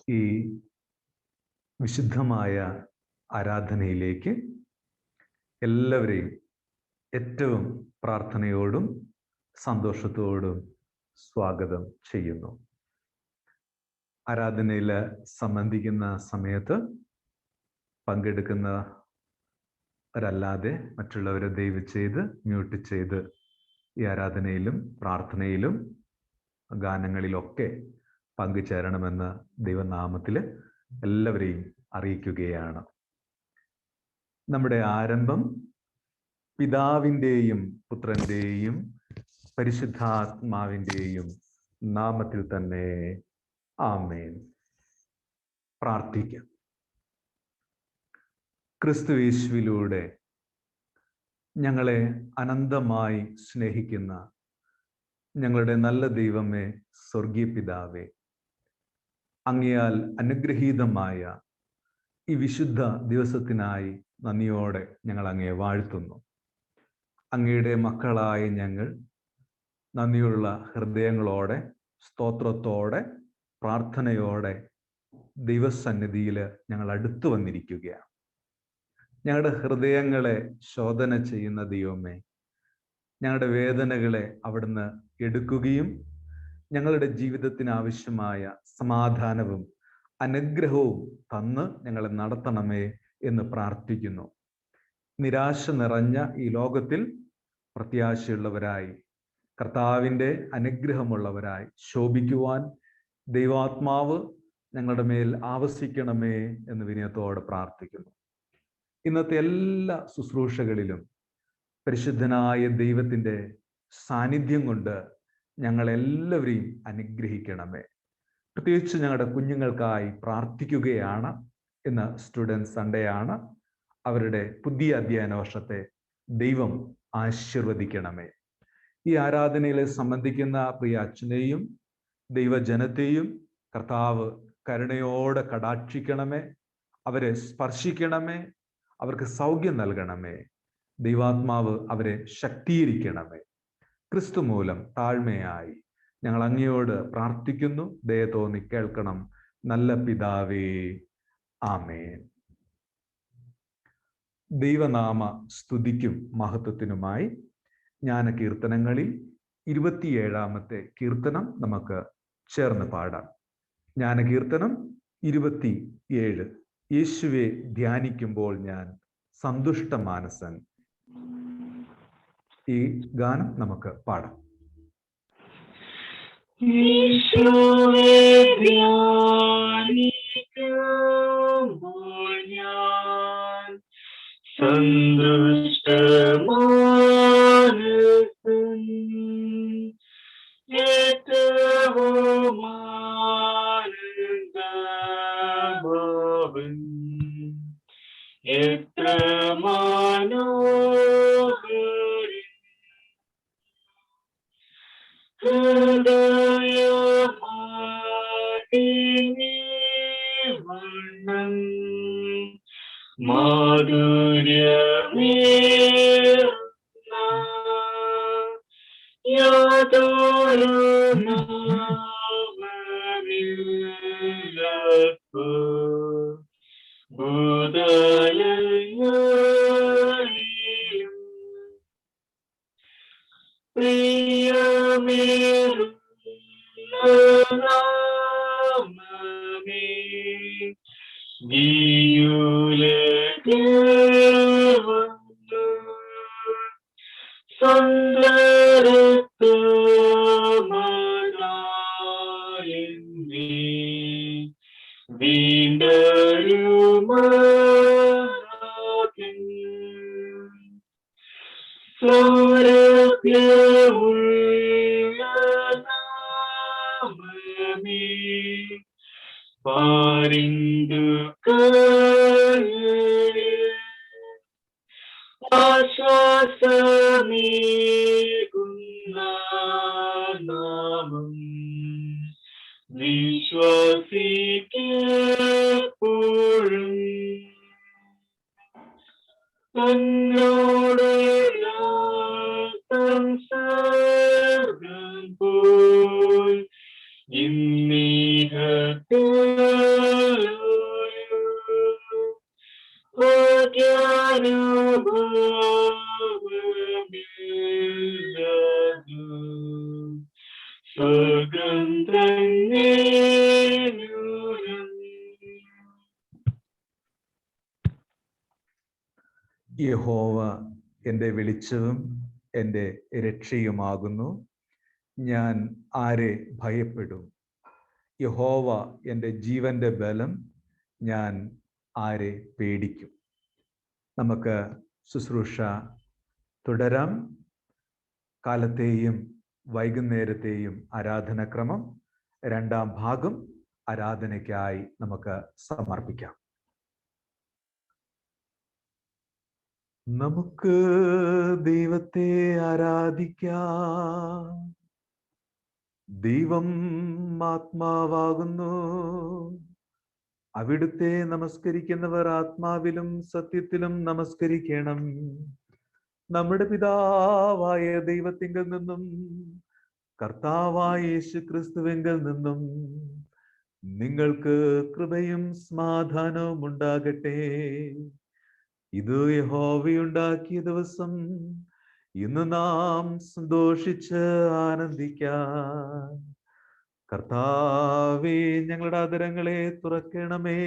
ഈ വിശുദ്ധമായ ആരാധനയിലേക്ക് എല്ലാവരെയും ഏറ്റവും പ്രാർത്ഥനയോടും സന്തോഷത്തോടും സ്വാഗതം ചെയ്യുന്നു. ആരാധനയിൽ സംബന്ധിക്കുന്ന സമയത്ത് പങ്കെടുക്കുന്നവരല്ലാതെ മറ്റുള്ളവരെ ദയവ് ചെയ്ത് മ്യൂട്ട് ചെയ്ത് ഈ ആരാധനയിലും പ്രാർത്ഥനയിലും ഗാനങ്ങളിലൊക്കെ പങ്കുചേരണമെന്ന് ദൈവനാമത്തിൽ എല്ലാവരെയും അറിയിക്കുകയാണ്. നമ്മുടെ ആരംഭം പിതാവിൻ്റെയും പുത്രൻ്റെയും പരിശുദ്ധാത്മാവിൻ്റെയും നാമത്തിൽ തന്നെ. ആമേൻ. പ്രാർത്ഥിക്കാം. ക്രിസ്തുയേശുവിലൂടെ ഞങ്ങളെ അനന്തമായി സ്നേഹിക്കുന്ന ഞങ്ങളുടെ നല്ല ദൈവമേ, സ്വർഗീയ പിതാവേ, അങ്ങയാൽ അനുഗ്രഹീതമായ ഈ വിശുദ്ധ ദിവസത്തിനായി നന്ദിയോടെ ഞങ്ങൾ അങ്ങയെ വാഴ്ത്തുന്നു. അങ്ങയുടെ മക്കളായ ഞങ്ങൾ നന്ദിയുള്ള ഹൃദയങ്ങളോടെ, സ്തോത്രത്തോടെ, പ്രാർത്ഥനയോടെ ദൈവസന്നിധിയിൽ ഞങ്ങൾ അടുത്തു വന്നിരിക്കുകയാണ്. ഞങ്ങളുടെ ഹൃദയങ്ങളെ ശോധന ചെയ്യുന്ന ദൈവമേ, ഞങ്ങളുടെ വേദനകളെ അവിടുന്ന് എടുക്കുകയും ഞങ്ങളുടെ ജീവിതത്തിന് ആവശ്യമായ സമാധാനവും അനുഗ്രഹവും തന്ന് ഞങ്ങളെ നടത്തണമേ എന്ന് പ്രാർത്ഥിക്കുന്നു. നിരാശ നിറഞ്ഞ ഈ ലോകത്തിൽ പ്രത്യാശയുള്ളവരായി, കർത്താവിൻ്റെ അനുഗ്രഹമുള്ളവരായി ശോഭിക്കുവാൻ ദൈവാത്മാവ് ഞങ്ങളുടെ മേൽ ആവസിക്കണമേ എന്ന് വിനയത്തോടെ പ്രാർത്ഥിക്കുന്നു. ഇന്നത്തെ എല്ലാ ശുശ്രൂഷകളിലും പരിശുദ്ധനായ ദൈവത്തിൻ്റെ സാന്നിധ്യം കൊണ്ട് ഞങ്ങളെല്ലാവരെയും അനുഗ്രഹിക്കണമേ. പ്രത്യേകിച്ച് ഞങ്ങളുടെ കുഞ്ഞുങ്ങൾക്കായി പ്രാർത്ഥിക്കുകയാണ്. ഇന്ന് സ്റ്റുഡൻറ് സൺഡേ ആണ്. അവരുടെ പുതിയ അധ്യയന വർഷത്തെ ദൈവം ആശീർവദിക്കണമേ. ഈ ആരാധനയിൽ സംബന്ധിക്കുന്ന പ്രിയ അച്ഛനെയും ദൈവജനത്തെയും കർത്താവ് കരുണയോടെ കടാക്ഷിക്കണമേ. അവരെ സ്പർശിക്കണമേ. അവർക്ക് സൗഖ്യം നൽകണമേ. ദൈവാത്മാവ് അവരെ ശക്തീകരിക്കണമേ. ക്രിസ്തു മൂലം താഴ്മയായി ഞങ്ങൾ അങ്ങയോട് പ്രാർത്ഥിക്കുന്നു. ദയ തോന്നി കേൾക്കണം നല്ല പിതാവേ. ആമേൻ. ദൈവനാമ സ്തുതിക്കും മഹത്വത്തിനുമായി ജ്ഞാനകീർത്തനങ്ങളിൽ 27-ാമത്തെ കീർത്തനം നമുക്ക് ചേർന്ന് പാടാം. ജ്ഞാനകീർത്തനം 27. യേശുവെ ധ്യാനിക്കുമ്പോൾ ഞാൻ സന്തുഷ്ടമാനസൻ. ഈ ഗാനം നമുക്ക് പാടാം. യേശുവേ ധ്യാനിക്കുമ്പോൾ ഞാൻ സന്തുഷ്ടമാനസൻ. ഏറ്റവും ആനന്ദഭവൻ എത്ര മനോഹരൻ. ഹൃദയമാടിനിവണ്ണം മാധുര്യമേറുന്ന യാതൊരു നാമമില്ലപ്പോ ഭൂതലങ്ങളിലും. പ്രിയമേറുന്ന നാമമേ നീയുലകിൽ വന്നു സുന്ദരത്വമതായെന്നെ വീണ്ടരുമാറാകിൻ. സൗരഭ്യമുള്ള നാമമേ പാരിന്ദുക്കളിൽ ആശ്വാസമേകുന്ന നാമം വിശ്വസിക്കപ്പോഴും തന്നോട് സംസർഗം പോൽ ഇന്നീഹത്തിൽ സ്വർഗം തന്നെ ദൂരം. യഹോവ എൻ്റെ വെളിച്ചവും എൻ്റെ രക്ഷയുമാകുന്നു. ഞാൻ ആരെ ഭയപ്പെടും? യഹോവ എൻ്റെ ജീവന്റെ ബലം. ഞാൻ ആരെ പേടിക്കും? നമുക്ക് ശുശ്രൂഷ തുടരാം. കാലത്തെയും വൈകുന്നേരത്തെയും ആരാധനക്രമം രണ്ടാം ഭാഗം ആരാധനയ്ക്കായി നമുക്ക് സമർപ്പിക്കാം. നമുക്ക് ദൈവത്തെ ആരാധിക്കാം. ദൈവം ആത്മാവാകുന്നു. അവിടുത്തെ നമസ്കരിക്കുന്നവർ ആത്മാവിലും സത്യത്തിലും നമസ്കരിക്കണം. നമ്മുടെ പിതാവായ ദൈവത്തിങ്കൽ നിന്നും കർത്താവായ യേശു ക്രിസ്തുവിങ്കൽ നിന്നും നിങ്ങൾക്ക് കൃപയും സമാധാനവും ഉണ്ടാകട്ടെ. ഇത് യഹോവയുണ്ടാക്കിയ ദിവസം. ഇന്ന് നാം സന്തോഷിച്ച് ആനന്ദിക്കാം. കർത്താവേ, ഞങ്ങളുടെ അധരങ്ങളെ തുറക്കണമേ.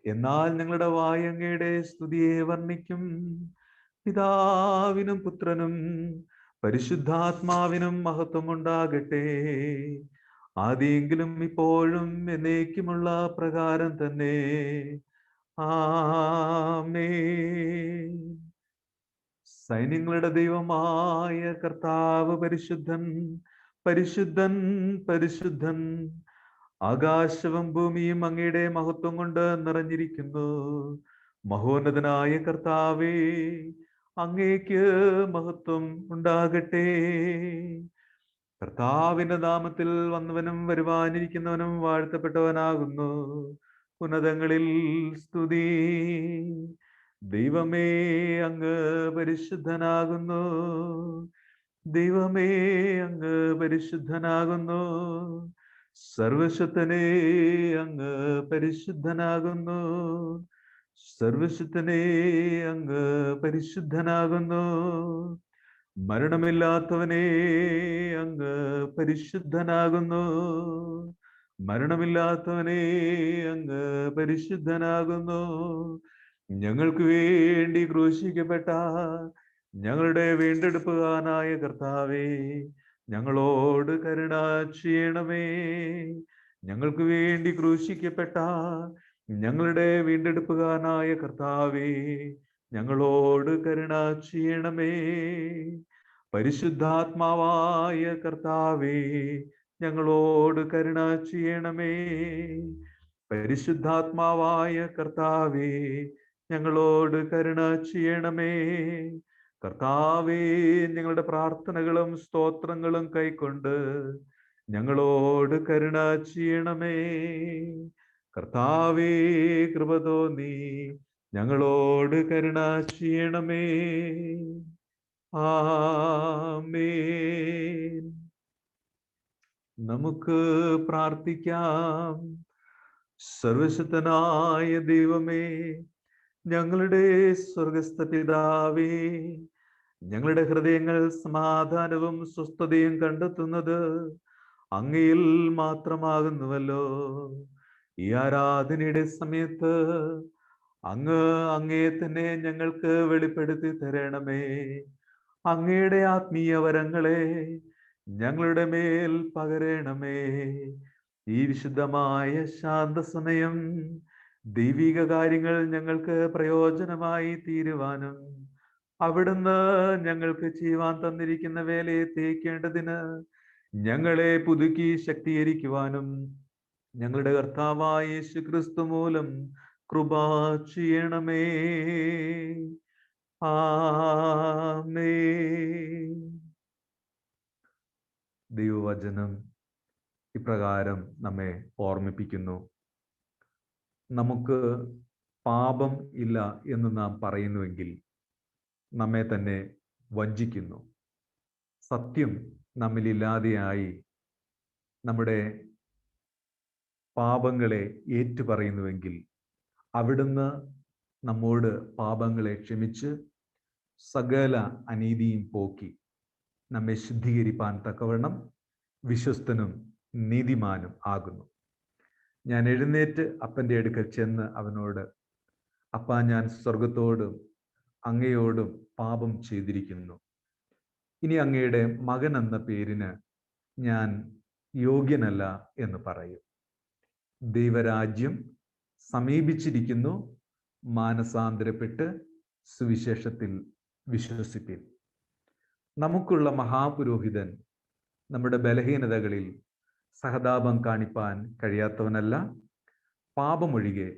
എന്നാൽ ഞങ്ങളുടെ വായ് അങ്ങയുടെ സ്തുതിയെ വർണ്ണിക്കും. പിതാവിനും പുത്രനും പരിശുദ്ധാത്മാവിനും മഹത്വം ഉണ്ടാകട്ടെ. ആദിയെങ്കിലും ഇപ്പോഴും എന്നേക്കുമുള്ള പ്രകാരം തന്നെ. ആമേൻ. സൈന്യങ്ങളുടെ ദൈവമായ കർത്താവ് പരിശുദ്ധൻ, പരിശുദ്ധൻ, പരിശുദ്ധൻ. ആകാശവും ഭൂമിയും അങ്ങയുടെ മഹത്വം കൊണ്ട് നിറഞ്ഞിരിക്കുന്നു. മഹോന്നതനായ കർത്താവേ, അങ്ങേക്ക് മഹത്വം ഉണ്ടാകട്ടെ. കർത്താവിന്റെ നാമത്തിൽ വന്നവനും വരുവാനിരിക്കുന്നവനും വാഴ്ത്തപ്പെട്ടവനാകുന്നു. ഉന്നതങ്ങളിൽ സ്തുതി. ദൈവമേ, അങ്ങ് പരിശുദ്ധനാകുന്നു. ദൈവമേ, അങ്ങ് പരിശുദ്ധനാകുന്നു. സർവശക്തനേ, അങ്ങ് പരിശുദ്ധനാകുന്നു. സർവശക്തനേ, അങ്ങ് പരിശുദ്ധനാകുന്നു. മരണമില്ലാത്തവനേ, അങ്ങ് പരിശുദ്ധനാകുന്നു. മരണമില്ലാത്തവനേ, അങ്ങ് പരിശുദ്ധനാകുന്നു. ഞങ്ങൾക്ക് വേണ്ടി ക്രൂശിക്കപ്പെട്ട ഞങ്ങളുടെ വീണ്ടെടുപ്പുകാരനായ കർത്താവേ, ഞങ്ങളോട് കരുണ ചെയ്യണമേ. ഞങ്ങൾക്ക് വേണ്ടി ക്രൂശിക്കപ്പെട്ട ഞങ്ങളുടെ വീണ്ടെടുപ്പുകാരനായ കർത്താവേ, ഞങ്ങളോട് കരുണ ചെയ്യണമേ. പരിശുദ്ധാത്മാവായ കർത്താവേ, ഞങ്ങളോട് കരുണ ചെയ്യണമേ. പരിശുദ്ധാത്മാവായ കർത്താവേ, ഞങ്ങളോട് കരുണ ചെയ്യണമേ. കർത്താവേ, ഞങ്ങളുടെ പ്രാർത്ഥനകളും സ്തോത്രങ്ങളും കൈക്കൊണ്ട് ഞങ്ങളോട് കരുണ ചെയ്യണമേ. കർത്താവേ, കൃപ തോന്നി ഞങ്ങളോട് കരുണ ചെയ്യണമേ. ആമേൻ. നമുക്ക് പ്രാർത്ഥിക്കാം. സർവശക്തനായ ദൈവമേ, ഞങ്ങളുടെ സ്വർഗസ്ഥ പിതാവേ, ഞങ്ങളുടെ ഹൃദയങ്ങൾ സമാധാനവും സ്വസ്ഥതയും കണ്ടെത്തുന്നത് അങ്ങയിൽ മാത്രമാകുന്നുവല്ലോ. ഈ ആരാധനയുടെ സമയത്ത് അങ്ങയെ തന്നെ ഞങ്ങൾക്ക് വെളിപ്പെടുത്തി തരണമേ. അങ്ങയുടെ ആത്മീയ വരങ്ങളെ ഞങ്ങളുടെ മേൽ പകരണമേ. ഈ വിശുദ്ധമായ ശാന്തസമയം ദൈവിക കാര്യങ്ങൾ ഞങ്ങൾക്ക് പ്രയോജനമായി തീരുവാനും അവിടുന്ന് ഞങ്ങൾക്ക് ചെയ്യുവാൻ തന്നിരിക്കുന്ന വേലയെ തേക്കേണ്ടതിന് ഞങ്ങളെ പുതുക്കി ശക്തീകരിക്കുവാനും ഞങ്ങളുടെ കർത്താവായ യേശു ക്രിസ്തു മൂലം കൃപ ചെയ്യണമേ. ആമേൻ. ദൈവവചനം ഇപ്രകാരം നമ്മെ ഓർമ്മിപ്പിക്കുന്നു. നമുക്ക് പാപം ഇല്ല എന്ന് നാം പറയുന്നുവെങ്കിൽ നമ്മെ തന്നെ വഞ്ചിക്കുന്നു. സത്യം നമ്മിലില്ലാതെയായി നമ്മുടെ പാപങ്ങളെ ഏറ്റുപറയുന്നുവെങ്കിൽ അവിടുന്ന് നമ്മോട് പാപങ്ങളെ ക്ഷമിച്ച് സകല അനീതിയും പോക്കി നമ്മെ ശുദ്ധീകരിപ്പാൻ തക്കവണ്ണം വിശ്വസ്തനും നീതിമാനും ആകുന്നു. ഞാൻ എഴുന്നേറ്റ് അപ്പൻ്റെ അടുക്കൽ ചെന്ന് അവനോട്, അപ്പാ, ഞാൻ സ്വർഗത്തോടും അങ്ങയോടും പാപം ചെയ്തിരിക്കുന്നു. ഇനി അങ്ങയുടെ മകൻ എന്ന പേരിന് ഞാൻ യോഗ്യനല്ല എന്ന് പറയും. ദൈവരാജ്യം സമീപിച്ചിരിക്കുന്നു, മാനസാന്തരപ്പെട്ട് സുവിശേഷത്തിൽ വിശ്വസിപ്പിൻ. നമുക്കുള്ള മഹാപുരോഹിതൻ നമ്മുടെ ബലഹീനതകളിൽ സഹതാപം കാണിപ്പാൻ കഴിയാത്തവനല്ല, പാപമൊഴികെ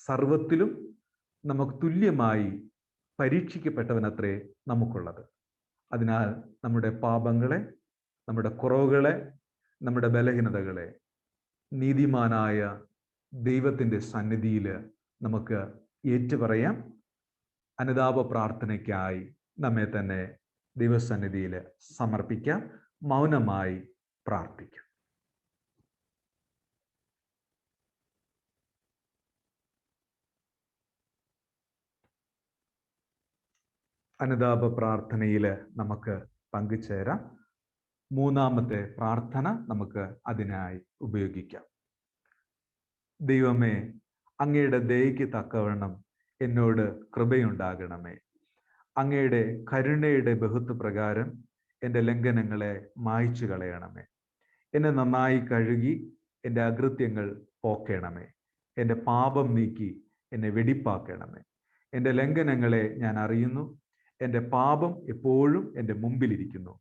സർവത്തിലും നമുക്ക് തുല്യമായി പരീക്ഷിക്കപ്പെട്ടവനത്രേ നമുക്കുള്ളത്. അതിനാൽ നമ്മുടെ പാപങ്ങളെ, നമ്മുടെ കുറവുകളെ, നമ്മുടെ ബലഹീനതകളെ നീതിമാനായ ദൈവത്തിൻ്റെ സന്നിധിയിൽ നമുക്ക് ഏറ്റുപറയാം. അനുതാപ പ്രാർത്ഥനയ്ക്കായി നമ്മെ തന്നെ ദൈവസന്നിധിയിൽ സമർപ്പിക്കാം. മൗനമായി പ്രാർത്ഥിക്കാം. അനുതാപ പ്രാർത്ഥനയിൽ നമുക്ക് പങ്കുചേരാം. മൂന്നാമത്തെ പ്രാർത്ഥന നമുക്ക് അതിനായി ഉപയോഗിക്കാം. ദൈവമേ, അങ്ങയുടെ ദയയ്ക്ക് തക്കവണ്ണം എന്നോട് കൃപയുണ്ടാകണമേ. അങ്ങയുടെ കരുണയുടെ ബഹുത്വ പ്രകാരം എൻ്റെ ലംഘനങ്ങളെ മായ്ച്ചു കളയണമേ. എന്നെ നന്നായി കഴുകി എൻ്റെ അകൃത്യങ്ങൾ പോക്കണമേ. എൻ്റെ പാപം നീക്കി എന്നെ വെടിപ്പാക്കണമേ. എൻ്റെ ലംഘനങ്ങളെ ഞാൻ അറിയുന്നു, എൻ്റെ പാപം എപ്പോഴും എൻ്റെ മുമ്പിലിരിക്കുന്നു.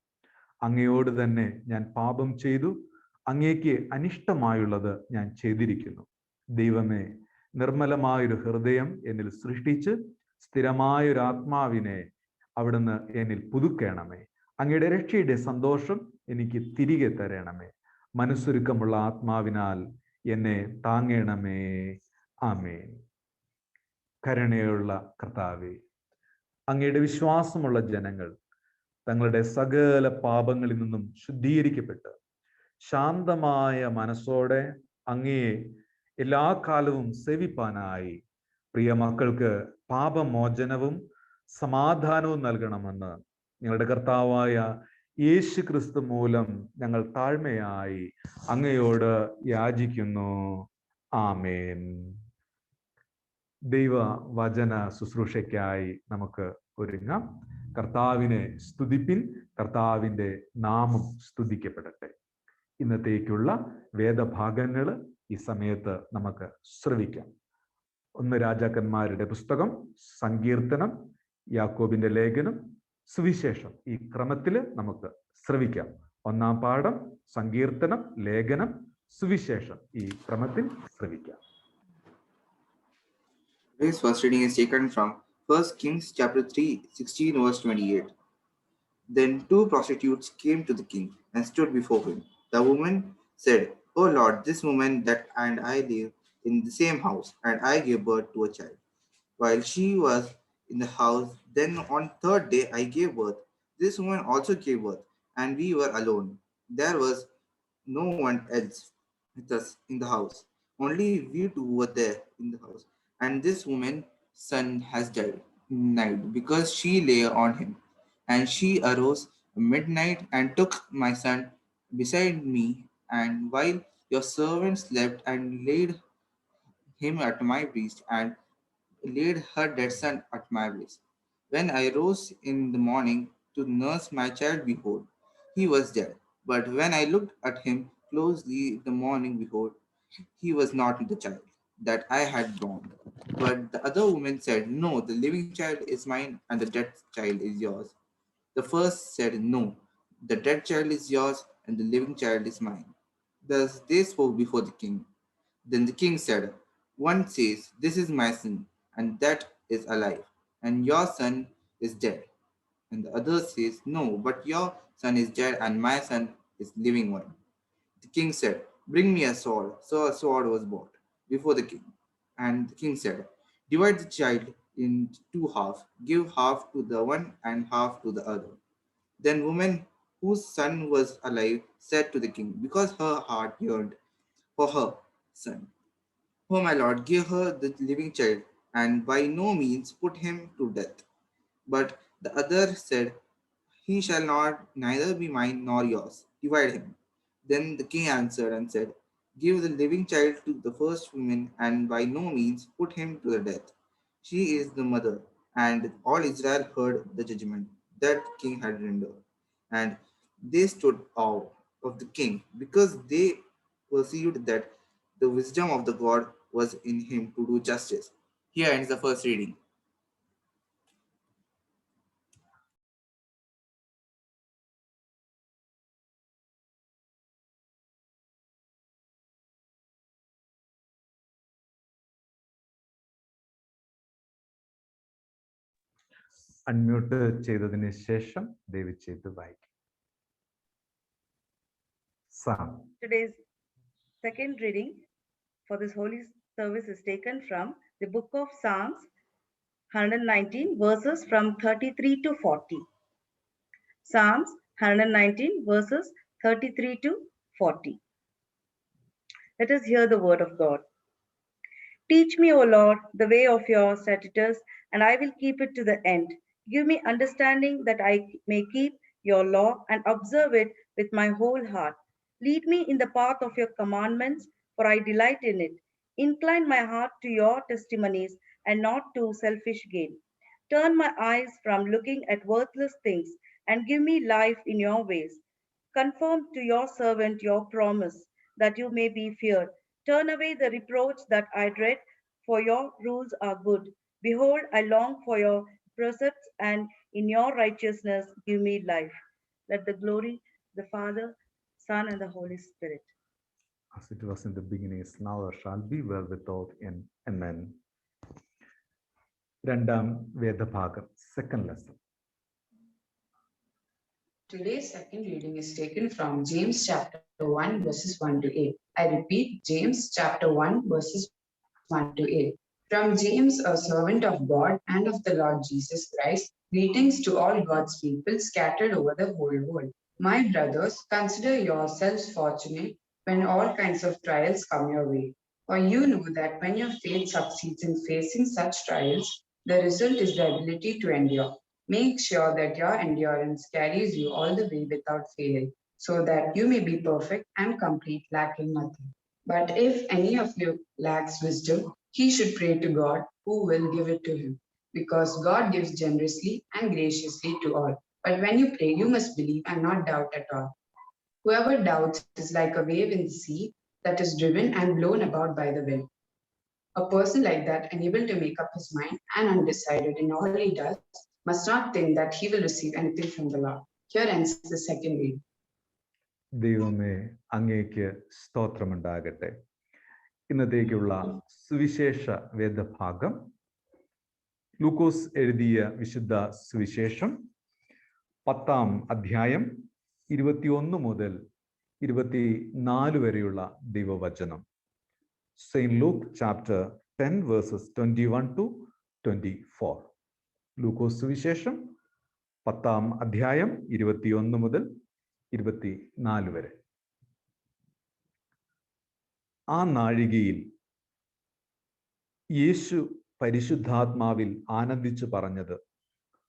അങ്ങയോട് തന്നെ ഞാൻ പാപം ചെയ്തു, അങ്ങേക്ക് അനിഷ്ടമായുള്ളത് ഞാൻ ചെയ്തിരിക്കുന്നു. ദൈവമേ, നിർമ്മലമായൊരു ഹൃദയം എന്നിൽ സൃഷ്ടിച്ച് സ്ഥിരമായൊരു ആത്മാവിനെ അവിടുന്ന് എന്നിൽ പുതുക്കണമേ. അങ്ങയുടെ രക്ഷയുടെ സന്തോഷം എനിക്ക് തിരികെ തരണമേ. മനസ്സുരുക്കമുള്ള ആത്മാവിനാൽ എന്നെ താങ്ങണമേ. ആമേൻ. കരുണയുള്ള കർത്താവേ, അങ്ങയുടെ വിശ്വാസമുള്ള ജനങ്ങൾ തങ്ങളുടെ സകല പാപങ്ങളിൽ നിന്നും ശുദ്ധീകരിക്കപ്പെട്ട് ശാന്തമായ മനസ്സോടെ അങ്ങയെ എല്ലാ കാലവും സേവിപ്പാനായി പ്രിയ മക്കൾക്ക് പാപമോചനവും സമാധാനവും നൽകണമെന്ന് ഞങ്ങളുടെ കർത്താവായ യേശു ക്രിസ്തു മൂലം ഞങ്ങൾ താഴ്മയായി അങ്ങയോട് യാചിക്കുന്നു. ആമേൻ. ദൈവ വചന ശുശ്രൂഷയ്ക്കായി നമുക്ക് ഒരുങ്ങാം. കർത്താവിനെ സ്തുതിപ്പിൻ, കർത്താവിൻ്റെ നാമം സ്തുതിക്കപ്പെടട്ടെ. ഇന്നത്തേക്കുള്ള വേദഭാഗങ്ങൾ ഈ സമയത്ത് നമുക്ക് ശ്രവിക്കാം. 1 രാജാക്കന്മാരുടെ പുസ്തകം, സങ്കീർത്തനം, യാക്കോബിന്റെ ലേഖനം, സുവിശേഷം. ഈ ക്രമത്തിൽ നമുക്ക് ശ്രവിക്കാം. 1-ാം പാഠം, സങ്കീർത്തനം, ലേഖനം, സുവിശേഷം. ഈ ക്രമത്തിൽ ശ്രവിക്കാം. Today's first reading is taken from 1 Kings chapter 3, 16 verse 28. Then 2 prostitutes came to the king and stood before him. The woman said, "O Lord, this woman that and I live in the same house, and I gave birth to a child. While she was in the house, then on third day I gave birth. This woman also gave birth, and we were alone. There was no one else with us in the house. Only we two were there in the house. And this woman's son has died because she lay on him. And she arose midnight and took my son beside me, and while your servant slept, and laid him at my breast, and laid her dead son at my breast. When I rose in the morning to nurse my child, behold, he was dead. But when I looked at him closely the morning, behold, he was not the child that I had born." But the other woman said, "No, the living child is mine, and the dead child is yours." The first said, "No, the dead child is yours, and the living child is mine." Thus they spoke before the king. Then the king said, "One says, 'This is my son,' and that is alive, and your son is dead." And the other says, "No, but your son is dead, and my son is living one." The king said, "Bring me a sword." So a sword was brought before the king. And the king said, "Divide the child in two halves, give half to the one and half to the other." Then woman whose son was alive said to the king, because her heart yearned for her son, "Oh my lord, give her the living child, and by no means put him to death." But the other said, "He shall not neither be mine nor yours. Divide him." Then the king answered and said, Give the living child to the first woman, and by no means put him to the death. She is the mother. And all Israel heard the judgment that king had rendered. And they stood awe of the king, because they perceived that the wisdom of the God was in him to do justice. Here ends the first reading. Unmute ചെയ്തതിന് ശേഷം ദയവ് ചെയ്ത് വായിക്കും. Psalm. Today's second reading for this holy service is taken from the book of Psalms 119 verses from 33 to 40. Psalms 119 verses 33 to 40. Let us hear the word of God. Teach me, O Lord, the way of your statutes, and I will keep it to the end. Give me understanding that I may keep your law and observe it with my whole heart. Lead me in the path of your commandments, for I delight in it. Incline my heart to your testimonies and not to selfish gain. Turn my eyes from looking at worthless things and give me life in your ways. Confirm to your servant your promise, that you may be feared. Turn away the reproach that I dread, for your rules are good. Behold, I long for your precepts, and in your righteousness give me life. Let the glory, the Father, Son, and the Holy Spirit. As it was in the beginning, is now, or shall be, world without end. Amen. രണ്ടാം വേദഭാഗം, second lesson. Today's second reading is taken from James chapter 1 verses 1 to 8. I repeat, James chapter 1 verses 1 to 8. From James, a servant of God and of the Lord Jesus Christ, greetings to all God's people scattered over the whole world. My brothers, consider yourselves fortunate when all kinds of trials come your way. For you know that when your faith succeeds in facing such trials, the result is the ability to endure. Make sure that your endurance carries you all the way without failing, so that you may be perfect and complete, lacking nothing. But if any of you lacks wisdom, he should pray to God, who will give it to him, because God gives generously and graciously to all. But when you pray, you must believe and not doubt at all. Whoever doubts is like a wave in the sea that is driven and blown about by the wind. A person like that, unable to make up his mind and undecided in all he does, must not think that he will receive anything from the Lord. Here ends the second reading. ദൈവമേ, അങ്ങേക്ക് സ്തോത്രമുണ്ടാകട്ടെ. ഇന്നത്തേക്കുള്ള സുവിശേഷ വേദഭാഗം ലൂക്കോസ് എഴുതിയ വിശുദ്ധ സുവിശേഷം 10-ാം അധ്യായം 21 മുതൽ 24 വരെയുള്ള ദൈവവചനം. St. Luke chapter 10 verses 21 to 24. ലൂക്കോസ് സുവിശേഷം 10-ാം അധ്യായം 21 മുതൽ 24 വരെ. ആ നാഴികയിൽ യേശു പരിശുദ്ധാത്മാവിൽ ആനന്ദിച്ചു പറഞ്ഞത്,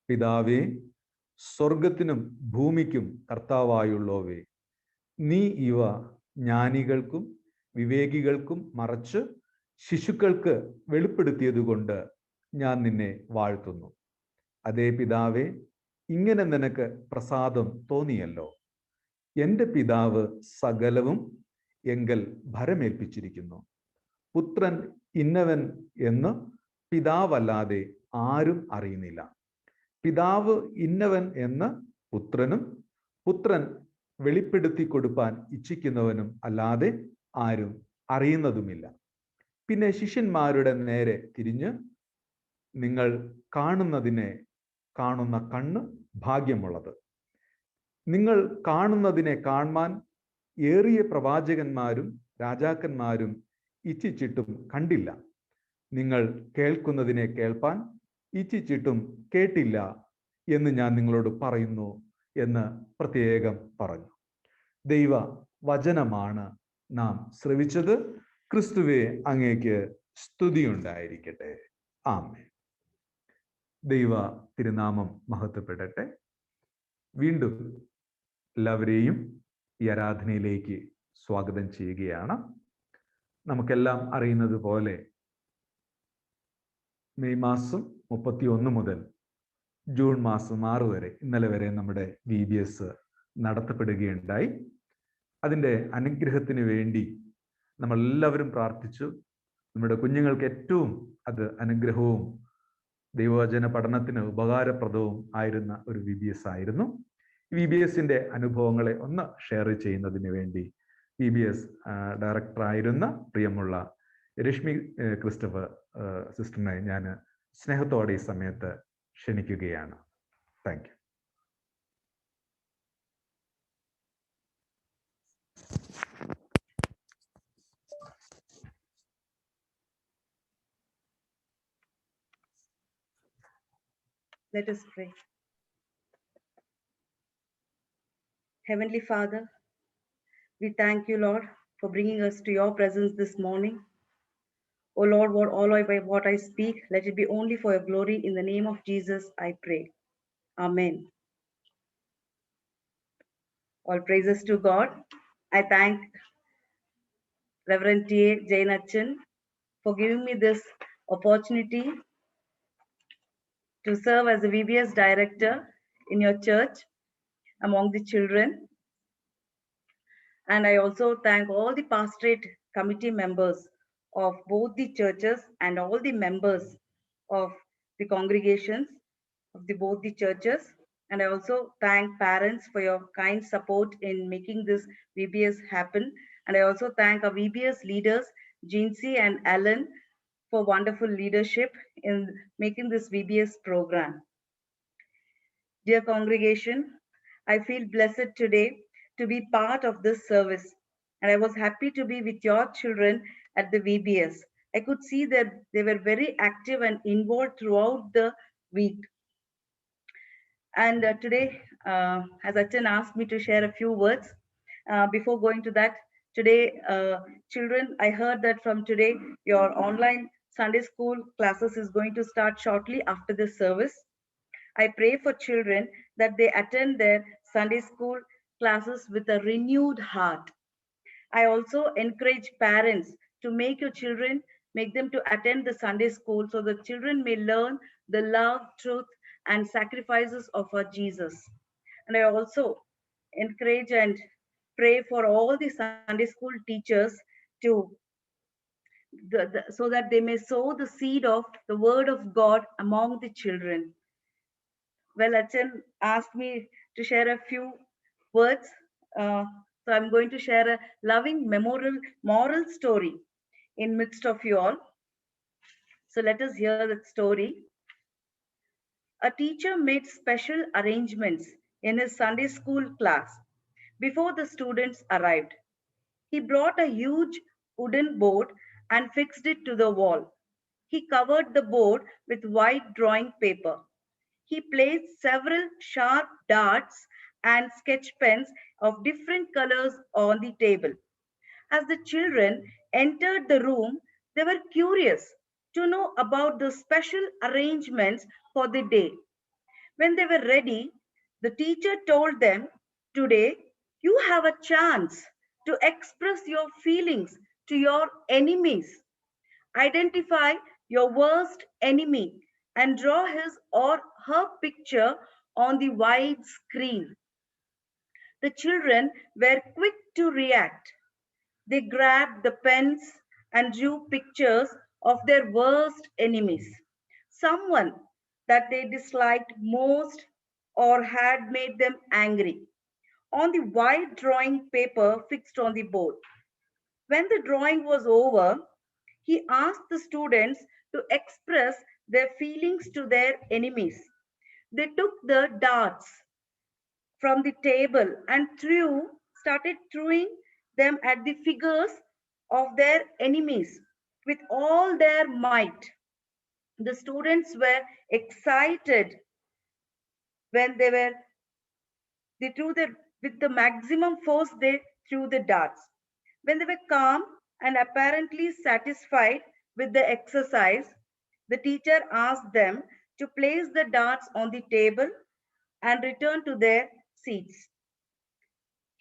പിതാവേ, സ്വർഗത്തിനും ഭൂമിക്കും കർത്താവായുള്ളോവേ, നീ ഇവ ജ്ഞാനികൾക്കും വിവേകികൾക്കും മറച്ച് ശിശുക്കൾക്ക് വെളിപ്പെടുത്തിയതുകൊണ്ട് ഞാൻ നിന്നെ വാഴ്ത്തുന്നു. അതേ പിതാവേ, ഇങ്ങനെ നിനക്ക് പ്രസാദം തോന്നിയല്ലോ. എൻ്റെ പിതാവ് സകലവും എങ്കൽ ഭരമേൽപ്പിച്ചിരിക്കുന്നു. പുത്രൻ ഇന്നവൻ എന്ന് പിതാവല്ലാതെ ആരും അറിയുന്നില്ല. പിതാവ് ഇന്നവൻ എന്ന് പുത്രനും പുത്രൻ വെളിപ്പെടുത്തി കൊടുപ്പാൻ ഇച്ഛിക്കുന്നവനും അല്ലാതെ ആരും അറിയുന്നതുമില്ല. പിന്നെ ശിഷ്യന്മാരുടെ നേരെ തിരിഞ്ഞ്, നിങ്ങൾ കാണുന്നതിനെ കാണുന്ന കണ്ണ് ഭാഗ്യമുള്ളത്. നിങ്ങൾ കാണുന്നതിനെ കാണുവാൻ ഏറിയ പ്രവാചകന്മാരും രാജാക്കന്മാരും ഇച്ഛിച്ചിട്ടും കണ്ടില്ല. നിങ്ങൾ കേൾക്കുന്നതിനെ കേൾപ്പാൻ ഇച്ഛിച്ചിട്ടും കേട്ടില്ല എന്ന് ഞാൻ നിങ്ങളോട് പറയുന്നു എന്ന് പ്രത്യേകം പറഞ്ഞു. ദൈവ വചനമാണ് നാം ശ്രവിച്ചത്. ക്രിസ്തുവേ, അങ്ങേക്ക് സ്തുതിയുണ്ടായിരിക്കട്ടെ. ആമേൻ. ദൈവ തിരുനാമം മഹത്വപ്പെടട്ടെ. വീണ്ടും എല്ലാവരെയും ഈ ആരാധനയിലേക്ക് സ്വാഗതം ചെയ്യുകയാണ്. നമുക്കെല്ലാം അറിയുന്നത് പോലെ മെയ് മാസം 31 മുതൽ ജൂൺ മാസം 6 വരെ, ഇന്നലെ വരെ നമ്മുടെ VBS നടത്തപ്പെടുകയുണ്ടായി. അതിൻ്റെ അനുഗ്രഹത്തിന് വേണ്ടി നമ്മളെല്ലാവരും പ്രാർത്ഥിച്ചു. നമ്മുടെ കുഞ്ഞുങ്ങൾക്ക് ഏറ്റവും അത് അനുഗ്രഹവും ദൈവവചന പഠനത്തിന് ഉപകാരപ്രദവും ആയിരുന്ന ഒരു VBS ആയിരുന്നു. VBSന്റെ അനുഭവങ്ങളെ ഒന്ന് ഷെയർ ചെയ്യുന്നതിന് വേണ്ടി VBS ഡയറക്ടറായിരുന്ന പ്രിയമുള്ള രശ്മി ക്രിസ്റ്റഫർ സിസ്റ്ററിനെ ഞാൻ സ്നേഹത്തോടെ ഈ സമയത്ത് ക്ഷണിക്കുകയാണ്. Thank you. Let us pray. Heavenly Father, we thank you, Lord, for bringing us to your presence this morning. Oh Lord, what I speak, let it be only for your glory. In the name of Jesus, I pray. Amen. All praises to God. I thank Reverend T.A. Jainachan for giving me this opportunity to serve as a VBS director in your church among the children. And I also thank all the pastorate committee members of both the churches and all the members of the congregations of both the churches. And I also thank parents for your kind support in making this VBS happen. And I also thank our VBS leaders, Jeancy and Alan, for wonderful leadership in making this VBS program. Dear congregation, I feel blessed today to be part of this service, and I was happy to be with your children at the VBS. I could see that they were very active and involved throughout the week. And today, as Achan asked me to share a few words, before going to that, today, children, I heard that from today, your online Sunday school classes is going to start shortly after this service. I pray for children that they attend their Sunday school classes with a renewed heart. I also encourage parents to make them to attend the Sunday school so the children may learn the love, truth, and sacrifices of our Jesus. And I also encourage and pray for all the Sunday school teachers to so that they may sow the seed of the word of God among the children. Well, Achan asked me to share a few words. So I'm going to share a loving moral story in midst of you all. So let us hear that story. A teacher made special arrangements in his Sunday school class before the students arrived. He brought a huge wooden board and fixed it to the wall. He covered the board with white drawing paper. He placed several sharp darts and sketch pens of different colors on the table. As the children entered the room, they were curious to know about the special arrangements for the day. When they were ready, the teacher told them, "Today, you have a chance to express your feelings to your enemies. Identify your worst enemy and draw his or her picture on the wide screen." The children were quick to react. They grabbed the pens and drew pictures of their worst enemies, someone that they disliked most or had made them angry, on the white drawing paper fixed on the board. When the drawing was over, he asked the students to express their feelings to their enemies. They took the darts from the table and started throwing them at the figures of their enemies with all their might. The students were excited when they threw with the maximum force they threw the darts. When they were calm and apparently satisfied with the exercise, the teacher asked them to place the darts on the table and return to their seats.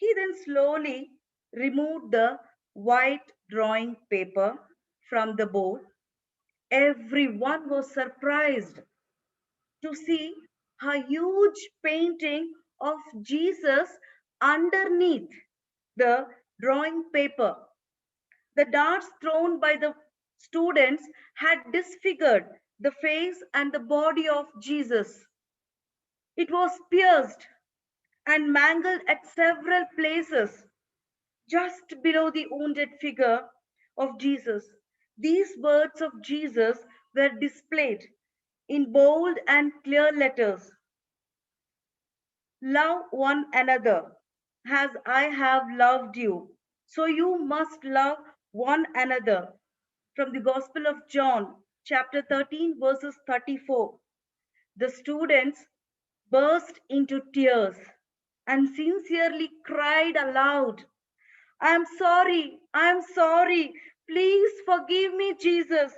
He then slowly removed the white drawing paper from the board. Everyone was surprised to see a huge painting of Jesus underneath the drawing paper. The darts thrown by the students had disfigured the face and the body of Jesus. It was pierced and mangled at several places just below the wounded figure of Jesus. These words of Jesus were displayed in bold and clear letters. Love one another as I have loved you. So you must love one another. From the Gospel of John, chapter 13, verses 34. The students burst into tears and sincerely cried aloud, I'm sorry, please forgive me, Jesus.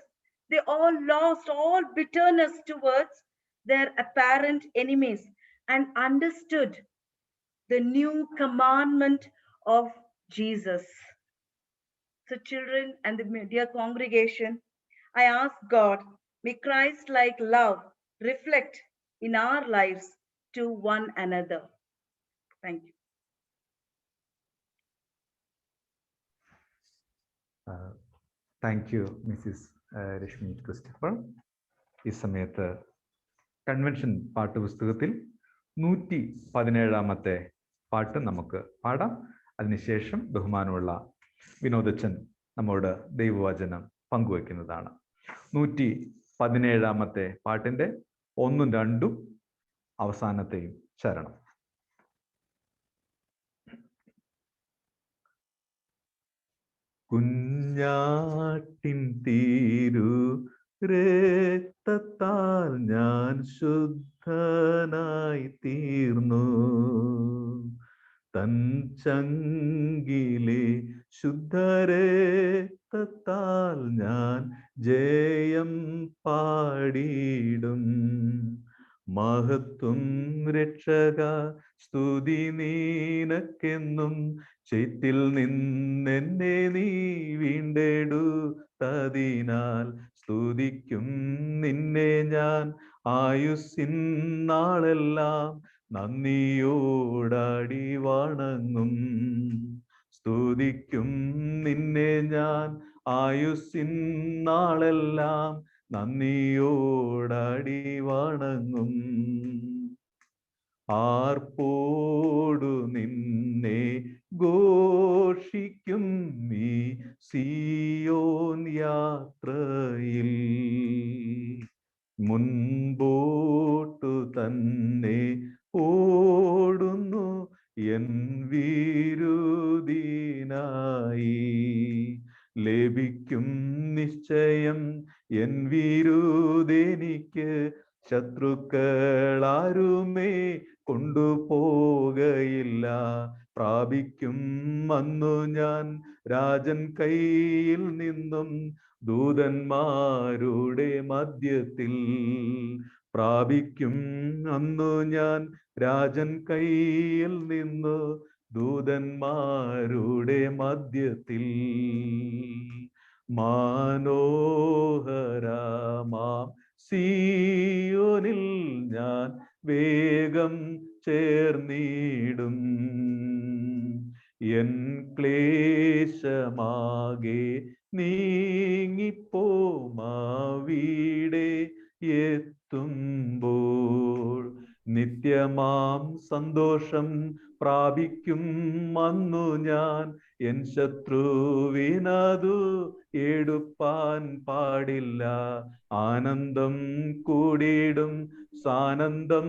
They all lost all bitterness towards their apparent enemies and understood the new commandment of Jesus. So children and the dear congregation, I ask God, may Christ-like love reflect in our lives to one another. Thank you. Thank you Mrs Rashmi Christopher. ഈ സമയത്ത് convention പാട്ടുപുസ്തകത്തിൽ 117 പാട്ട് നമുക്ക് പാടാം. അതിനുശേഷം ബഹുമാനമുള്ള വിനോദച്ചൻ നമ്മോട് ദൈവവചനം പങ്കുവയ്ക്കുന്നതാണ്. 117 പാട്ടിൻ്റെ 1, 2 അവസാനത്തെയും ചരണം. കുഞ്ഞാട്ടിൻ തീരു രക്തത്താൽ ഞാൻ ശുദ്ധനായി തീർന്നു, തൻ ചങ്കിലെ ശുദ്ധരക്തത്താൽ ഞാൻ ജയം പാടിയിടും. മഹത്വം രക്ഷക സ്തുതി നീനക്കെന്നും, ചേറ്റിൽ നിന്നെന്നെ നീ വീണ്ടെടുത്തതിനാൽ സ്തുതിക്കും നിന്നെ ഞാൻ ആയുസ്സിൻ നാളെല്ലാം, നന്ദിയോടാടി വണങ്ങും. സ്തുതിക്കും നിന്നെ ഞാൻ ആയുസ്സിൻ നാളെല്ലാം, നന്ദിയോടാടി വണങ്ങും. ആർപ്പോടു നിന്നെ ഘോഷിക്കും നീ സിയോൻ യാത്രയിൽ, മുൻപോട്ടു തന്നെ ഓടുന്നു എൻ വിരുദിനായി. ലഭിക്കും നിശ്ചയം എൻ വിരുദെനിക്ക്, ശത്രുക്കളാരുമേ കൊണ്ടുപോകയില്ല. പ്രാപിക്കും അന്നു ഞാൻ രാജൻ കയ്യിൽ നിന്നും, ദൂതന്മാരുടെ മധ്യത്തിൽ. പ്രാപിക്കും അന്നു ഞാൻ രാജൻ കയ്യിൽ നിന്നു, ദൂതന്മാരുടെ മധ്യത്തിൽ. മനോഹരമാം സിയോനിൽ ഞാൻ വേഗം ചേർന്നിടും. എൻ ക്ലേശമാകെ നീങ്ങിപ്പോമാവിടെ എത്തുമ്പോൾ, നിത്യമാം സന്തോഷം പ്രാപിക്കും അന്നു ഞാൻ. എൻ ശത്രുവിനതു എടുപ്പാൻ പാടില്ല. ആനന്ദം കൂടിടും സാനന്ദം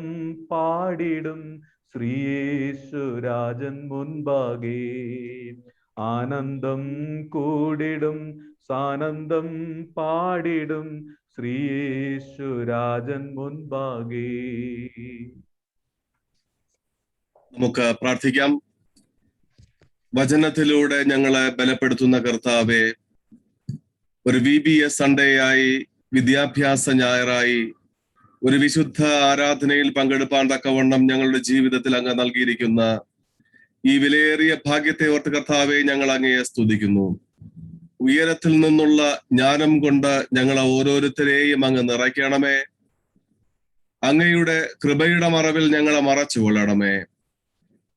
പാടിടും, ശ്രീയേശുരാജൻ മുൻപാകെ. ആനന്ദം കൂടിടും സാനന്ദം പാടിടും, ശ്രീയേശുരാജൻ മുൻപാകെ. നമുക്ക് പ്രാർത്ഥിക്കാം. വചനത്തിലൂടെ ഞങ്ങളെ ബലപ്പെടുത്തുന്ന കർത്താവെ, ഒരു VBS സൺഡേ ആയി, വിദ്യാഭ്യാസ ഞായറായി, ഒരു വിശുദ്ധ ആരാധനയിൽ പങ്കെടുപ്പാൻ തക്കവണ്ണം ഞങ്ങളുടെ ജീവിതത്തിൽ അങ്ങ് നൽകിയിരിക്കുന്ന ഈ വിലയേറിയ ഭാഗ്യത്തെ ഓർത്ത് കർത്താവെ ഞങ്ങൾ അങ്ങയെ സ്തുതിക്കുന്നു. ഉയരത്തിൽ നിന്നുള്ള ജ്ഞാനം കൊണ്ട് ഞങ്ങളെ ഓരോരുത്തരെയും അങ്ങ് നിറയ്ക്കണമേ. അങ്ങയുടെ കൃപയുടെ മറവിൽ ഞങ്ങളെ മറച്ചു കൊള്ളണമേ.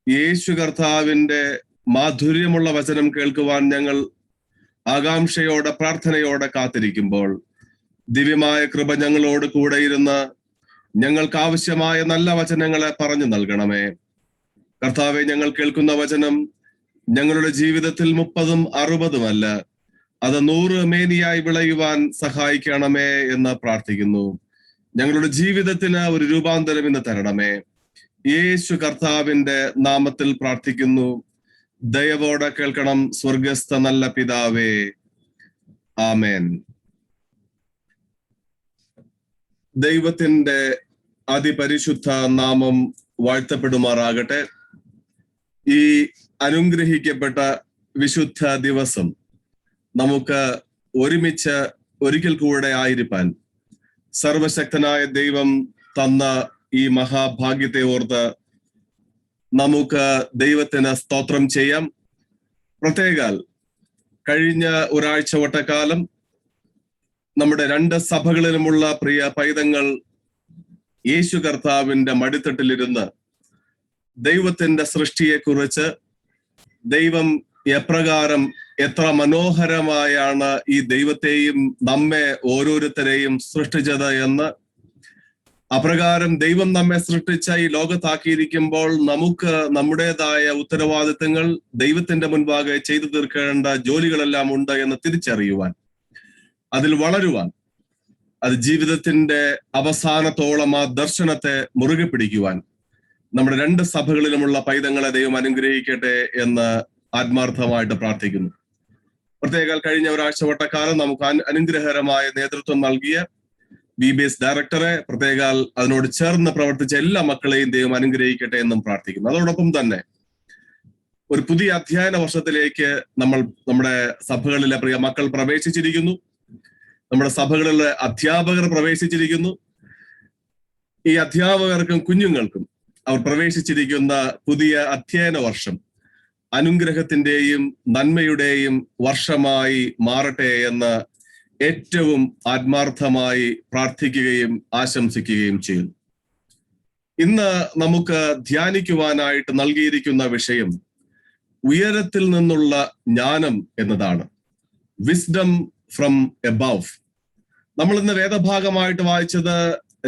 യേശു കർത്താവിന്റെ മാധുര്യമുള്ള വചനം കേൾക്കുവാൻ ഞങ്ങൾ ആകാംക്ഷയോടെ പ്രാർത്ഥനയോടെ കാത്തിരിക്കുമ്പോൾ ദിവ്യമായ കൃപ ഞങ്ങളോട് കൂടെ ഇരുന്ന് ഞങ്ങൾക്ക് ആവശ്യമായ നല്ല വചനങ്ങളെ പറഞ്ഞു നൽകണമേ. കർത്താവെ, ഞങ്ങൾ കേൾക്കുന്ന വചനം ഞങ്ങളുടെ ജീവിതത്തിൽ 30ഉം 60ഉമല്ല, അത് 100 മേനിയായി വിളയുവാൻ സഹായിക്കണമേ എന്ന് പ്രാർത്ഥിക്കുന്നു. ഞങ്ങളുടെ ജീവിതത്തിന് ഒരു രൂപാന്തരം ഇന്ന് തരണമേ. യേശു കർത്താവിന്റെ നാമത്തിൽ പ്രാർത്ഥിക്കുന്നു. ദയവോടെ കേൾക്കണം സ്വർഗസ്ഥ നല്ല പിതാവേ. ആമേൻ. ദൈവത്തിന്റെ അതിപരിശുദ്ധ നാമം വാഴ്ത്തപ്പെടുമാറാകട്ടെ. ഈ അനുഗ്രഹിക്കപ്പെട്ട വിശുദ്ധ ദിവസം നമുക്ക് ഒരുമിച്ച് ഒരിക്കൽ കൂടെ ആയിരിക്കാൻ സർവശക്തനായ ദൈവം തന്ന ഈ മഹാഭാഗ്യത്തെ ഓർത്ത് നമുക്ക് ദൈവത്തിന് സ്തോത്രം ചെയ്യാം. പ്രത്യേകാൽ കഴിഞ്ഞ ഒരാഴ്ച വട്ടക്കാലം നമ്മുടെ 2 സഭകളിലുമുള്ള പ്രിയ പൈതങ്ങൾ യേശു കർത്താവിന്റെ മടിത്തട്ടിലിരുന്ന് ദൈവത്തിന്റെ സൃഷ്ടിയെക്കുറിച്ച്, ദൈവം എപ്രകാരം എത്ര മനോഹരമായാണ് ഈ ദൈവത്തെയും നമ്മെ ഓരോരുത്തരെയും സൃഷ്ടിച്ചത് എന്ന്, അപ്രകാരം ദൈവം നമ്മെ സൃഷ്ടിച്ച ഈ ലോകത്താക്കിയിരിക്കുമ്പോൾ നമുക്ക് നമ്മുടേതായ ഉത്തരവാദിത്തങ്ങൾ ദൈവത്തിന്റെ മുൻപാകെ ചെയ്തു തീർക്കേണ്ട ജോലികളെല്ലാം ഉണ്ട് എന്ന് തിരിച്ചറിയുവാൻ, അതിൽ വളരുവാൻ, അത് ജീവിതത്തിന്റെ അവസാനത്തോളം ആ ദർശനത്തെ മുറുകെ പിടിക്കുവാൻ നമ്മുടെ 2 സഭകളിലുമുള്ള പൈതങ്ങളെ ദൈവം അനുഗ്രഹിക്കട്ടെ എന്ന് ആത്മാർത്ഥമായിട്ട് പ്രാർത്ഥിക്കുന്നു. പ്രത്യേകം കഴിഞ്ഞ ഒരാഴ്ച വട്ടക്കാലം നമുക്ക് അനുഗ്രഹകരമായ നേതൃത്വം നൽകിയ BBS ഡയറക്ടറെ, പ്രത്യേകാൽ അതിനോട് ചേർന്ന് പ്രവർത്തിച്ച എല്ലാ മക്കളെയും ദൈവം അനുഗ്രഹിക്കട്ടെ എന്നും പ്രാർത്ഥിക്കുന്നു. അതോടൊപ്പം തന്നെ ഒരു പുതിയ അധ്യയന വർഷത്തിലേക്ക് നമ്മുടെ സഭകളിലെ പ്രിയ മക്കൾ പ്രവേശിച്ചിരിക്കുന്നു. നമ്മുടെ സഭകളിലെ അധ്യാപകർ പ്രവേശിച്ചിരിക്കുന്നു. ഈ അധ്യാപകർക്കും കുഞ്ഞുങ്ങൾക്കും അവർ പ്രവേശിച്ചിരിക്കുന്ന പുതിയ അധ്യയന വർഷം അനുഗ്രഹത്തിന്റെയും നന്മയുടെയും വർഷമായി മാറട്ടെ എന്ന് ഏറ്റവും ആത്മാർത്ഥമായി പ്രാർത്ഥിക്കുകയും ആശംസിക്കുകയും ചെയ്യുന്നു. ഇന്ന് നമുക്ക് ധ്യാനിക്കുവാനായിട്ട് നൽകിയിരിക്കുന്ന വിഷയം ഉയരത്തിൽ നിന്നുള്ള ജ്ഞാനം എന്നതാണ്. Wisdom from above. നമ്മൾ ഇന്ന് വേദഭാഗമായിട്ട് വായിച്ചത്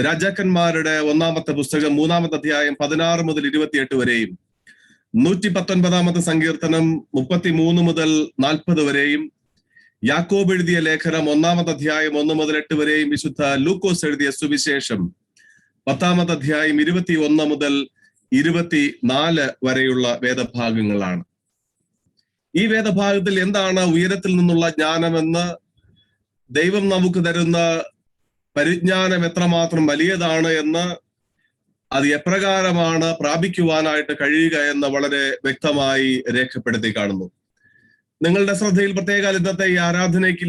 രാജാക്കന്മാരുടെ 1-ാമത്തെ പുസ്തകം 3-ാമത്തെ അധ്യായം 16 മുതൽ 28 വരെയും 119-ാമത്തെ സങ്കീർത്തനം 33 മുതൽ 40 വരെയും യാക്കോബ് എഴുതിയ ലേഖനം 1-ാമത്തെ അധ്യായം 1 മുതൽ 8 വരെയും വിശുദ്ധ ലൂക്കോസ് എഴുതിയ സുവിശേഷം 10-ാമത്തെ അധ്യായം 21 മുതൽ 24 വരെയുള്ള വേദഭാഗങ്ങളാണ്. ഈ വേദഭാഗത്തിൽ എന്താണ് ഉയരത്തിൽ നിന്നുള്ള ജ്ഞാനമെന്ന്, ദൈവം നമുക്ക് തരുന്ന പരിജ്ഞാനം എത്രമാത്രം വലിയതാണ് എന്ന്, അത് എപ്രകാരമാണ് പ്രാപിക്കുവാനായിട്ട് കഴിയുക എന്ന് വളരെ വ്യക്തമായി രേഖപ്പെടുത്തി കാണുന്നു. നിങ്ങളുടെ ശ്രദ്ധയിൽ പ്രത്യേക ഇന്നത്തെ ഈ ആരാധനയ്ക്ക്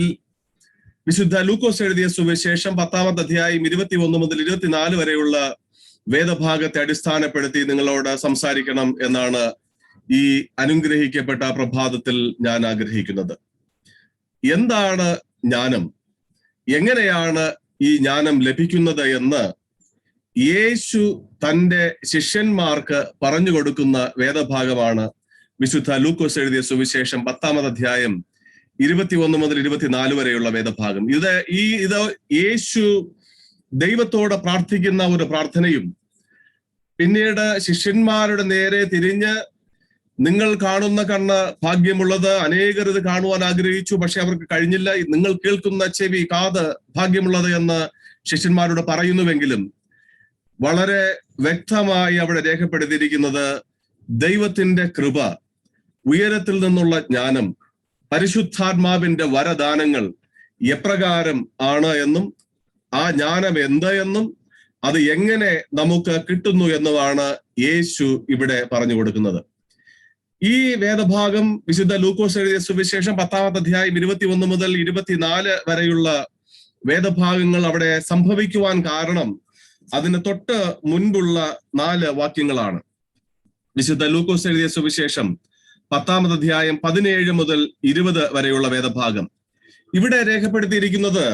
വിശുദ്ധ ലൂക്കോസ് എഴുതിയ സുവിശേഷം 10-ാമത്തെ അധ്യായം 21 മുതൽ 24 വരെയുള്ള വേദഭാഗത്തെ അടിസ്ഥാനപ്പെടുത്തി നിങ്ങളോട് സംസാരിക്കണം എന്നാണ് ഈ അനുഗ്രഹിക്കപ്പെട്ട പ്രഭാതത്തിൽ ഞാൻ ആഗ്രഹിക്കുന്നത്. എന്താണ് ജ്ഞാനം? എങ്ങനെയാണ് ഈ ജ്ഞാനം ലഭിക്കുന്നത് എന്ന് യേശു തന്റെ ശിഷ്യന്മാർക്ക് പറഞ്ഞു കൊടുക്കുന്ന വേദഭാഗമാണ് വിശുദ്ധ ലൂക്കോസ് എഴുതിയ സുവിശേഷം 10-ാമത്തെ അധ്യായം 21 മുതൽ 24 വരെയുള്ള വേദഭാഗം. ഇത് യേശു ദൈവത്തോട് പ്രാർത്ഥിക്കുന്ന ഒരു പ്രാർത്ഥനയും, പിന്നീട് ശിഷ്യന്മാരുടെ നേരെ തിരിഞ്ഞ് നിങ്ങൾ കാണുന്ന കണ്ണ് ഭാഗ്യമുള്ളത്, അനേകർ ഇത് കാണുവാൻ ആഗ്രഹിച്ചു പക്ഷെ അവർക്ക് കഴിഞ്ഞില്ല, നിങ്ങൾ കേൾക്കുന്ന ചെവി കാത് ഭാഗ്യമുള്ളത് എന്ന് ശിഷ്യന്മാരോട് പറയുന്നുവെങ്കിലും വളരെ വ്യക്തമായി അവിടെ രേഖപ്പെടുത്തിയിരിക്കുന്നത് ദൈവത്തിന്റെ കൃപ, ഉയരത്തിൽ നിന്നുള്ള ജ്ഞാനം, പരിശുദ്ധാത്മാവിന്റെ വരദാനങ്ങൾ എപ്രകാരം ആണ് എന്നും ആ ജ്ഞാനം എന്ത് എന്നും അത് എങ്ങനെ നമുക്ക് കിട്ടുന്നു എന്നുമാണ് യേശു ഇവിടെ പറഞ്ഞു കൊടുക്കുന്നത്. ഈ വേദഭാഗം വിശുദ്ധ ലൂക്കോസ് എഴുതിയ സുവിശേഷം 10-ാമത്തെ അധ്യായം 21 മുതൽ 24 വരെയുള്ള വേദഭാഗങ്ങൾ അവിടെ സംഭവിക്കുവാൻ കാരണം അതിന് തൊട്ട് മുൻപുള്ള 4 വാക്യങ്ങളാണ്. വിശുദ്ധ ലൂക്കോസ് എഴുതിയ സുവിശേഷം 10-ാമത് അധ്യായം 17 മുതൽ 20 വരെയുള്ള വേദഭാഗം. ഇവിടെ രേഖപ്പെടുത്തിയിരിക്കുന്നത്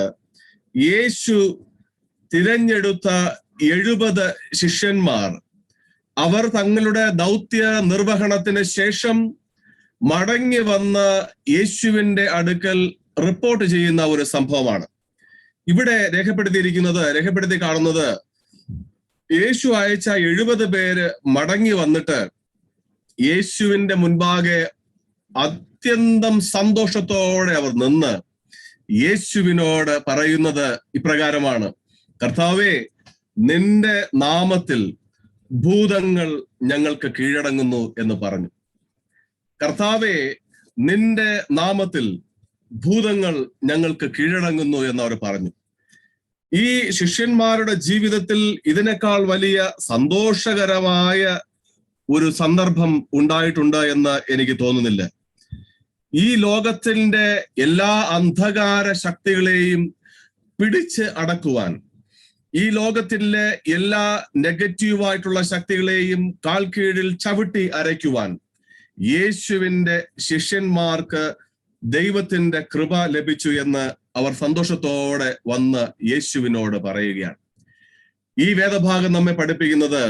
യേശു തിരഞ്ഞെടുത്ത 70 ശിഷ്യന്മാർ അവർ തങ്ങളുടെ ദൗത്യ നിർവഹണത്തിന് ശേഷം മടങ്ങി വന്ന് യേശുവിന്റെ അടുക്കൽ റിപ്പോർട്ട് ചെയ്യുന്ന ഒരു സംഭവമാണ്. ഇവിടെ രേഖപ്പെടുത്തി കാണുന്നത് യേശു അയച്ച 70 പേര് മടങ്ങി വന്നിട്ട് യേശുവിന്റെ മുൻപാകെ അത്യന്തം സന്തോഷത്തോടെ അവർ നിന്ന് യേശുവിനോട് പറയുന്നത് ഇപ്രകാരമാണ്: കർത്താവേ, നിന്റെ നാമത്തിൽ ഭൂതങ്ങൾ ഞങ്ങൾക്ക് കീഴടങ്ങുന്നു എന്ന് പറഞ്ഞു. കർത്താവേ, നിന്റെ നാമത്തിൽ ഭൂതങ്ങൾ ഞങ്ങൾക്ക് കീഴടങ്ങുന്നു എന്ന് അവർ പറഞ്ഞു. ഈ ശിഷ്യന്മാരുടെ ജീവിതത്തിൽ ഇതിനേക്കാൾ വലിയ സന്തോഷകരമായ ഒരു സന്ദർഭം ഉണ്ടായിട്ടുണ്ട് എന്ന് എനിക്ക് തോന്നുന്നില്ല. ഈ ലോകത്തിന്റെ എല്ലാ അന്ധകാര ശക്തികളെയും പിടിച്ച് അടക്കുവാൻ, ഈ ലോകത്തിലെ എല്ലാ നെഗറ്റീവായിട്ടുള്ള ശക്തികളെയും കാൽ കീഴിൽ ചവിട്ടി അരയ്ക്കുവാൻ യേശുവിന്റെ ശിഷ്യന്മാർക്ക് ദൈവത്തിന്റെ കൃപ ലഭിച്ചു എന്ന് അവർ സന്തോഷത്തോടെ വന്ന് യേശുവിനോട് പറയുകയാണ്. ഈ വേദഭാഗം നമ്മെ പഠിപ്പിക്കുന്നത്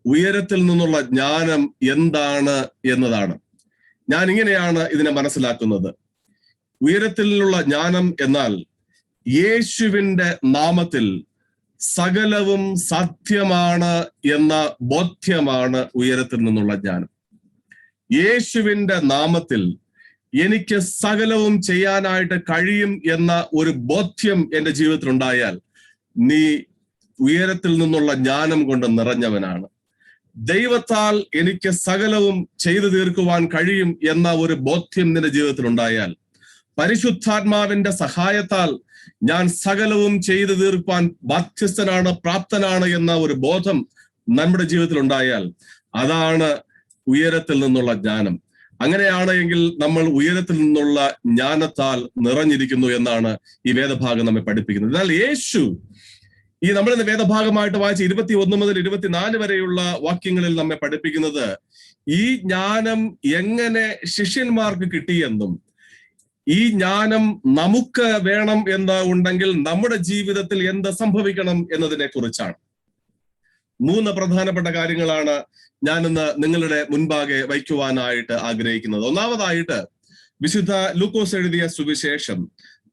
ഉയരത്തിൽ നിന്നുള്ള ജ്ഞാനം എന്താണ് എന്നതാണ്. ഞാൻ ഇങ്ങനെയാണ് ഇതിനെ മനസ്സിലാക്കുന്നത്. ഉയരത്തിൽ നിന്നുള്ള ജ്ഞാനം എന്നാൽ യേശുവിന്റെ നാമത്തിൽ സകലവും സാധ്യമാണ് എന്ന ബോധ്യമാണ് ഉയരത്തിൽ നിന്നുള്ള ജ്ഞാനം. യേശുവിന്റെ നാമത്തിൽ എനിക്ക് സകലവും ചെയ്യാനായിട്ട് കഴിയും എന്ന ഒരു ബോധ്യം എൻ്റെ ജീവിതത്തിൽ ഉണ്ടായാൽ നീ ഉയരത്തിൽ നിന്നുള്ള ജ്ഞാനം കൊണ്ട് നിറഞ്ഞവനാണ്. ദൈവത്താൽ എനിക്ക് സകലവും ചെയ്തു തീർക്കുവാൻ കഴിയും എന്ന ഒരു ബോധ്യം നിന്റെ ജീവിതത്തിൽ ഉണ്ടായാൽ, പരിശുദ്ധാത്മാവിന്റെ സഹായത്താൽ ഞാൻ സകലവും ചെയ്തു തീർക്കാൻ ബാധ്യസ്ഥനാണ്, പ്രാപ്തനാണ് എന്ന ഒരു ബോധം നമ്മുടെ ജീവിതത്തിൽ ഉണ്ടായാൽ അതാണ് ഉയരത്തിൽ നിന്നുള്ള ജ്ഞാനം. അങ്ങനെയാണ് എങ്കിൽ നമ്മൾ ഉയരത്തിൽ നിന്നുള്ള ജ്ഞാനത്താൽ നിറഞ്ഞിരിക്കുന്നു എന്നാണ് ഈ വേദഭാഗം നമ്മെ പഠിപ്പിക്കുന്നത്. എന്നാൽ യേശു ഈ നമ്മളിന്ന് വേദഭാഗമായിട്ട് വായിച്ച 21 മുതൽ 24 വരെയുള്ള വാക്യങ്ങളിൽ നമ്മെ പഠിപ്പിക്കുന്നത് ഈ ജ്ഞാനം എങ്ങനെ ശിഷ്യന്മാർക്ക് കിട്ടിയെന്നും ഈ ജ്ഞാനം നമുക്ക് വേണം എന്ന് ഉണ്ടെങ്കിൽ നമ്മുടെ ജീവിതത്തിൽ എന്ത് സംഭവിക്കണം എന്നതിനെ കുറിച്ചാണ്. 3 പ്രധാനപ്പെട്ട കാര്യങ്ങളാണ് ഞാനിന്ന് നിങ്ങളുടെ മുൻപാകെ വയ്ക്കുവാനായിട്ട് ആഗ്രഹിക്കുന്നത്. ഒന്നാമതായിട്ട് വിശുദ്ധ ലൂക്കോസ് എഴുതിയ സുവിശേഷം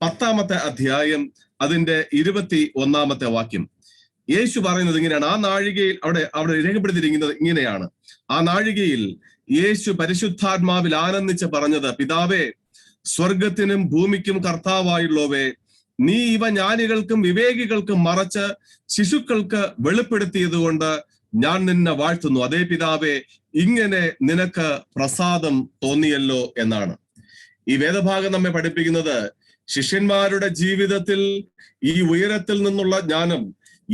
10-ാമത്തെ അധ്യായം അതിന്റെ 21-ാമത്തെ വാക്യം. യേശു പറയുന്നത് ഇങ്ങനെയാണ്. ആ നാഴികയിൽ അവിടെ രേഖപ്പെടുത്തിയിരിക്കുന്നത് ഇങ്ങനെയാണ്: ആ നാഴികയിൽ യേശു പരിശുദ്ധാത്മാവിൽ ആനന്ദിച്ച് പറഞ്ഞത്, പിതാവേ, സ്വർഗത്തിനും ഭൂമിക്കും കർത്താവായുള്ളവേ, നീ ഇവ ജ്ഞാനികൾക്കും വിവേകികൾക്കും മറച്ച് ശിശുക്കൾക്ക് വെളിപ്പെടുത്തിയത് കൊണ്ട് ഞാൻ നിന്നെ വാഴ്ത്തുന്നു. അതേ പിതാവേ, ഇങ്ങനെ നിനക്ക് പ്രസാദം തോന്നിയല്ലോ എന്നാണ്. ഈ വേദഭാഗം നമ്മെ പഠിപ്പിക്കുന്നത് ശിഷ്യന്മാരുടെ ജീവിതത്തിൽ ഈ ഉയരത്തിൽ നിന്നുള്ള ജ്ഞാനം,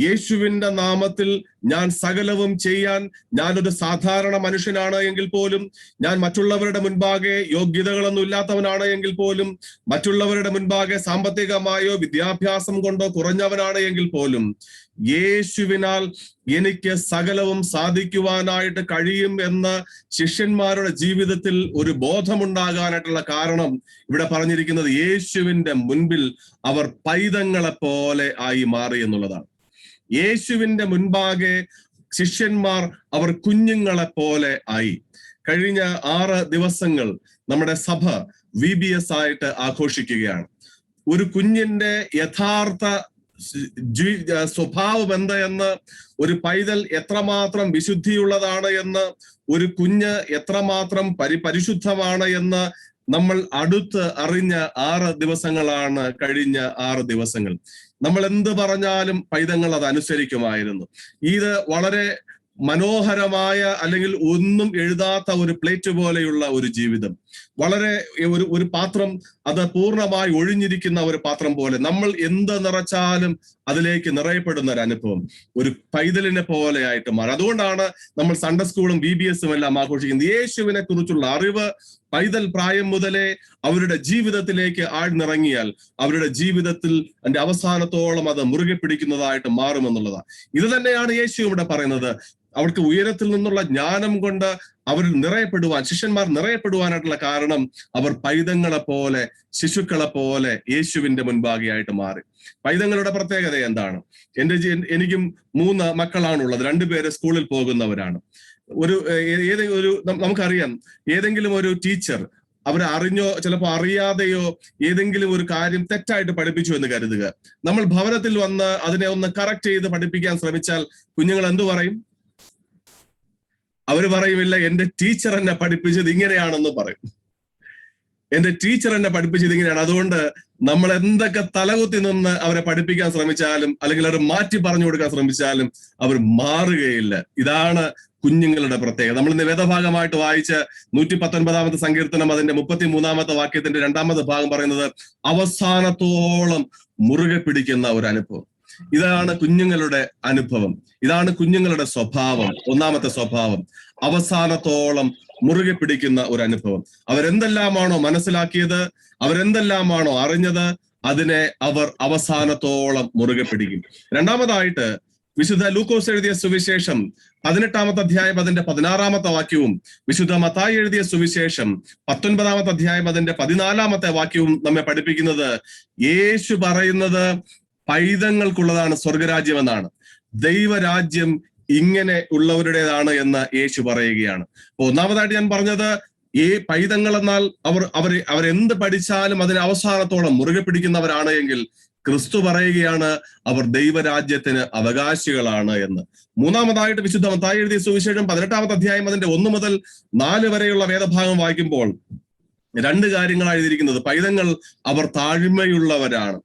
യേശുവിന്റെ നാമത്തിൽ ഞാൻ സകലവും ചെയ്യാൻ, ഞാനൊരു സാധാരണ മനുഷ്യനാണ് എങ്കിൽ പോലും, ഞാൻ മറ്റുള്ളവരുടെ മുൻപാകെ യോഗ്യതകളൊന്നും ഇല്ലാത്തവനാണ് എങ്കിൽ പോലും, മറ്റുള്ളവരുടെ മുൻപാകെ സാമ്പത്തികമായോ വിദ്യാഭ്യാസം കൊണ്ടോ കുറഞ്ഞവനാണ് എങ്കിൽ പോലും, യേശുവിനാൽ എനിക്ക് സകലവും സാധിക്കുവാനായിട്ട് കഴിയും എന്ന ശിഷ്യന്മാരുടെ ജീവിതത്തിൽ ഒരു ബോധമുണ്ടാകാനായിട്ടുള്ള കാരണം ഇവിടെ പറഞ്ഞിരിക്കുന്നത് യേശുവിന്റെ മുൻപിൽ അവർ പൈതങ്ങളെ പോലെ ആയി മാറി എന്നുള്ളതാണ്. യേശുവിന്റെ മുൻപാകെ ശിഷ്യന്മാർ അവർ കുഞ്ഞുങ്ങളെ പോലെ ആയി. കഴിഞ്ഞ 6 ദിവസങ്ങൾ നമ്മുടെ സഭ VBS ആയിട്ട് ആഘോഷിക്കുകയാണ്. ഒരു കുഞ്ഞിന്റെ യഥാർത്ഥ സ്വഭാവം എന്തെന്ന്, ഒരു പൈതൽ എത്രമാത്രം വിശുദ്ധിയുള്ളതാണ് എന്ന്, ഒരു കുഞ്ഞ് എത്രമാത്രം പരിശുദ്ധമാണ് എന്ന് നമ്മൾ അടുത്ത് അറിഞ്ഞ 6 ദിവസങ്ങളാണ് കഴിഞ്ഞ 6 ദിവസങ്ങൾ. നമ്മൾ എന്ത് പറഞ്ഞാലും പൈതങ്ങൾ അത് അനുസരിക്കുമായിരുന്നു. ഇത് വളരെ മനോഹരമായ അല്ലെങ്കിൽ ഒന്നും എഴുതാത്ത ഒരു പ്ലേറ്റ് പോലെയുള്ള ഒരു ജീവിതം, വളരെ ഒരു പാത്രം അത് പൂർണ്ണമായി ഒഴിഞ്ഞിരിക്കുന്ന ഒരു പാത്രം പോലെ നമ്മൾ എന്ത് നിറച്ചാലും അതിലേക്ക് നിറയപ്പെടുന്ന ഒരു അനുഭവം ഒരു പൈതലിനെ പോലെ ആയിട്ട് മാറും. അതുകൊണ്ടാണ് നമ്മൾ സൺഡേ സ്കൂളും VBSും എല്ലാം ആഘോഷിക്കുന്നത്. യേശുവിനെ കുറിച്ചുള്ള അറിവ് പൈതൽ പ്രായം മുതലേ അവരുടെ ജീവിതത്തിലേക്ക് ആഴ്ന്നിറങ്ങിയാൽ അവരുടെ ജീവിതത്തിൽ അതിന്റെ അവസാനത്തോളം അത് മുറുകെ പിടിക്കുന്നതായിട്ട് മാറുമെന്നുള്ളതാണ്. ഇത് തന്നെയാണ് യേശു ഇവിടെ പറയുന്നത്. അവർക്ക് ഉയരത്തിൽ നിന്നുള്ള ജ്ഞാനം കൊണ്ട് അവർ ശിഷ്യന്മാർ നിറയപ്പെടുവാനായിട്ടുള്ള കാരണം അവർ പൈതങ്ങളെ പോലെ, ശിശുക്കളെ പോലെ യേശുവിന്റെ മുൻപാകെയായിട്ട് മാറി. പൈതങ്ങളുടെ പ്രത്യേകത എന്താണ്? എനിക്കും 3 മക്കളാണുള്ളത്. 2 പേര് സ്കൂളിൽ പോകുന്നവരാണ്. നമുക്കറിയാം, ഏതെങ്കിലും ഒരു ടീച്ചർ അവരറിഞ്ഞോ ചിലപ്പോൾ അറിയാതെയോ ഏതെങ്കിലും ഒരു കാര്യം തെറ്റായിട്ട് പഠിപ്പിച്ചു എന്ന് കരുതുക. നമ്മൾ ഭവനത്തിൽ വന്ന് അതിനെ ഒന്ന് കറക്റ്റ് ചെയ്ത് പഠിപ്പിക്കാൻ ശ്രമിച്ചാൽ കുഞ്ഞുങ്ങൾ എന്തു പറയും? അവര് പറയുമില്ല, എന്റെ ടീച്ചർ എന്നെ പഠിപ്പിച്ചത് ഇങ്ങനെയാണെന്ന് പറയും. എന്റെ ടീച്ചർ എന്നെ പഠിപ്പിച്ചത് ഇങ്ങനെയാണ്. അതുകൊണ്ട് നമ്മൾ എന്തൊക്കെ തലകുത്തി നിന്ന് അവരെ പഠിപ്പിക്കാൻ ശ്രമിച്ചാലും അല്ലെങ്കിൽ അവർ മാറ്റി പറഞ്ഞു കൊടുക്കാൻ ശ്രമിച്ചാലും അവർ മാറുകയില്ല. ഇതാണ് കുഞ്ഞുങ്ങളുടെ പ്രത്യേകത. നമ്മൾ ഇന്ന് വേദഭാഗമായിട്ട് വായിച്ച 119 സങ്കീർത്തനം അതിന്റെ 33 വാക്യത്തിന്റെ 2ാമത്തെ ഭാഗം പറയുന്നത് അവസാനത്തോളം മുറുകെ പിടിക്കുന്ന ഒരു അനുഭവം. ഇതാണ് കുഞ്ഞുങ്ങളുടെ അനുഭവം, ഇതാണ് കുഞ്ഞുങ്ങളുടെ സ്വഭാവം. 1ാമത്തെ സ്വഭാവം അവസാനത്തോളം മുറുകെ പിടിക്കുന്ന ഒരു അനുഭവം. അവരെന്തെല്ലാമാണോ മനസ്സിലാക്കിയത്, അവരെന്തെല്ലാമാണോ അറിഞ്ഞത്, അതിനെ അവർ അവസാനത്തോളം മുറുകെ പിടിക്കും. 2ാമതായിട്ട് വിശുദ്ധ ലൂക്കോസ് എഴുതിയ സുവിശേഷം 18-ാമത്തെ അധ്യായം അതിന്റെ 16-ാമത്തെ വാക്യവും വിശുദ്ധ മത്തായി എഴുതിയ സുവിശേഷം 19-ാമത്തെ അധ്യായം അതിന്റെ 14-ാമത്തെ വാക്യവും നമ്മെ പഠിപ്പിക്കുന്നത് യേശു പറയുന്നത് പൈതങ്ങൾക്കുള്ളതാണ് സ്വർഗരാജ്യം എന്നാണ്. ദൈവരാജ്യം ഇങ്ങനെ ഉള്ളവരുടേതാണ് എന്ന് യേശു പറയുകയാണ്. അപ്പൊ ഒന്നാമതായിട്ട് ഞാൻ പറഞ്ഞത്, ഈ പൈതങ്ങൾ എന്നാൽ അവരെന്ത് പഠിച്ചാലും അതിനെ അവസാനത്തോളം മുറുകെ പിടിക്കുന്നവരാണ് എങ്കിൽ ക്രിസ്തു പറയുകയാണ് അവർ ദൈവരാജ്യത്തിന് അവകാശികളാണ് എന്ന്. 3ാമതായിട്ട് വിശുദ്ധ മത്തായി എഴുതിയ സുവിശേഷം 18-ാമത്തെ അധ്യായം അതിന്റെ 1 മുതൽ 4 വരെയുള്ള വേദഭാഗം വായിക്കുമ്പോൾ 2 കാര്യങ്ങളാണ് എഴുതിയിരിക്കുന്നത്. പൈതങ്ങൾ അവർ താഴ്മയുള്ളവരാണ്,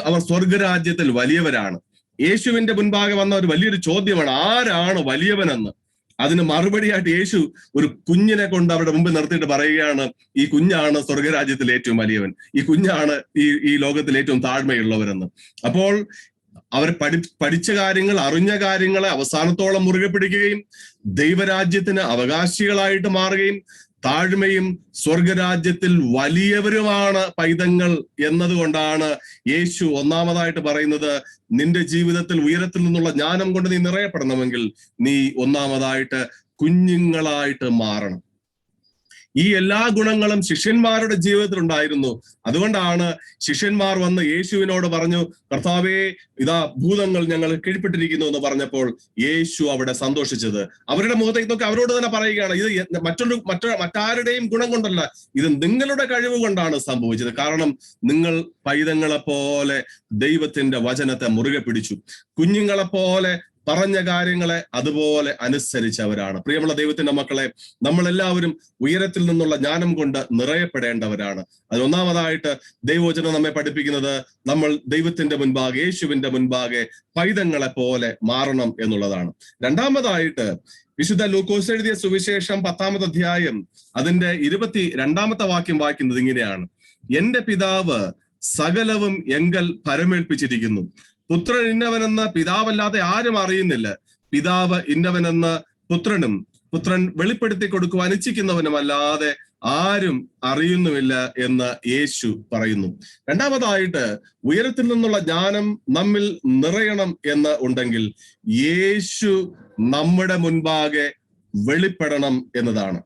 അവർ സ്വർഗരാജ്യത്തിൽ വലിയവരാണ്. യേശുവിന്റെ മുൻപാകെ വന്ന ഒരു വലിയൊരു ചോദ്യമാണ്, ആരാണ് വലിയവനെന്ന്. അതിന് മറുപടിയായിട്ട് യേശു ഒരു കുഞ്ഞിനെ കൊണ്ട് അവരുടെ മുമ്പിൽ നിർത്തിയിട്ട് പറയുകയാണ്, ഈ കുഞ്ഞാണ് സ്വർഗരാജ്യത്തിൽ ഏറ്റവും വലിയവൻ, ഈ കുഞ്ഞാണ് ഈ ലോകത്തിൽ ഏറ്റവും താഴ്മയുള്ളവരെന്ന്. അപ്പോൾ അവർ പഠിച്ച കാര്യങ്ങൾ, അറിഞ്ഞ കാര്യങ്ങളെ അവസാനത്തോളം മുറുകെ പിടിക്കുകയും ദൈവരാജ്യത്തിന് അവകാശികളായിട്ട് മാറുകയും താഴ്മയും സ്വർഗരാജ്യത്തിൽ വലിയവരുമാണ് പൈതങ്ങൾ എന്നതുകൊണ്ടാണ് യേശു 1ാമതായിട്ട് പറയുന്നത്, നിന്റെ ജീവിതത്തിൽ ഉയരത്തിൽ നിന്നുള്ള ജ്ഞാനം കൊണ്ട് നീ നിറയപ്പെടണമെങ്കിൽ നീ 1ാമതായിട്ട് കുഞ്ഞുങ്ങളായിട്ട് മാറണം. ഈ എല്ലാ ഗുണങ്ങളും ശിഷ്യന്മാരുടെ ജീവിതത്തിൽ ഉണ്ടായിരുന്നു. അതുകൊണ്ടാണ് ശിഷ്യന്മാർ വന്ന് യേശുവിനോട് പറഞ്ഞു, കർത്താവേ, ഇതാ ഭൂതങ്ങൾ ഞങ്ങൾ കീഴ്പ്പെട്ടിരിക്കുന്നു എന്ന് പറഞ്ഞപ്പോൾ യേശു അവിടെ സന്തോഷിച്ചത്. അവരുടെ മുഖത്തേക്ക് നോക്കി അവരോട് തന്നെ പറയുകയാണ്, ഇത് മറ്റാരുടെയും ഗുണം കൊണ്ടല്ല, ഇത് നിങ്ങളുടെ കഴിവ് കൊണ്ടാണ് സംഭവിച്ചത്. കാരണം നിങ്ങൾ പൈതങ്ങളെ പോലെ ദൈവത്തിന്റെ വചനത്തെ മുറുകെ പിടിച്ചു, കുഞ്ഞുങ്ങളെ പോലെ പറഞ്ഞ കാര്യങ്ങളെ അതുപോലെ അനുസരിച്ചവരാണ്. പ്രിയമുള്ള ദൈവത്തിന്റെ മക്കളെ, നമ്മളെല്ലാവരും ഉയരത്തിൽ നിന്നുള്ള ജ്ഞാനം കൊണ്ട് നിറയപ്പെടേണ്ടവരാണ്. അത് 1ാമതായിട്ട് ദൈവവചനം നമ്മെ പഠിപ്പിക്കുന്നത് നമ്മൾ ദൈവത്തിന്റെ മുൻപാകെ, യേശുവിന്റെ മുൻപാകെ പൈതങ്ങളെ പോലെ മാറണം എന്നുള്ളതാണ്. 2ാമതായിട്ട് വിശുദ്ധ ലൂക്കോസ് എഴുതിയ സുവിശേഷം 10-ാമത്തെ അധ്യായം അതിന്റെ 22-ാമത്തെ വാക്യം വായിക്കുന്നത് ഇങ്ങനെയാണ്, എന്റെ പിതാവ് സകലവും എങ്കൽ പരമേൽപ്പിച്ചിരിക്കുന്നു, പുത്രൻ ഇന്നവനെന്ന് പിതാവല്ലാതെ ആരും അറിയുന്നില്ല, പിതാവ് ഇന്നവനെന്ന് പുത്രനും പുത്രൻ വെളിപ്പെടുത്തി കൊടുക്കുവാൻ ഇച്ഛിക്കുന്നവനുമല്ലാതെ ആരും അറിയുന്നുമില്ല എന്ന് യേശു പറയുന്നു. 2ാമതായിട്ട് ഉയരത്തിൽ നിന്നുള്ള ജ്ഞാനം നമ്മിൽ നിറയണം എന്ന് ഉണ്ടെങ്കിൽ യേശു നമ്മുടെ മുൻപാകെ വെളിപ്പെടണം എന്നതാണ്.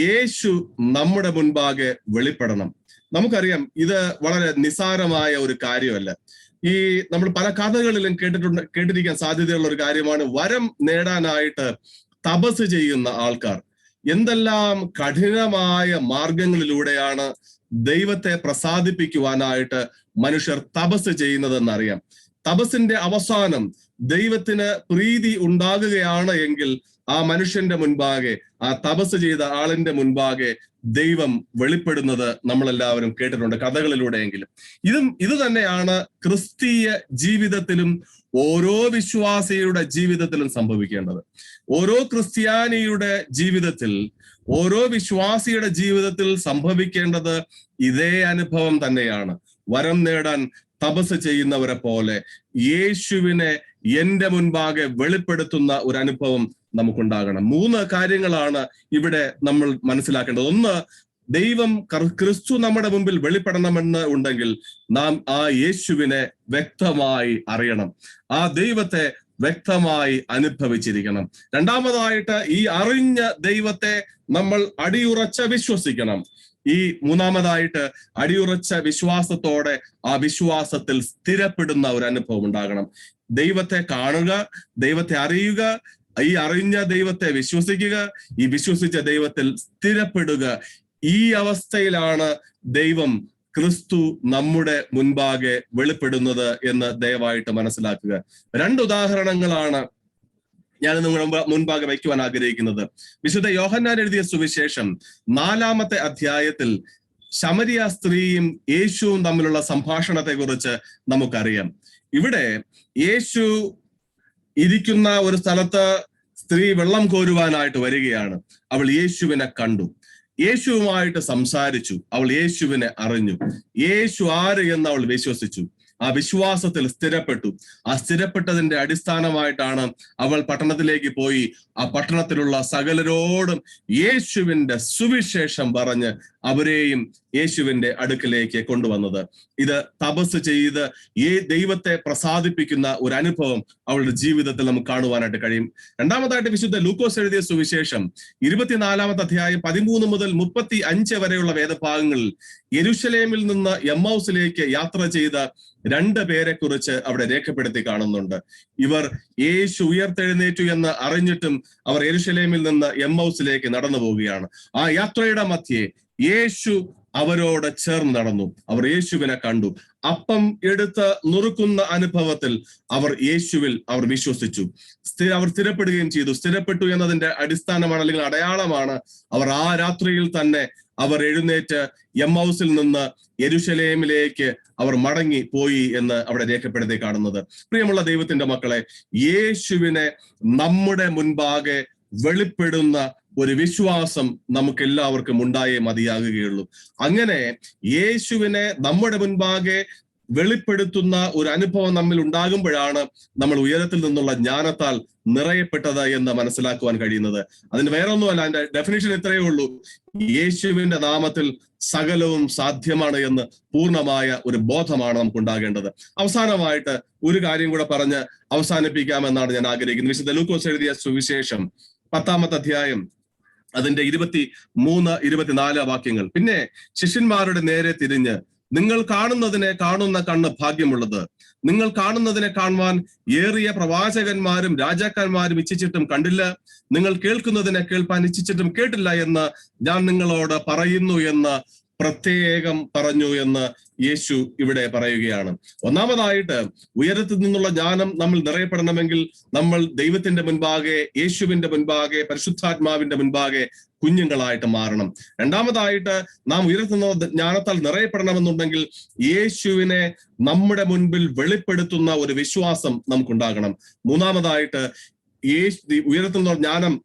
യേശു നമ്മുടെ മുൻപാകെ വെളിപ്പെടണം. നമുക്കറിയാം, ഇത് വളരെ നിസ്സാരമായ ഒരു കാര്യമല്ല. നമ്മൾ പല കഥകളിലും കേട്ടിരിക്കാൻ സാധ്യതയുള്ള ഒരു കാര്യമാണ്, വരം നേടാനായിട്ട് തപസ് ചെയ്യുന്ന ആൾക്കാർ എന്തെല്ലാം കഠിനമായ മാർഗങ്ങളിലൂടെയാണ് ദൈവത്തെ പ്രസാദിപ്പിക്കുവാനായിട്ട് മനുഷ്യർ തപസ് ചെയ്യുന്നതെന്നറിയാം. തപസ്സിന്റെ അവസാനം ദൈവത്തിന് പ്രീതി ഉണ്ടാകുകയാണ് എങ്കിൽ ആ മനുഷ്യന്റെ മുൻപാകെ, ആ തപസ് ചെയ്ത ആളിന്റെ മുൻപാകെ ദൈവം വെളിപ്പെടുന്നത് നമ്മളെല്ലാവരും കേട്ടിട്ടുണ്ട്, കഥകളിലൂടെയെങ്കിലും. ഇത് തന്നെയാണ് ക്രിസ്തീയ ജീവിതത്തിലും ഓരോ വിശ്വാസിയുടെ ജീവിതത്തിലും സംഭവിക്കേണ്ടത്. ഓരോ ക്രിസ്ത്യാനിയുടെ ജീവിതത്തിൽ, ഓരോ വിശ്വാസിയുടെ ജീവിതത്തിൽ സംഭവിക്കേണ്ടത് ഇതേ അനുഭവം തന്നെയാണ്. വരം നേടാൻ തപസ് ചെയ്യുന്നവരെ പോലെ യേശുവിനെ എന്റെ മുൻപാകെ വെളിപ്പെടുത്തുന്ന ഒരു അനുഭവം നമുക്കുണ്ടാകണം. 3 കാര്യങ്ങളാണ് ഇവിടെ നമ്മൾ മനസ്സിലാക്കേണ്ടത്. 1, ദൈവം ക്രിസ്തു നമ്മുടെ മുമ്പിൽ വെളിപ്പെടണമെന്ന് ഉണ്ടെങ്കിൽ നാം ആ യേശുവിനെ വ്യക്തമായി അറിയണം. ആ ദൈവത്തെ വ്യക്തമായി അനുഭവിച്ചിരിക്കണം. രണ്ടാമതായിട്ട് ഈ അറിഞ്ഞ ദൈവത്തെ നമ്മൾ അടിയുറച്ച് വിശ്വസിക്കണം. ഈ മൂന്നാമതായിട്ട് അടിയുറച്ച വിശ്വാസത്തോടെ ആ വിശ്വാസത്തിൽ സ്ഥിരപ്പെടുന്ന ഒരു അനുഭവം ഉണ്ടാകണം. ദൈവത്തെ കാണുക, ദൈവത്തെ അറിയുക, ഈ അറിഞ്ഞ ദൈവത്തെ വിശ്വസിക്കുക, ഈ വിശ്വസിച്ച ദൈവത്തിൽ സ്ഥിരപ്പെടുക. ഈ അവസ്ഥയിലാണ് ദൈവം ക്രിസ്തു നമ്മുടെ മുൻപാകെ വെളിപ്പെടുന്നത് എന്ന് ദയവായിട്ട് മനസ്സിലാക്കുക. 2 ഉദാഹരണങ്ങളാണ് ഞാൻ നിങ്ങളുടെ മുൻപാകെ വയ്ക്കുവാൻ ആഗ്രഹിക്കുന്നത്. വിശുദ്ധ യോഹന്നാൻ എഴുതിയ സുവിശേഷം 4-ാമത്തെ അധ്യായത്തിൽ ശമരിയ സ്ത്രീയും യേശുവും തമ്മിലുള്ള സംഭാഷണത്തെ കുറിച്ച് നമുക്കറിയാം. ഇവിടെ യേശു ഇരിക്കുന്ന ഒരു സ്ഥലത്ത് സ്ത്രീ വെള്ളം കോരുവാനായിട്ട് വരികയാണ്. അവൾ യേശുവിനെ കണ്ടു, യേശുവുമായിട്ട് സംസാരിച്ചു, അവൾ യേശുവിനെ അറിഞ്ഞു. യേശു ആര് എന്ന് അവൾ വിശ്വസിച്ചു. ആ വിശ്വാസത്തിൽ സ്ഥിരപ്പെട്ടു. ആ സ്ഥിരപ്പെട്ടതിന്റെ അടിസ്ഥാനമായിട്ടാണ് അവൾ പട്ടണത്തിലേക്ക് പോയി ആ പട്ടണത്തിലുള്ള സകലരോടും യേശുവിന്റെ സുവിശേഷം പറഞ്ഞ് അവരെയും യേശുവിന്റെ അടുക്കിലേക്ക് കൊണ്ടുവന്നത്. ഇത് തപസ് ചെയ്ത് ഈ ദൈവത്തെ പ്രസാദിപ്പിക്കുന്ന ഒരു അനുഭവം അവളുടെ ജീവിതത്തിൽ നമുക്ക് കാണുവാനായിട്ട് കഴിയും. രണ്ടാമതായിട്ട് വിശുദ്ധ ലൂക്കോസ് എഴുതിയ സുവിശേഷം 24-ാമത്തെ അധ്യായം 13 മുതൽ 35 വരെയുള്ള വേദഭാഗങ്ങളിൽ യെരുശലേമിൽ നിന്ന് എമ്മൗസിലേക്ക് യാത്ര ചെയ്ത 2 പേരെ കുറിച്ച് അവിടെ രേഖപ്പെടുത്തി കാണുന്നുണ്ട്. ഇവർ യേശു ഉയർത്തെഴുന്നേറ്റു എന്ന് അറിഞ്ഞിട്ടും അവർ യെരുശലേമിൽ നിന്ന് എമ്മൗസിലേക്ക് നടന്നു പോവുകയാണ്. ആ യാത്രയുടെ മധ്യേ യേശു അവരോട് ചേർന്ന് നടന്നു. അവർ യേശുവിനെ കണ്ടു. അപ്പം എടുത്ത് നുറുക്കുന്ന അനുഭവത്തിൽ അവർ യേശുവിൽ അവർ വിശ്വസിച്ചു. അവർ സ്ഥിരപ്പെടുകയും ചെയ്തു. സ്ഥിരപ്പെട്ടു എന്നതിന്റെ അടിസ്ഥാനമാണ് അല്ലെങ്കിൽ അടയാളമാണ് അവർ ആ രാത്രിയിൽ തന്നെ അവർ എഴുന്നേറ്റ് എമ്മൗസിൽ നിന്ന് യെരുശലേമിലേക്ക് അവർ മടങ്ങി പോയി എന്ന് അവിടെ രേഖപ്പെടുത്തി കാണുന്നത്. പ്രിയമുള്ള ദൈവത്തിന്റെ മക്കളെ, യേശുവിനെ നമ്മുടെ മുൻപാകെ വെളിപ്പെടുന്ന ഒരു വിശ്വാസം നമുക്ക് എല്ലാവർക്കും ഉണ്ടായേ മതിയാകുകയുള്ളൂ. അങ്ങനെ യേശുവിനെ നമ്മുടെ മുൻപാകെ വെളിപ്പെടുത്തുന്ന ഒരു അനുഭവം നമ്മിൽ ഉണ്ടാകുമ്പോഴാണ് നമ്മൾ ഉയരത്തിൽ നിന്നുള്ള ജ്ഞാനത്താൽ നിറയപ്പെട്ടത് എന്ന് മനസ്സിലാക്കുവാൻ കഴിയുന്നത്. അതിന് വേറെ ഒന്നുമല്ല, അതിന്റെ ഡെഫിനിഷൻ ഇത്രയേ ഉള്ളൂ: യേശുവിന്റെ നാമത്തിൽ സകലവും സാധ്യമാണ് എന്ന് പൂർണ്ണമായ ഒരു ബോധമാണ് നമുക്ക് ഉണ്ടാകേണ്ടത്. അവസാനമായിട്ട് ഒരു കാര്യം കൂടെ പറഞ്ഞ് അവസാനിപ്പിക്കാമെന്നാണ് ഞാൻ ആഗ്രഹിക്കുന്നത്. വിശുദ്ധ ലൂക്കോസ് എഴുതിയ സുവിശേഷം 10-ാമത്തെ അധ്യായം അതിന്റെ 23-24 വാക്യങ്ങൾ. പിന്നെ ശിഷ്യന്മാരുടെ നേരെ തിരിഞ്ഞ്, നിങ്ങൾ കാണുന്നതിനെ കാണുന്ന കണ്ണ് ഭാഗ്യമുള്ളത്. നിങ്ങൾ കാണുന്നതിനെ കാണുവാൻ ഏറിയ പ്രവാചകന്മാരും രാജാക്കന്മാരും ഇച്ഛിച്ചിട്ടും കണ്ടില്ല. നിങ്ങൾ കേൾക്കുന്നതിനെ കേൾപ്പാൻ ഇച്ഛിച്ചിട്ടും കേട്ടില്ല എന്ന് ഞാൻ നിങ്ങളോട് പറയുന്നു എന്ന് പ്രത്യേകം പറഞ്ഞു എന്ന് യേശു ഇവിടെ പറയുകയാണ്. ഒന്നാമതായിട്ട്, ഉയരത്തിൽ നിന്നുള്ള ജ്ഞാനം നമ്മൾ നിറയപ്പെടണമെങ്കിൽ നമ്മൾ ദൈവത്തിന്റെ മുൻപാകെ, യേശുവിന്റെ മുൻപാകെ, പരിശുദ്ധാത്മാവിന്റെ മുൻപാകെ കുഞ്ഞുങ്ങളായിട്ട് മാറണം. രണ്ടാമതായിട്ട്, നാം ഉയർത്തുന്ന ജ്ഞാനത്താൽ നിറയപ്പെടണമെന്നുണ്ടെങ്കിൽ യേശുവിനെ നമ്മുടെ മുൻപിൽ വെളിപ്പെടുത്തുന്ന ഒരു വിശ്വാസം നമുക്കുണ്ടാകണം. മൂന്നാമതായിട്ട്, ഉയർത്തുന്ന ജ്ഞാനം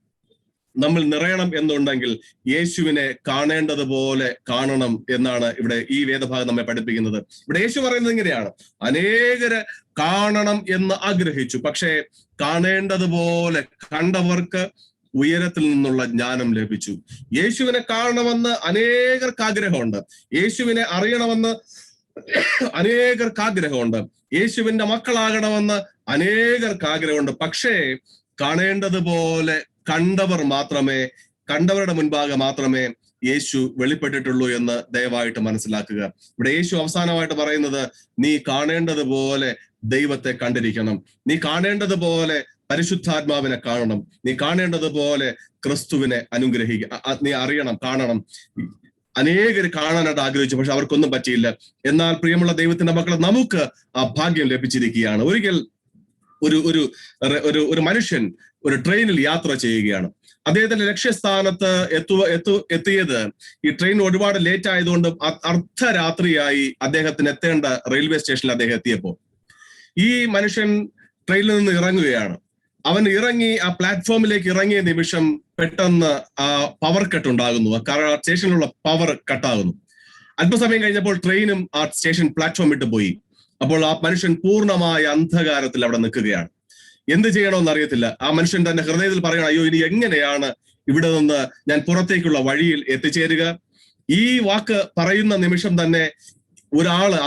നമ്മൾ നിറയണം എന്നുണ്ടെങ്കിൽ യേശുവിനെ കാണേണ്ടതുപോലെ കാണണം എന്നാണ് ഇവിടെ ഈ വേദഭാഗം നമ്മെ പഠിപ്പിക്കുന്നത്. ഇവിടെ യേശു പറയുന്നത് ഇങ്ങനെയാണ്: അനേകര് കാണണം എന്ന് ആഗ്രഹിച്ചു, പക്ഷേ കാണേണ്ടതുപോലെ കണ്ടവർക്ക് ഉയരത്തിൽ നിന്നുള്ള ജ്ഞാനം ലഭിച്ചു. യേശുവിനെ കാണണമെന്ന് അനേകർക്ക് ആഗ്രഹമുണ്ട്. യേശുവിനെ അറിയണമെന്ന് അനേകർക്ക് ആഗ്രഹമുണ്ട്. യേശുവിന്റെ മക്കളാകണമെന്ന് അനേകർക്ക് ആഗ്രഹമുണ്ട്. പക്ഷേ കാണേണ്ടതുപോലെ കണ്ടവരുടെ മുൻപാകെ മാത്രമേ യേശു വെളിപ്പെട്ടിട്ടുള്ളൂ എന്ന് ദയവായിട്ട് മനസ്സിലാക്കുക. ഇവിടെ യേശു അവസാനമായിട്ട് പറയുന്നത്, നീ കാണേണ്ടതുപോലെ ദൈവത്തെ കണ്ടിരിക്കണം. നീ കാണേണ്ടതുപോലെ പരിശുദ്ധാത്മാവിനെ കാണണം. നീ കാണേണ്ടതുപോലെ ക്രിസ്തുവിനെ നീ അറിയണം, കാണണം. അനേകർ കാണാനായിട്ട് ആഗ്രഹിച്ചു, പക്ഷെ അവർക്കൊന്നും പറ്റിയില്ല. എന്നാൽ പ്രിയമുള്ള ദൈവത്തിന്റെ മക്കളെ, നമുക്ക് ആ ഭാഗ്യം ലഭിച്ചിരിക്കുകയാണ്. ഒരിക്കൽ ഒരു മനുഷ്യൻ ഒരു ട്രെയിനിൽ യാത്ര ചെയ്യുകയാണ്. അദ്ദേഹത്തിന്റെ ലക്ഷ്യസ്ഥാനത്ത് എത്തിയത്, ഈ ട്രെയിൻ ഒരുപാട് ലേറ്റ് ആയതുകൊണ്ട് അർദ്ധരാത്രിയായി അദ്ദേഹത്തിന് എത്തേണ്ട റെയിൽവേ സ്റ്റേഷനിൽ അദ്ദേഹം എത്തിയപ്പോ ഈ മനുഷ്യൻ ട്രെയിനിൽ നിന്ന് ഇറങ്ങുകയാണ്. അവൻ ഇറങ്ങി ആ പ്ലാറ്റ്ഫോമിലേക്ക് ഇറങ്ങിയ നിമിഷം പെട്ടെന്ന് ആ പവർ കട്ട് ഉണ്ടാകുന്നു. കാരണം ആ സ്റ്റേഷനിലുള്ള പവർ കട്ടാകുന്നു. അല്പസമയം കഴിഞ്ഞപ്പോൾ ട്രെയിനും ആ സ്റ്റേഷൻ പ്ലാറ്റ്ഫോം വിട്ടു പോയി. അപ്പോൾ ആ മനുഷ്യൻ പൂർണ്ണമായ അന്ധകാരത്തിൽ അവിടെ നിൽക്കുകയാണ്. എന്ത് ചെയ്യണമെന്ന് അറിയത്തില്ല. ആ മനുഷ്യൻ തന്റെ ഹൃദയത്തിൽ പറയണം, അയ്യോ, ഇനി എങ്ങനെയാണ് ഇവിടെ നിന്ന് ഞാൻ പുറത്തേക്കുള്ള വഴിയിൽ എത്തിച്ചേരുക? ഈ വാക്ക് പറയുന്ന നിമിഷം തന്നെ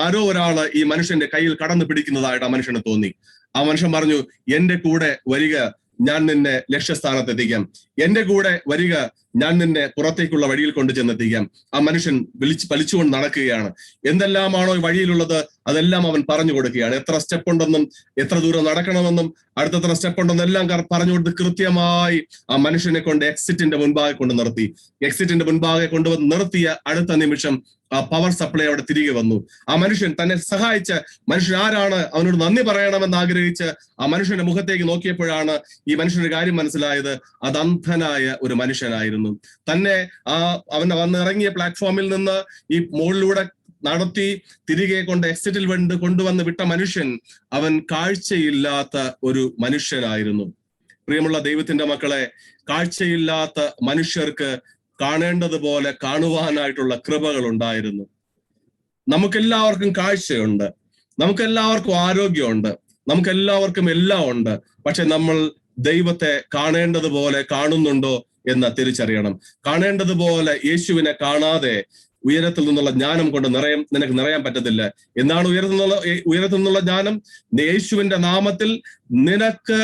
ആരോ ഒരാള് ഈ മനുഷ്യന്റെ കയ്യിൽ കടന്നു പിടിക്കുന്നതായിട്ട് ആ മനുഷ്യന് തോന്നി. ആ മനുഷ്യൻ പറഞ്ഞു, എന്റെ കൂടെ വരിക, ഞാൻ നിന്നെ ലക്ഷ്യസ്ഥാനത്ത് എത്തിക്കാം. എന്റെ കൂടെ വരിക, ഞാൻ നിന്നെ പുറത്തേക്കുള്ള വഴിയിൽ കൊണ്ട് ചെന്നെത്തിക്കാം. ആ മനുഷ്യൻ വലിച്ചുകൊണ്ട് നടക്കുകയാണ്. എന്തെല്ലാമാണോ വഴിയിലുള്ളത് അതെല്ലാം അവൻ പറഞ്ഞു കൊടുക്കുകയാണ്. എത്ര സ്റ്റെപ്പ് ഉണ്ടെന്നും എത്ര ദൂരം നടക്കണമെന്നും അടുത്തത്ര സ്റ്റെപ്പ് ഉണ്ടെന്നും എല്ലാം പറഞ്ഞു കൊടുത്ത് കൃത്യമായി ആ മനുഷ്യനെ കൊണ്ട് എക്സിറ്റിന്റെ മുൻപാകെ കൊണ്ട് നിർത്തി. എക്സിറ്റിന്റെ മുൻപാകെ കൊണ്ടുവന്ന് നിർത്തിയ അടുത്ത നിമിഷം ആ പവർ സപ്ലൈ അവിടെ തിരികെ വന്നു. ആ മനുഷ്യൻ തന്നെ സഹായിച്ച മനുഷ്യൻ ആരാണ്, അവനോട് നന്ദി പറയണമെന്ന് ആഗ്രഹിച്ച് ആ മനുഷ്യന്റെ മുഖത്തേക്ക് നോക്കിയപ്പോഴാണ് ഈ മനുഷ്യന്റെ കാര്യം മനസ്സിലായത്. അത് അന്ധനായ ഒരു മനുഷ്യനായിരുന്നു. തന്നെ അവൻ വന്നിറങ്ങിയ പ്ലാറ്റ്ഫോമിൽ നിന്ന് ഈ മുകളിലൂടെ നടത്തി തിരികെ കൊണ്ട് എക്സിറ്റിൽ കൊണ്ടുവന്ന് വിട്ട മനുഷ്യൻ അവൻ കാഴ്ചയില്ലാത്ത ഒരു മനുഷ്യനായിരുന്നു. പ്രിയമുള്ള ദൈവത്തിന്റെ മക്കളെ, കാഴ്ചയില്ലാത്ത മനുഷ്യർക്ക് കാണേണ്ടതുപോലെ കാണുവാനായിട്ടുള്ള കൃപകൾ ഉണ്ടായിരുന്നു. നമുക്കെല്ലാവർക്കും കാഴ്ചയുണ്ട്, നമുക്കെല്ലാവർക്കും ആരോഗ്യമുണ്ട്, നമുക്കെല്ലാവർക്കും എല്ലാം ഉണ്ട്. പക്ഷെ നമ്മൾ ദൈവത്തെ കാണേണ്ടതുപോലെ കാണുന്നുണ്ടോ എന്ന് തിരിച്ചറിയണം. കാണേണ്ടതുപോലെ യേശുവിനെ കാണാതെ ഉയരത്തിൽ നിന്നുള്ള ജ്ഞാനം കൊണ്ട് നിനക്ക് നിറയാൻ പറ്റത്തില്ല. എന്താണ് ഉയരത്തിൽ നിന്നുള്ള ജ്ഞാനം? യേശുവിന്റെ നാമത്തിൽ നിനക്ക്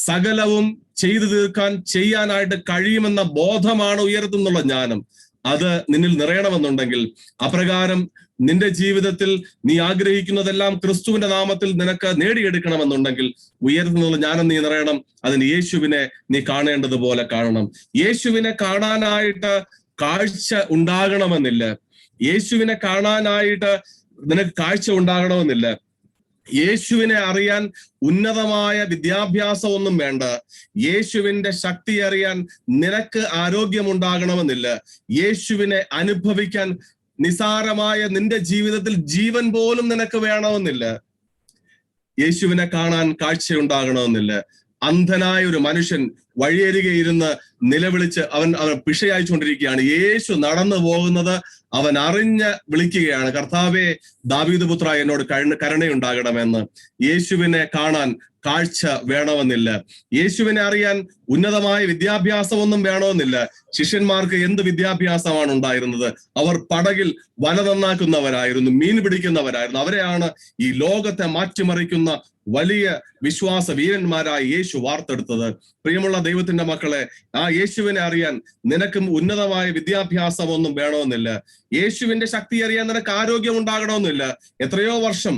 സകലവും ചെയ്തു തീർക്കാൻ ചെയ്യാനായിട്ട് കഴിയുമെന്ന ബോധമാണ് ഉയരത്തിൽ നിന്നുള്ള ജ്ഞാനം. അത് നിന്നിൽ നിറയണമെന്നുണ്ടെങ്കിൽ, അപ്രകാരം നിന്റെ ജീവിതത്തിൽ നീ ആഗ്രഹിക്കുന്നതെല്ലാം ക്രിസ്തുവിന്റെ നാമത്തിൽ നിനക്ക് നേടിയെടുക്കണമെന്നുണ്ടെങ്കിൽ ഉയരത്തിൽ നിന്നുള്ള ജ്ഞാനം നീ നിറയണം. അതിന് യേശുവിനെ നീ കാണേണ്ടതുപോലെ കാണണം. യേശുവിനെ കാണാനായിട്ട് കാഴ്ച ഉണ്ടാകണമെന്നില്ല. യേശുവിനെ കാണാനായിട്ട് നിനക്ക് കാഴ്ച ഉണ്ടാകണമെന്നില്ല. യേശുവിനെ അറിയാൻ ഉന്നതമായ വിദ്യാഭ്യാസം ഒന്നും വേണ്ട. യേശുവിന്റെ ശക്തി അറിയാൻ നിനക്ക് ആരോഗ്യമുണ്ടാകണമെന്നില്ല. യേശുവിനെ അനുഭവിക്കാൻ നിസാരമായ നിന്റെ ജീവിതത്തിൽ ജീവൻ പോലും നിനക്ക് വേണമെന്നില്ല. യേശുവിനെ കാണാൻ കാഴ്ചയുണ്ടാകണമെന്നില്ല. അന്ധനായ ഒരു മനുഷ്യൻ വഴിയരികെ ഇരുന്ന് നിലവിളിച്ച് അവൻ പിഷയച്ചുകൊണ്ടിരിക്കുകയാണ്. യേശു നടന്നു പോകുന്നത് അവൻ അറിഞ്ഞ് വിളിക്കുകയാണ്, കർത്താവേ, ദാവീദ് പുത്ര, എന്നോട് കരുണയുണ്ടാകണമെന്ന്. യേശുവിനെ കാണാൻ കാഴ്ച വേണമെന്നില്ല. യേശുവിനെ അറിയാൻ ഉന്നതമായ വിദ്യാഭ്യാസമൊന്നും വേണമെന്നില്ല. ശിഷ്യന്മാർക്ക് എന്ത് വിദ്യാഭ്യാസമാണ് ഉണ്ടായിരുന്നത്? അവർ പടകിൽ വല നന്നാക്കുന്നവരായിരുന്നു, മീൻ പിടിക്കുന്നവരായിരുന്നു. അവരെയാണ് ഈ ലോകത്തെ മാറ്റിമറിക്കുന്ന വലിയ വിശ്വാസ വീരന്മാരായി യേശു വാർത്തെടുത്തത്. പ്രിയമുള്ള ദൈവത്തിന്റെ മക്കളെ, ആ യേശുവിനെ അറിയാൻ നിനക്കും ഉന്നതമായ വിദ്യാഭ്യാസം ഒന്നും വേണമെന്നില്ല. യേശുവിന്റെ ശക്തി അറിയാൻ നിനക്ക് ആരോഗ്യം ഉണ്ടാകണമെന്നില്ല. എത്രയോ വർഷം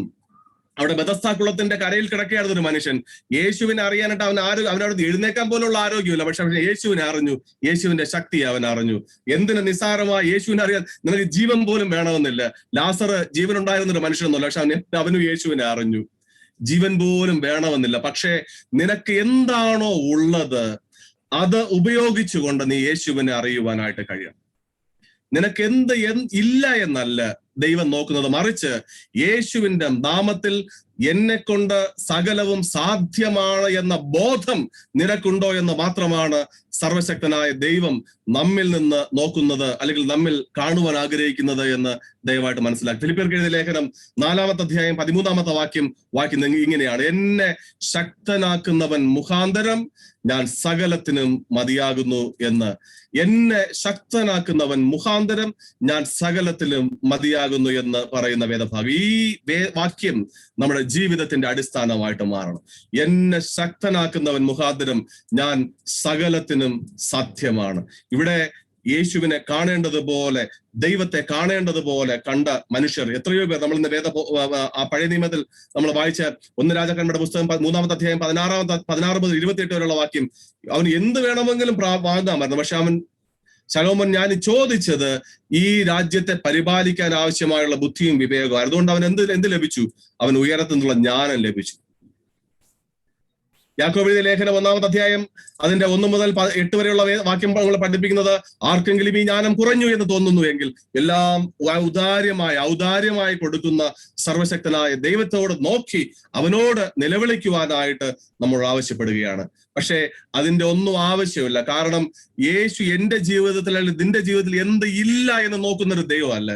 അവിടെ ബെഥസ്ദാ കുളത്തിന്റെ കരയിൽ കിടക്കുകയായിരുന്നു ഒരു മനുഷ്യൻ. യേശുവിനെ അറിയാനായിട്ട് അവനവിടെ എഴുന്നേക്കാൻ പോലുള്ള ആരോഗ്യമില്ല. പക്ഷെ യേശുവിനെ അറിഞ്ഞു, യേശുവിന്റെ ശക്തി അവൻ അറിഞ്ഞു. എന്തിന് നിസ്സാരമായ യേശുവിനെ അറിയാൻ നിനക്ക് ജീവൻ പോലും വേണമെന്നില്ല. ലാസർ ജീവൻ ഉണ്ടായിരുന്ന ഒരു മനുഷ്യനൊന്നുമല്ല, പക്ഷെ അവനും യേശുവിനെ അറിഞ്ഞു. ജീവൻ പോലും വേണമെന്നില്ല. പക്ഷെ നിനക്ക് എന്താണോ ഉള്ളത് അത് ഉപയോഗിച്ചുകൊണ്ട് നീ യേശുവിനെ അറിയുവാനായിട്ട് കഴിയണം. നിനക്ക് എന്ത് ഇല്ല എന്നല്ല ദൈവം നോക്കുന്നത്, മറിച്ച് യേശുവിന്റെ നാമത്തിൽ എന്നെ കൊണ്ട് സകലവും സാധ്യമാണ് എന്ന ബോധം നിനക്കുണ്ടോ എന്ന് മാത്രമാണ് സർവശക്തനായ ദൈവം നമ്മിൽ നിന്ന് നോക്കുന്നത്, അല്ലെങ്കിൽ നമ്മിൽ കാണുവാൻ ആഗ്രഹിക്കുന്നത് എന്ന് ദയവായിട്ട് മനസ്സിലാക്കി. ഫിലിപ്പിയർക്ക് എഴുതിയ ലേഖനം 4-ാമത്തെ അധ്യായം 13-ാമത്തെ വാക്യം ഇങ്ങനെയാണ്: എന്നെ ശക്തനാക്കുന്നവൻ മുഖാന്തരം ഞാൻ സകലത്തിനും മതിയാകുന്നു എന്ന്. എന്നെ ശക്തനാക്കുന്നവൻ മുഖാന്തരം ഞാൻ സകലത്തിലും മതിയാകുന്നു എന്ന് പറയുന്ന വേദഭാഗം, ഈ വാക്യം നമ്മുടെ ജീവിതത്തിന്റെ അടിസ്ഥാനമായിട്ട് മാറണം. എന്നെ ശക്തനാക്കുന്നവൻ മുഖാന്തരം ഞാൻ സകലത്തിനും സാധ്യമാണ്. ഇവിടെ യേശുവിനെ കാണേണ്ടതുപോലെ, ദൈവത്തെ കാണേണ്ടതുപോലെ കണ്ട മനുഷ്യർ എത്രയോ പേർ. നമ്മൾ ഇന്ന് പഴയ നിയമത്തിൽ നമ്മൾ വായിച്ച 1 രാജാക്കന്മാരുടെ പുസ്തകം 3-ാമത്തെ അധ്യായം 16 മുതൽ 28 വരെയുള്ള വാക്യം, അവന് എന്ത് വേണമെങ്കിലും വാങ്ങാമായിരുന്നു. പക്ഷെ ശലോമോൻ ഞാൻ ചോദിച്ചത് ഈ രാജ്യത്തെ പരിപാലിക്കാൻ ആവശ്യമായുള്ള ബുദ്ധിയും വിവേകവും. അതുകൊണ്ട് അവൻ എന്ത് ലഭിച്ചു? അവൻ ഉയരത്തിൽ നിന്നുള്ള ജ്ഞാനം ലഭിച്ചു. യാക്കോബ് എഴുതിയ ലേഖനം 1-ാമത്തെ അധ്യായം അതിന്റെ 1 മുതൽ 8 വരെയുള്ള വാക്യം നമ്മളെ പഠിപ്പിക്കുന്നത്, ആർക്കെങ്കിലും ഈ ജ്ഞാനം കുറഞ്ഞു എന്ന് തോന്നുന്നു എങ്കിൽ എല്ലാം ഔദാര്യമായി കൊടുക്കുന്ന സർവശക്തനായ ദൈവത്തോട് നോക്കി അവനോട് നിലവിളിക്കുവാനായിട്ട് നമ്മൾ ആവശ്യപ്പെടുകയാണ്. പക്ഷേ അതിന്റെ ഒന്നും ആവശ്യമില്ല. കാരണം യേശു എന്റെ ജീവിതത്തിൽ അല്ലെങ്കിൽ നിന്റെ ജീവിതത്തിൽ എന്ത് ഇല്ല എന്ന് നോക്കുന്നൊരു ദൈവമല്ല.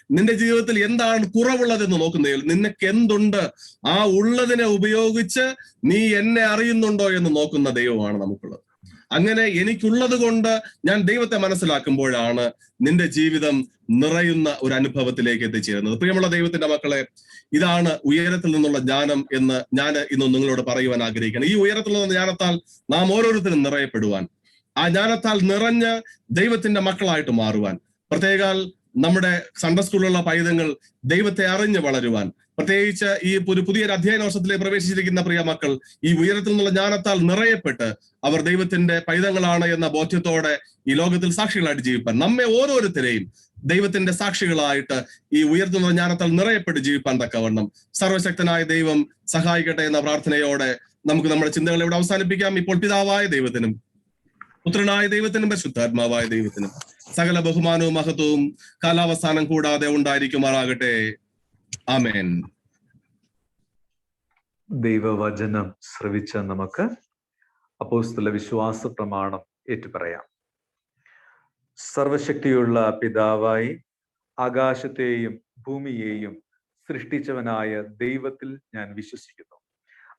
നിന്റെ ജീവിതത്തിൽ എന്താണ് കുറവുള്ളതെന്ന് നോക്കുന്നതിൽ നിനക്ക് എന്തുണ്ട്, ആ ഉള്ളതിനെ ഉപയോഗിച്ച് നീ എന്നെ അറിയുന്നുണ്ടോ എന്ന് നോക്കുന്ന ദൈവമാണ് നമുക്കുള്ളത്. അങ്ങനെ എനിക്കുള്ളത് കൊണ്ട് ഞാൻ ദൈവത്തെ മനസ്സിലാക്കുമ്പോഴാണ് നിന്റെ ജീവിതം നിറയുന്ന ഒരു അനുഭവത്തിലേക്ക് എത്തിച്ചേരുന്നത്. പ്രിയമുള്ള ദൈവത്തിന്റെ മക്കളെ, ഇതാണ് ഉയരത്തിൽ നിന്നുള്ള ജ്ഞാനം എന്ന് ഞാൻ ഇന്ന് നിങ്ങളോട് പറയുവാൻ ആഗ്രഹിക്കണം. ഈ ഉയരത്തിൽ നിന്നുള്ള ജ്ഞാനത്താൽ നാം ഓരോരുത്തരും നിറയപ്പെടുവാൻ, ആ ജ്ഞാനത്താൽ നിറഞ്ഞ് ദൈവത്തിന്റെ മക്കളായിട്ട് മാറുവാൻ, പ്രത്യേകാൽ നമ്മുടെ സൺഡേ സ്കൂളിലുള്ള പൈതങ്ങൾ ദൈവത്തെ അറിഞ്ഞ് വളരുവാൻ, പ്രത്യേകിച്ച് ഈ ഒരു പുതിയൊരു അധ്യയന വർഷത്തിലേക്ക് പ്രവേശിച്ചിരിക്കുന്ന പ്രിയ മക്കൾ ഈ ഉയരത്തിൽ നിന്നുള്ള ജ്ഞാനത്താൽ നിറയപ്പെട്ട് അവർ ദൈവത്തിന്റെ പൈതങ്ങളാണ് എന്ന ബോധ്യത്തോടെ ഈ ലോകത്തിൽ സാക്ഷികളായിട്ട് ജീവിപ്പാൻ, നമ്മെ ഓരോരുത്തരെയും ദൈവത്തിന്റെ സാക്ഷികളായിട്ട് ഈ ഉയർത്തുന്ന ജ്ഞാനത്താൽ നിറയപ്പെട്ട് ജീവിപ്പാൻ തക്കവണ്ണം സർവശക്തനായ ദൈവം സഹായിക്കട്ടെ എന്ന പ്രാർത്ഥനയോടെ നമുക്ക് നമ്മുടെ ചിന്തകൾ ഇവിടെ അവസാനിപ്പിക്കാം. ഇപ്പോൾ പിതാവായ ദൈവത്തിനും പുത്രനായ ദൈവത്തിനും പരിശുദ്ധാത്മാവായ ദൈവത്തിനും സകല ബഹുമാനവും മഹത്വവും കാലാവസാനം കൂടാതെ ഉണ്ടായിരിക്കുമാറാകട്ടെ. ആമേൻ. ദൈവവചനം ശ്രവിച്ച നമുക്ക് അപ്പോസ്തല വിശ്വാസ പ്രമാണം ഏറ്റുപറയാം. സർവശക്തിയുള്ള പിതാവായി ആകാശത്തെയും ഭൂമിയെയും സൃഷ്ടിച്ചവനായ ദൈവത്തിൽ ഞാൻ വിശ്വസിക്കുന്നു.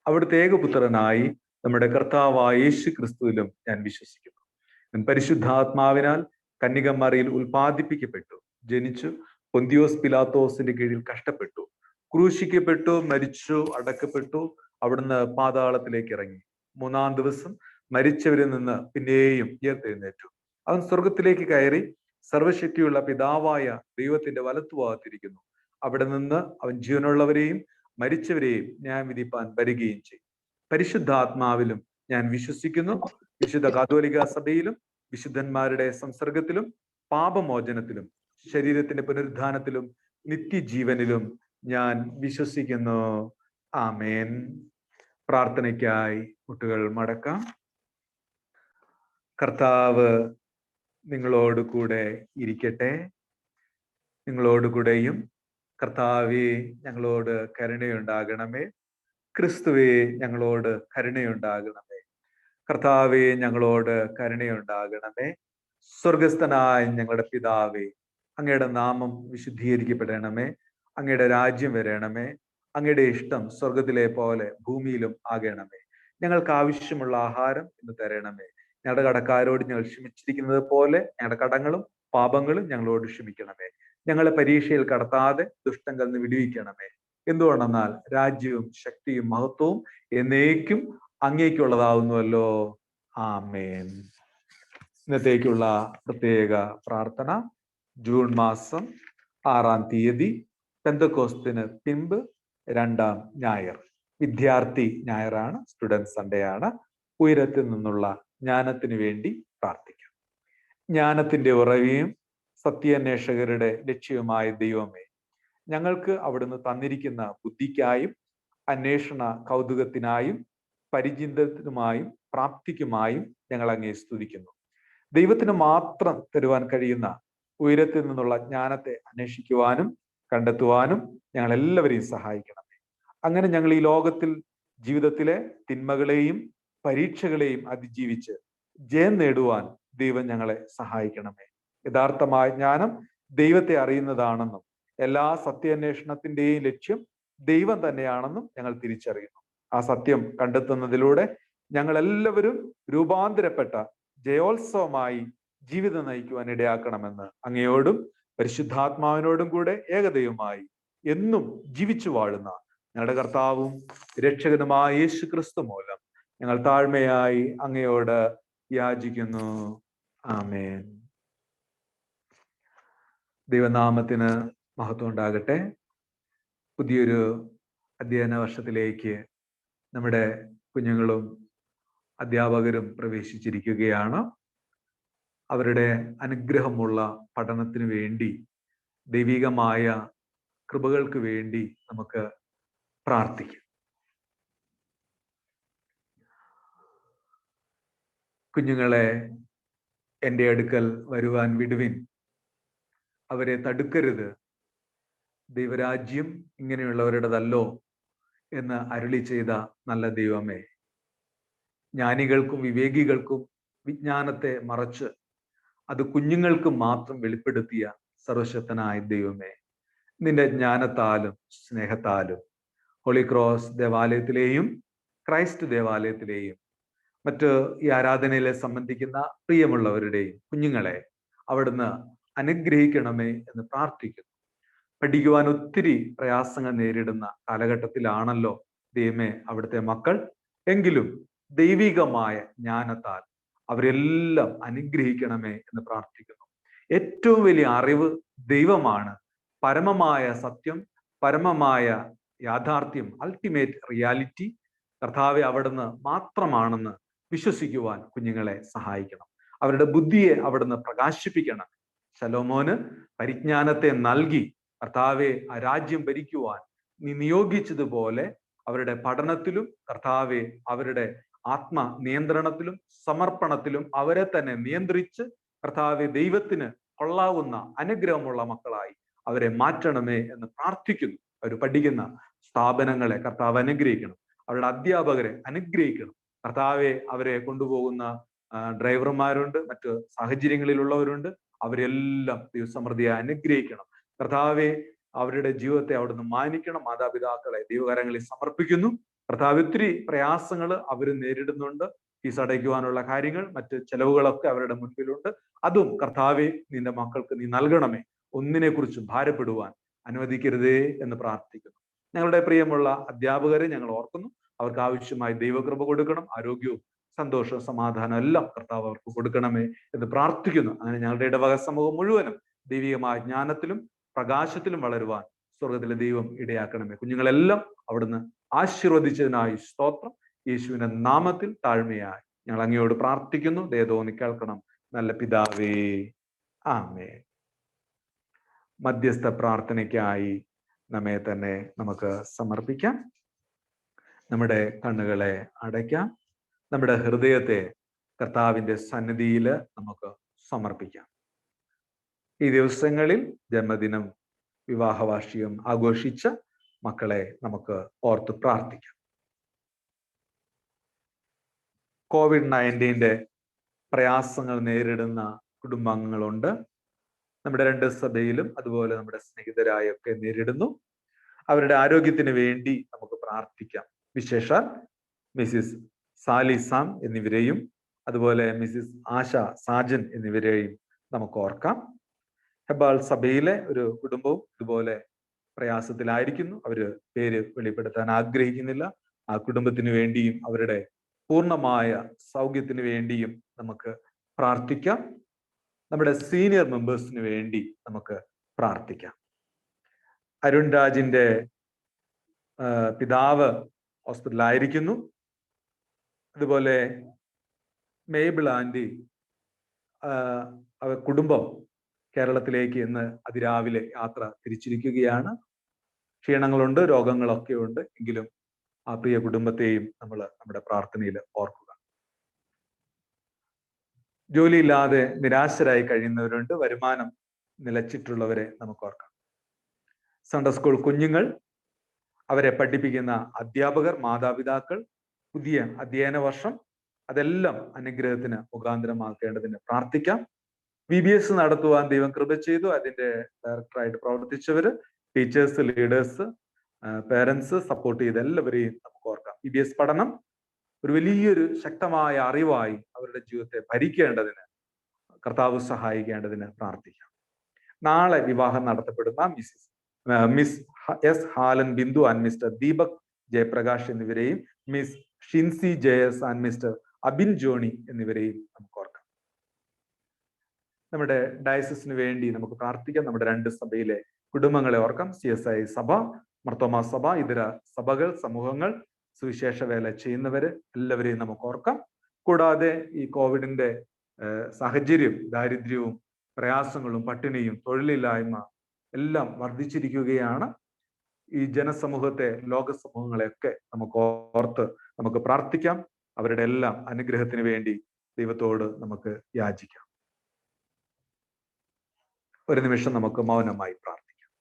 അവിടുത്തെ ഏകപുത്രനായി നമ്മുടെ കർത്താവായ യേശു ക്രിസ്തുവിലും ഞാൻ വിശ്വസിക്കുന്നു. പരിശുദ്ധാത്മാവിനാൽ കന്യകമറിയിൽ ഉൽപ്പാദിപ്പിക്കപ്പെട്ടു, ജനിച്ചു, പൊന്തിയോസ് പിലാത്തോസിന്റെ കീഴിൽ കഷ്ടപ്പെട്ടു, ക്രൂശിക്കപ്പെട്ടു, മരിച്ചു, അടക്കപ്പെട്ടു, അവിടുന്ന് പാതാളത്തിലേക്ക് ഇറങ്ങി, മൂന്നാം ദിവസം മരിച്ചവരിൽ നിന്ന് പിന്നെയും ഉയർത്തെഴുന്നേറ്റു. അവൻ സ്വർഗത്തിലേക്ക് കയറി സർവശക്തിയുള്ള പിതാവായ ദൈവത്തിന്റെ വലത്തുഭാഗത്തിരിക്കുന്നു. അവിടെ നിന്ന് അവൻ ജീവനുള്ളവരെയും മരിച്ചവരെയും ന്യായം വിധിപ്പാൻ വരികയും ചെയ്യും. പരിശുദ്ധാത്മാവിലും ഞാൻ വിശ്വസിക്കുന്നു. വിശുദ്ധ കാതോലിക സഭയിലും വിശുദ്ധന്മാരുടെ സംസർഗത്തിലും പാപമോചനത്തിലും ശരീരത്തിന്റെ പുനരുദ്ധാനത്തിലും നിത്യജീവനിലും ഞാൻ വിശ്വസിക്കുന്നു. ആമേൻ. പ്രാർത്ഥനയ്ക്കായി മുട്ടുകൾ മടക്കാം. കർത്താവ് നിങ്ങളോട് കൂടെ ഇരിക്കട്ടെ. നിങ്ങളോടുകൂടെയും കർത്താവേ ഞങ്ങളോട് കരുണയുണ്ടാകണമേ. ക്രിസ്തുവേ ഞങ്ങളോട് കരുണയുണ്ടാകണമേ. കർത്താവേ ഞങ്ങളോട് കരുണയുണ്ടാകണമേ. സ്വർഗസ്ഥനായ ഞങ്ങളുടെ പിതാവേ, അങ്ങയുടെ നാമം വിശുദ്ധീകരിക്കപ്പെടണമേ. അങ്ങയുടെ രാജ്യം വരണമേ. അങ്ങയുടെ ഇഷ്ടം സ്വർഗത്തിലെ പോലെ ഭൂമിയിലും ആകണമേ. ഞങ്ങൾക്ക് ആവശ്യമുള്ള ആഹാരം ഇന്ന് തരണമേ. ഞങ്ങളുടെ കടക്കാരോട് ഞങ്ങൾ ക്ഷമിച്ചിരിക്കുന്നത് പോലെ ഞങ്ങളുടെ കടങ്ങളും പാപങ്ങളും ഞങ്ങളോട് ക്ഷമിക്കണമേ. ഞങ്ങളെ പരീക്ഷയിൽ കടത്താതെ ദുഷ്ടങ്ങളിൽ നിന്ന് വിടുവിക്കണമേ. എന്തുകൊണ്ടെന്നാൽ രാജ്യവും ശക്തിയും മഹത്വവും എന്നേക്കും അങ്ങേക്കുള്ളതാവുന്നുവല്ലോ. ആമേൻ. ഇന്നത്തേക്കുള്ള പ്രത്യേക പ്രാർത്ഥന ജൂൺ മാസം 6-ാം തീയതി പെന്തക്കോസ്തിന് പിമ്പ് 2-ാം ഞായർ, വിദ്യാർത്ഥി ഞായറാണ്, സ്റ്റുഡന്റ് സൺഡേ ആണ്. ഉയരത്തിൽ നിന്നുള്ള ജ്ഞാനത്തിന് വേണ്ടി പ്രാർത്ഥിക്കാം. ജ്ഞാനത്തിന്റെ ഉറവിയും സത്യാന്വേഷകരുടെ ലക്ഷ്യവുമായ ദൈവമേ, ഞങ്ങൾക്ക് അവിടുന്ന് തന്നിരിക്കുന്ന ബുദ്ധിക്കായും അന്വേഷണ കൗതുകത്തിനായും പരിചിന്തത്തിനുമായും പ്രാപ്തിക്കുമായും ഞങ്ങൾ അങ്ങേ സ്തുതിക്കുന്നു. ദൈവത്തിന് മാത്രം തരുവാൻ കഴിയുന്ന ഉയരത്തിൽ നിന്നുള്ള ജ്ഞാനത്തെ അന്വേഷിക്കുവാനും കണ്ടെത്തുവാനും ഞങ്ങൾ എല്ലാവരെയും സഹായിക്കണമേ. അങ്ങനെ ഞങ്ങൾ ഈ ലോകത്തിൽ ജീവിതത്തിലെ തിന്മകളെയും പരീക്ഷകളെയും അതിജീവിച്ച് ജയം നേടുവാൻ ദൈവം ഞങ്ങളെ സഹായിക്കണമേ. യഥാർത്ഥമായ ജ്ഞാനം ദൈവത്തെ അറിയുന്നതാണെന്നും എല്ലാ സത്യാന്വേഷണത്തിന്റെയും ലക്ഷ്യം ദൈവം തന്നെയാണെന്നും ഞങ്ങൾ തിരിച്ചറിയുന്നു. ആ സത്യം കണ്ടെത്തുന്നതിലൂടെ ഞങ്ങൾ എല്ലാവരും രൂപാന്തരപ്പെട്ട ജയോത്സവമായി ജീവിതം നയിക്കുവാൻ ഇടയാക്കണമെന്ന് അങ്ങയോടും പരിശുദ്ധാത്മാവിനോടും കൂടെ ഏകദൈവമായി എന്നും ജീവിച്ചു വാഴുന്ന ഞങ്ങളുടെ കർത്താവും രക്ഷകനുമായ യേശു ക്രിസ്തു മൂലം ഞങ്ങൾ താഴ്മയായി അങ്ങയോട് യാചിക്കുന്നു. ആമേൻ. ദൈവനാമത്തിന് മഹത്വം ഉണ്ടാകട്ടെ. പുതിയൊരു അധ്യയന വർഷത്തിലേക്ക് നമ്മുടെ കുഞ്ഞുങ്ങളും അധ്യാപകരും പ്രവേശിച്ചിരിക്കുകയാണ്. അവരുടെ അനുഗ്രഹമുള്ള പഠനത്തിന് വേണ്ടി, ദൈവികമായ കൃപകൾക്ക് വേണ്ടി നമുക്ക് പ്രാർത്ഥിക്കാം. കുഞ്ഞുങ്ങളെ എൻ്റെ അടുക്കൽ വരുവാൻ വിടുവിൻ, അവരെ തടുക്കരുത്, ദൈവരാജ്യം ഇങ്ങനെയുള്ളവരുടേതല്ലോ എന്ന് അരുളി ചെയ്ത നല്ല ദൈവമേ, ജ്ഞാനികൾക്കും വിവേകികൾക്കും വിജ്ഞാനത്തെ മറച്ച് അത് കുഞ്ഞുങ്ങൾക്ക് മാത്രം വെളിപ്പെടുത്തിയ സർവശക്തനായ ദൈവമേ, നിന്റെ ജ്ഞാനത്താലും സ്നേഹത്താലും ഹോളി ക്രോസ് ദേവാലയത്തിലെയും ക്രൈസ്റ്റ് ദേവാലയത്തിലെയും മറ്റ് ഈ ആരാധനയിലെ സംബന്ധിക്കുന്ന പ്രിയമുള്ളവരുടെയും കുഞ്ഞുങ്ങളെ അവിടുന്ന് അനുഗ്രഹിക്കണമേ എന്ന് പ്രാർത്ഥിക്കുന്നു. പഠിക്കുവാൻ ഒത്തിരി പ്രയാസങ്ങൾ നേരിടുന്ന കാലഘട്ടത്തിലാണല്ലോ ദൈവമേ അവിടുത്തെ മക്കൾ. എങ്കിലും ദൈവികമായ ജ്ഞാനത്താൽ അവരെല്ലാം അനുഗ്രഹിക്കണമേ എന്ന് പ്രാർത്ഥിക്കുന്നു. ഏറ്റവും വലിയ അറിവ് ദൈവമാണ്. പരമമായ സത്യം, പരമമായ യാഥാർത്ഥ്യം, അൾട്ടിമേറ്റ് റിയാലിറ്റി കർത്താവെ അവിടുന്ന് മാത്രമാണെന്ന് വിശ്വസിക്കുവാൻ കുഞ്ഞുങ്ങളെ സഹായിക്കണം. അവരുടെ ബുദ്ധിയെ അവിടുന്ന് പ്രകാശിപ്പിക്കണം. ശലോമോന് പരിജ്ഞാനത്തെ നൽകി കർത്താവെ ആ രാജ്യം ഭരിക്കുവാൻ നീ നിയോഗിച്ചതുപോലെ അവരുടെ പഠനത്തിലും കർത്താവെ അവരുടെ ആത്മ നിയന്ത്രണത്തിലും സമർപ്പണത്തിലും അവരെ തന്നെ നിയന്ത്രിച്ച് കർത്താവെ ദൈവത്തിന് കൊള്ളാവുന്ന അനുഗ്രഹമുള്ള മക്കളായി അവരെ മാറ്റണമേ എന്ന് പ്രാർത്ഥിക്കുന്നു. അവർ പഠിക്കുന്ന സ്ഥാപനങ്ങളെ കർത്താവ് അനുഗ്രഹിക്കണം. അവരുടെ അധ്യാപകരെ അനുഗ്രഹിക്കണം. കർത്താവെ അവരെ കൊണ്ടുപോകുന്ന ഡ്രൈവർമാരുണ്ട്, മറ്റ് സാഹചര്യങ്ങളിലുള്ളവരുണ്ട്, അവരെല്ലാം ദൈവസമൃദ്ധിയെ അനുഗ്രഹിക്കണം. കർത്താവെ അവരുടെ ജീവിതത്തെ അവിടുന്ന് മാനിക്കണം. മാതാപിതാക്കളെ ദൈവകരങ്ങളിൽ സമർപ്പിക്കുന്നു. കർത്താവ് ഒത്തിരി പ്രയാസങ്ങൾ അവർ നേരിടുന്നുണ്ട്. ഫീസ് അടയ്ക്കുവാനുള്ള കാര്യങ്ങൾ, മറ്റ് ചെലവുകളൊക്കെ അവരുടെ മുൻപിലുണ്ട്. അതും കർത്താവെ നിന്റെ മക്കൾക്ക് നീ നൽകണമേ. ഒന്നിനെ കുറിച്ചും ഭാരപ്പെടുവാൻ അനുവദിക്കരുതേ എന്ന് പ്രാർത്ഥിക്കുന്നു. ഞങ്ങളുടെ പ്രിയമുള്ള അധ്യാപകരെ ഞങ്ങൾ ഓർക്കുന്നു. അവർക്ക് ആവശ്യമായി ദൈവകൃപ കൊടുക്കണം. ആരോഗ്യവും സന്തോഷവും സമാധാനം എല്ലാം കർത്താവ് അവർക്ക് കൊടുക്കണമേ എന്ന് പ്രാർത്ഥിക്കുന്നു. അങ്ങനെ ഞങ്ങളുടെ ഇടവക സമൂഹം മുഴുവനും ദൈവികമായ ജ്ഞാനത്തിലും പ്രകാശത്തിലും വളരുവാൻ സ്വർഗത്തിലെ ദൈവം ഇടയാക്കണമേ. കുഞ്ഞുങ്ങളെല്ലാം അവിടുന്ന് ആശീർവദിച്ചതിനായി സ്തോത്രം. യേശുവിന്റെ നാമത്തിൽ താഴ്മയായി ഞങ്ങൾ അങ്ങയോട് പ്രാർത്ഥിക്കുന്നു. ദയതോന്നി കേൾക്കണം നല്ല പിതാവേ, ആമേൻ. മധ്യസ്ഥ പ്രാർത്ഥനയ്ക്കായി നമ്മെ തന്നെ നമുക്ക് സമർപ്പിക്കാം. നമ്മുടെ കണ്ണുകളെ അടയ്ക്കാം. നമ്മുടെ ഹൃദയത്തെ കർത്താവിന്റെ സന്നിധിയിൽ നമുക്ക് സമർപ്പിക്കാം. ഈ ദിവസങ്ങളിൽ ജന്മദിനം, വിവാഹവാർഷികം ആഘോഷിച്ച മക്കളെ നമുക്ക് ഓർത്ത് പ്രാർത്ഥിക്കാം. COVID-19 പ്രയാസങ്ങൾ നേരിടുന്ന കുടുംബാംഗങ്ങളുണ്ട്. നമ്മുടെ 2 സഭയിലും അതുപോലെ നമ്മുടെ സ്നേഹിതരായൊക്കെ നേരിടുന്നു. അവരുടെ ആരോഗ്യത്തിന് വേണ്ടി നമുക്ക് പ്രാർത്ഥിക്കാം. വിശേഷാൽ മിസ്സിസ് സാലി സാം എന്നിവരെയും അതുപോലെ മിസ്സിസ് ആശ സാജൻ എന്നിവരെയും നമുക്ക് ഓർക്കാം. ഹെബാൾ സഭയിലെ ഒരു കുടുംബവും ഇതുപോലെ പ്രയാസത്തിലായിരിക്കുന്നു. അവര് പേര് വെളിപ്പെടുത്താൻ ആഗ്രഹിക്കുന്നില്ല. ആ കുടുംബത്തിന് വേണ്ടിയും അവരുടെ പൂർണ്ണമായ സൗഖ്യത്തിന് വേണ്ടിയും നമുക്ക് പ്രാർത്ഥിക്കാം. നമ്മുടെ സീനിയർ മെമ്പേഴ്സിന് വേണ്ടി നമുക്ക് പ്രാർത്ഥിക്കാം. അരുൺ രാജിന്റെ പിതാവ് ഹോസ്പിറ്റലായിരിക്കുന്നു. അതുപോലെ മേബിൾ ആൻറ്റി കുടുംബം കേരളത്തിലേക്ക് ഇന്ന് അതിരാവിലെ യാത്ര തിരിച്ചിരിക്കുകയാണ്. ക്ഷീണങ്ങളുണ്ട്, രോഗങ്ങളൊക്കെ ഉണ്ട്. എങ്കിലും ആ പ്രിയ കുടുംബത്തെയും നമ്മൾ നമ്മുടെ പ്രാർത്ഥനയിൽ ഓർക്കുക. ജോലിയില്ലാതെ നിരാശരായി കഴിയുന്നവരുണ്ട്. വരുമാനം നിലച്ചിട്ടുള്ളവരെ നമുക്ക് ഓർക്കാം. സൺഡേ സ്കൂൾ കുഞ്ഞുങ്ങൾ, അവരെ പഠിപ്പിക്കുന്ന അധ്യാപകർ, മാതാപിതാക്കൾ, പുതിയ അധ്യയന വർഷം അതെല്ലാം അനുഗ്രഹത്തിന് മുഖാന്തരമാക്കേണ്ടതിന് പ്രാർത്ഥിക്കാം. VBS നടത്തുവാൻ ദൈവം കൃപ ചെയ്തു. അതിന്റെ ഡയറക്ടറായിട്ട് പ്രവർത്തിച്ചവര്, ടീച്ചേഴ്സ്, ലീഡേഴ്സ്, പേരൻസ് സപ്പോർട്ട് ചെയ്ത എല്ലാവരെയും നമുക്ക് ഓർക്കാം. VBS പഠനം ഒരു വലിയൊരു ശക്തമായ അറിവായി അവരുടെ ജീവിതത്തെ ഭരിക്കേണ്ടതിന് കർത്താവ് സഹായിക്കേണ്ടതിന് പ്രാർത്ഥിക്കാം. നാളെ വിവാഹം നടത്തപ്പെടുന്ന miss S Halan Bindu and Mr Deepak Jayaprakash എന്നിവരെയും miss Shincy JS and Mr Abin Johny എന്നിവരെയും നമുക്ക് ഓർക്കാം. നമ്മുടെ ഡയസിസിന് വേണ്ടി നമുക്ക് പ്രാർത്ഥിക്കാം. നമ്മുടെ 2 സഭയിലെ കുടുംബങ്ങളെ ഓർക്കാം. CSI സഭ, മർത്തോമാ സഭ, ഇതര സഭകൾ, സമൂഹങ്ങൾ, സുവിശേഷ വേല ചെയ്യുന്നവര് എല്ലാവരെയും നമുക്ക് ഓർക്കാം. കൂടാതെ ഈ കോവിഡിന്റെ സാഹചര്യം, ദാരിദ്ര്യവും പ്രയാസങ്ങളും പട്ടിണിയും തൊഴിലില്ലായ്മ എല്ലാം വർദ്ധിച്ചിരിക്കുകയാണ്. ഈ ജനസമൂഹത്തെ, ലോക സമൂഹങ്ങളെയൊക്കെ നമുക്ക് ഓർത്ത് നമുക്ക് പ്രാർത്ഥിക്കാം. അവരുടെ എല്ലാം അനുഗ്രഹത്തിന് വേണ്ടി ദൈവത്തോട് നമുക്ക് യാചിക്കാം. ഒരു നിമിഷം നമുക്ക് മൗനമായി പ്രാർത്ഥിക്കാം.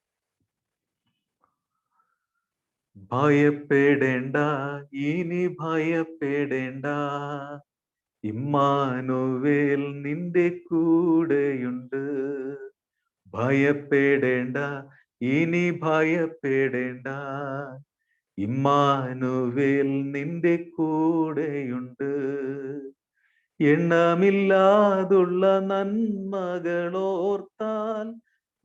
ഭയപ്പെടേണ്ട, ഇനി ഭയപ്പെടേണ്ട, ഇമ്മാനുവേൽ നിന്റെ കൂടെയുണ്ട്. ഭയപ്പെടേണ്ട, ഇനി ഭയപ്പെടേണ്ട, ഇമ്മാനുവേൽ നിന്റെ കൂടെയുണ്ട്. എണ്ണമില്ലാതുള്ള നന്മകളോർത്താൽ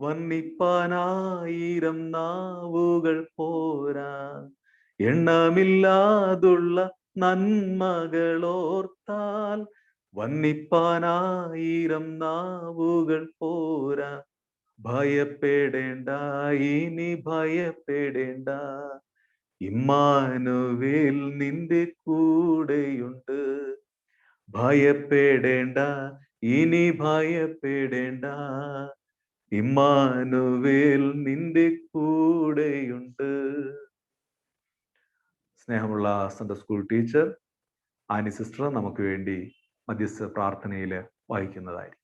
വർണ്ണിപ്പാനായിരം നാവുകൾ പോരാ. എണ്ണമില്ലാതുള്ള നന്മകളോർത്താൽ വർണ്ണിപ്പാനായിരം നാവുകൾ പോരാ. ഭയപ്പെടേണ്ട, ഇനി ഭയപ്പെടേണ്ട, ഇമ്മാനുവേൽ നിന്റെ കൂടെയുണ്ട്. ഭയപ്പെടേണ്ട, ഇനി ഭയപ്പെടേണ്ട, ഇമ്മാനുവേൽ നിന്റെ കൂടെയുണ്ട്. സ്നേഹമുള്ള Sunday school teacher Annie sister നമുക്ക് വേണ്ടി മധ്യസ്ഥ പ്രാർത്ഥനയിൽ വായിക്കുന്നതായിരിക്കും.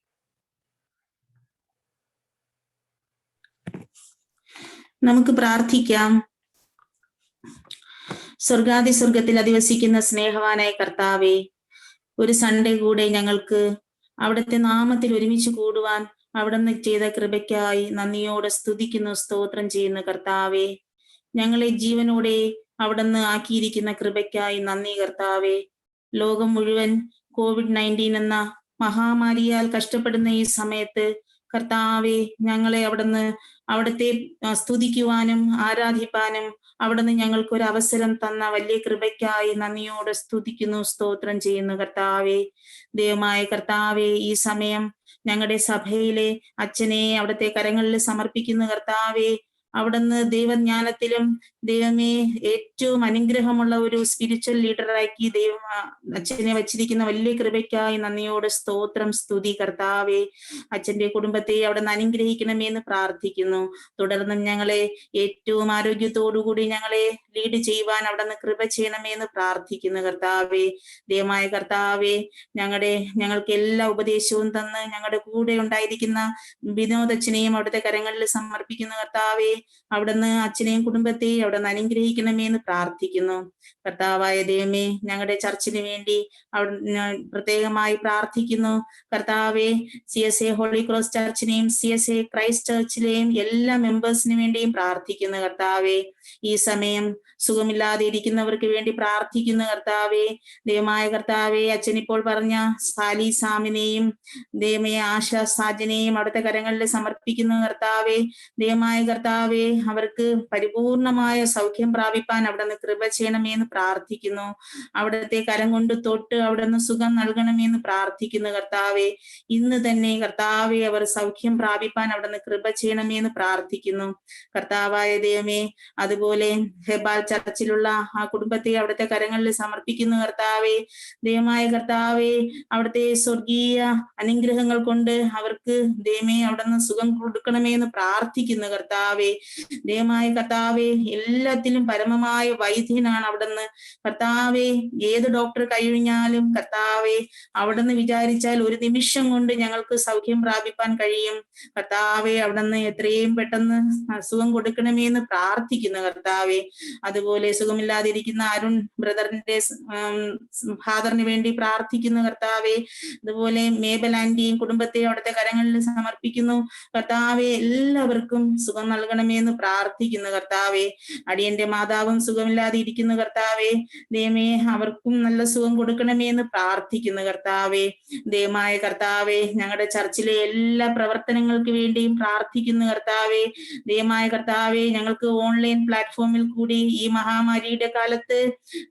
നമുക്ക് പ്രാർത്ഥിക്കാം. സ്വർഗാദി സ്വർഗത്തിൽ അധിവസിക്കുന്ന സ്നേഹവാനായ കർത്താവേ, ഒരു സൺഡേ കൂടെ ഞങ്ങൾക്ക് അവിടുത്തെ നാമത്തിൽ ഒരുമിച്ച് കൂടുവാൻ അവിടുന്ന് ചെയ്ത കൃപയ്ക്കായി നന്ദിയോടെ സ്തുതിക്കുന്നു, സ്തോത്രം ചെയ്യുന്നു കർത്താവേ. ഞങ്ങളെ ജീവനോടെ അവിടുന്ന് ആക്കിയിരിക്കുന്ന കൃപയ്ക്കായി നന്ദി കർത്താവേ. ലോകം മുഴുവൻ COVID-19 എന്ന മഹാമാരിയാൽ കഷ്ടപ്പെടുന്ന ഈ സമയത്ത് കർത്താവെ, ഞങ്ങളെ അവിടുത്തെ സ്തുതിക്കുവാനും ആരാധിപ്പാനും അവിടുന്ന് ഞങ്ങൾക്ക് ഒരു അവസരം തന്ന വലിയ കൃപയ്ക്കായി നന്ദിയോടെ സ്തുതിക്കുന്നു, സ്തോത്രം ചെയ്യുന്നു കർത്താവെ. ദൈവമായ കർത്താവെ, ഈ സമയം ഞങ്ങളുടെ സഭയിലെ അച്ഛനെ അവിടുത്തെ കരങ്ങളിൽ സമർപ്പിക്കുന്നു കർത്താവെ. അവിടുന്ന് ദൈവജ്ഞാനത്തിലും ദൈവമേ ഏറ്റവും അനുഗ്രഹമുള്ള ഒരു സ്പിരിച്വൽ ലീഡറാക്കി ദൈവം അച്ഛനെ വച്ചിരിക്കുന്ന വലിയ കൃപയ്ക്കായി നന്ദിയോടെ സ്തോത്രം, സ്തുതി കർത്താവെ. അച്ഛന്റെ കുടുംബത്തെ അവിടുന്ന് അനുഗ്രഹിക്കണമേ എന്ന് പ്രാർത്ഥിക്കുന്നു. തുടർന്നും ഞങ്ങളെ ഏറ്റവും ആരോഗ്യത്തോടുകൂടി ഞങ്ങളെ ലീഡ് ചെയ്യുവാൻ അവിടുന്ന് കൃപ ചെയ്യണമേ എന്ന് പ്രാർത്ഥിക്കുന്നു കർത്താവെ. ദൈവമായ കർത്താവെ, ഞങ്ങൾക്ക് എല്ലാ ഉപദേശവും തന്ന് ഞങ്ങളുടെ കൂടെ ഉണ്ടായിരിക്കുന്ന വിനോദച്ഛനെയും അവിടുത്തെ കരങ്ങളിൽ സമർപ്പിക്കുന്നു കർത്താവെ. അവിടുന്ന് അച്ഛനെയും കുടുംബത്തെയും അവിടുന്ന് അനുഗ്രഹിക്കണമേ എന്ന് പ്രാർത്ഥിക്കുന്നു കർത്താവായ ദൈവമേ. ഞങ്ങളുടെ ചർച്ചിന് വേണ്ടി അവിടുന്ന് പ്രത്യേകമായി പ്രാർത്ഥിക്കുന്നു കർത്താവെ. CSA ഹോളി ക്രോസ് ചർച്ചിനെയും CSA ക്രൈസ്റ്റ് ചർച്ചിലെയും എല്ലാ മെമ്പേഴ്സിന് വേണ്ടിയും പ്രാർത്ഥിക്കുന്നു കർത്താവെ. ഈ സമയം സുഖമില്ലാതെ ഇരിക്കുന്നവർക്ക് വേണ്ടി പ്രാർത്ഥിക്കുന്നു കർത്താവെ. ദൈവമായ കർത്താവെ, അച്ഛൻ ഇപ്പോൾ പറഞ്ഞ സാലി സാമിനെയും ദൈവമേ ആശാ സാജനെയും അവിടുത്തെ കരങ്ങളിൽ സമർപ്പിക്കുന്നു കർത്താവെ. ദൈവമായ കർത്താവെ, അവർക്ക് പരിപൂർണമായ സൗഖ്യം പ്രാപിപ്പാൻ അവിടുന്ന് കൃപ ചെയ്യണമേ എന്ന് പ്രാർത്ഥിക്കുന്നു. അവിടുത്തെ കരം കൊണ്ട് തൊട്ട് അവിടുന്ന് സുഖം നൽകണമേ എന്ന് പ്രാർത്ഥിക്കുന്നു കർത്താവെ. ഇന്ന് തന്നെ കർത്താവെ, അവർ സൗഖ്യം പ്രാപിപ്പാൻ അവിടുന്ന് കൃപ ചെയ്യണമേ എന്ന് പ്രാർത്ഥിക്കുന്നു കർത്താവായ ദൈവമേ. അതുപോലെ ഹെബാൽ ചർച്ചിലുള്ള ആ കുടുംബത്തെ അവിടുത്തെ കരങ്ങളിൽ സമർപ്പിക്കുന്നു കർത്താവെ. ദൈവമായ കർത്താവെ, അവിടുത്തെ സ്വർഗീയ അനുഗ്രഹങ്ങൾ കൊണ്ട് അവർക്ക് ദൈവമേ അവിടുന്ന് സുഖം കൊടുക്കണമേ എന്ന് പ്രാർത്ഥിക്കുന്നു കർത്താവെ. ദൈവമായ കർത്താവെ, എല്ലാത്തിലും പരമമായ വൈദ്യനാണ് അവിടുന്ന് കർത്താവെ. ഏത് ഡോക്ടർ കഴിഞ്ഞാലും കർത്താവെ, അവിടുന്ന് വിചാരിച്ചാൽ ഒരു നിമിഷം കൊണ്ട് ഞങ്ങൾക്ക് സൗഖ്യം പ്രാപിപ്പാൻ കഴിയും കർത്താവെ. അവിടുന്ന് എത്രയും പെട്ടെന്ന് സുഖം കൊടുക്കണമേ എന്ന് പ്രാർത്ഥിക്കുന്നു കർത്താവെ. അതുപോലെ സുഖമില്ലാതിരിക്കുന്ന അരുൺ ബ്രദറിന്റെ ഫാദറിന് വേണ്ടി പ്രാർത്ഥിക്കുന്നു കർത്താവെ. അതുപോലെ മേബൽ ആന്റിയും കുടുംബത്തെയും അവിടുത്തെ കരങ്ങളിൽ സമർപ്പിക്കുന്നു കർത്താവെ. എല്ലാവർക്കും സുഖം നൽകണമേ എന്ന് പ്രാർത്ഥിക്കുന്നു കർത്താവെ. അടിയന്റെ മാതാവും സുഖമില്ലാതെ ഇരിക്കുന്നു കർത്താവെ. ദൈവമേ, അവർക്കും നല്ല സുഖം കൊടുക്കണമേ എന്ന് പ്രാർത്ഥിക്കുന്നു കർത്താവെ. ദൈവമായ കർത്താവെ, ഞങ്ങളുടെ ചർച്ചിലെ എല്ലാ പ്രവർത്തനങ്ങൾക്ക് വേണ്ടിയും പ്രാർത്ഥിക്കുന്നു കർത്താവെ. ദൈവമായ കർത്താവെ, ഞങ്ങൾക്ക് ഓൺലൈൻ പ്ലാറ്റ്ഫോമിൽ കൂടി ഈ മഹാമാരിയുടെ കാലത്ത്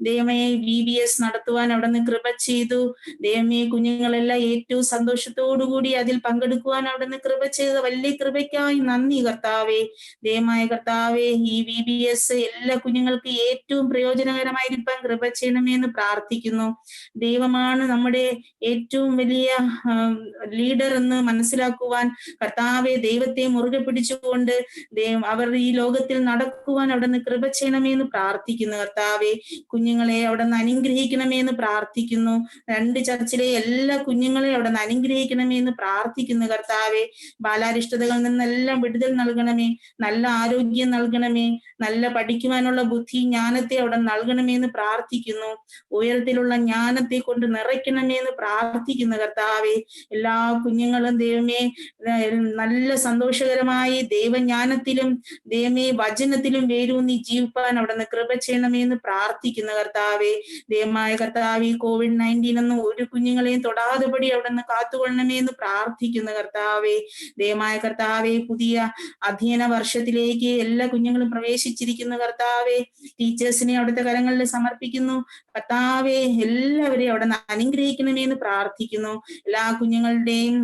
ദൈവമേ VBS നടത്തുവാൻ അവിടുന്ന് കൃപ ചെയ്തു. ദൈവമേ, കുഞ്ഞുങ്ങളെല്ലാം ഏറ്റവും സന്തോഷത്തോടുകൂടി അതിൽ പങ്കെടുക്കുവാൻ അവിടുന്ന് കൃപ ചെയ്ത വലിയ കൃപയ്ക്കായി നന്ദി കർത്താവെ. ദൈവമായ കർത്താവെ, ഈ VBS എല്ലാ കുഞ്ഞുങ്ങൾക്ക് ഏറ്റവും പ്രയോജനകരമായിരിക്കാൻ കൃപ ചെയ്യണമേ എന്ന് പ്രാർത്ഥിക്കുന്നു. ദൈവമാണ് നമ്മുടെ ഏറ്റവും വലിയ ലീഡർ എന്ന് മനസ്സിലാക്കുവാൻ കർത്താവെ, ദൈവത്തെ മുറുകെ പിടിച്ചുകൊണ്ട് അവർ ഈ ലോകത്തിൽ നടക്കുവാൻ അവിടുന്ന് കൃപ ചെയ്യണമേ എന്ന് പ്രാർത്ഥിക്കുന്നു കർത്താവെ. കുഞ്ഞുങ്ങളെ അവിടുന്ന് അനുഗ്രഹിക്കണമേ എന്ന് പ്രാർത്ഥിക്കുന്നു. 2 ചർച്ചിലെ എല്ലാ കുഞ്ഞുങ്ങളെ അവിടുന്ന് അനുഗ്രഹിക്കണമേ എന്ന് പ്രാർത്ഥിക്കുന്നു കർത്താവെ. ബാലാരിഷ്ടതകളിൽ നിന്നെല്ലാം വിടുതൽ നൽകണമേ. നല്ല നല്ല ആരോഗ്യം നൽകണമേ, നല്ല പഠിക്കുവാനുള്ള ബുദ്ധി ജ്ഞാനത്തെ അവിടെ നൽകണമേ എന്ന് പ്രാർത്ഥിക്കുന്നു. ഉയരത്തിലുള്ള ജ്ഞാനത്തെ കൊണ്ട് നിറയ്ക്കണമേ എന്ന് പ്രാർത്ഥിക്കുന്നു കർത്താവെ. എല്ലാ കുഞ്ഞുങ്ങളും ദൈവമേ നല്ല സന്തോഷകരമായി ദൈവജ്ഞാനത്തിലും ദൈവമേ വചനത്തിലും വേരൂന്നി ജീവിപ്പാൻ അവിടെ നിന്ന് കൃപ ചെയ്യണമേ എന്ന് പ്രാർത്ഥിക്കുന്നു കർത്താവെ. ദൈവമായ കർത്താവ്, COVID-19 ഒന്നും ഒരു കുഞ്ഞുങ്ങളെയും തൊടാതെ പടി അവിടെ നിന്ന് കാത്തുകൊള്ളണമേ എന്ന് പ്രാർത്ഥിക്കുന്നു കർത്താവെ. ദൈവമായ കർത്താവെ, പുതിയ അധ്യയന വർഷത്തിലേക്ക് എല്ലാ കുഞ്ഞുങ്ങളും പ്രവേശിച്ചിരിക്കുന്നു കർത്താവെ. ടീച്ചേഴ്സിനെ അവിടുത്തെ കരങ്ങളിൽ സമർപ്പിക്കുന്നു കർത്താവെ. എല്ലാവരെയും അവിടെ നിന്ന് അനുഗ്രഹിക്കണമേ എന്ന് പ്രാർത്ഥിക്കുന്നു. എല്ലാ കുഞ്ഞുങ്ങളുടെയും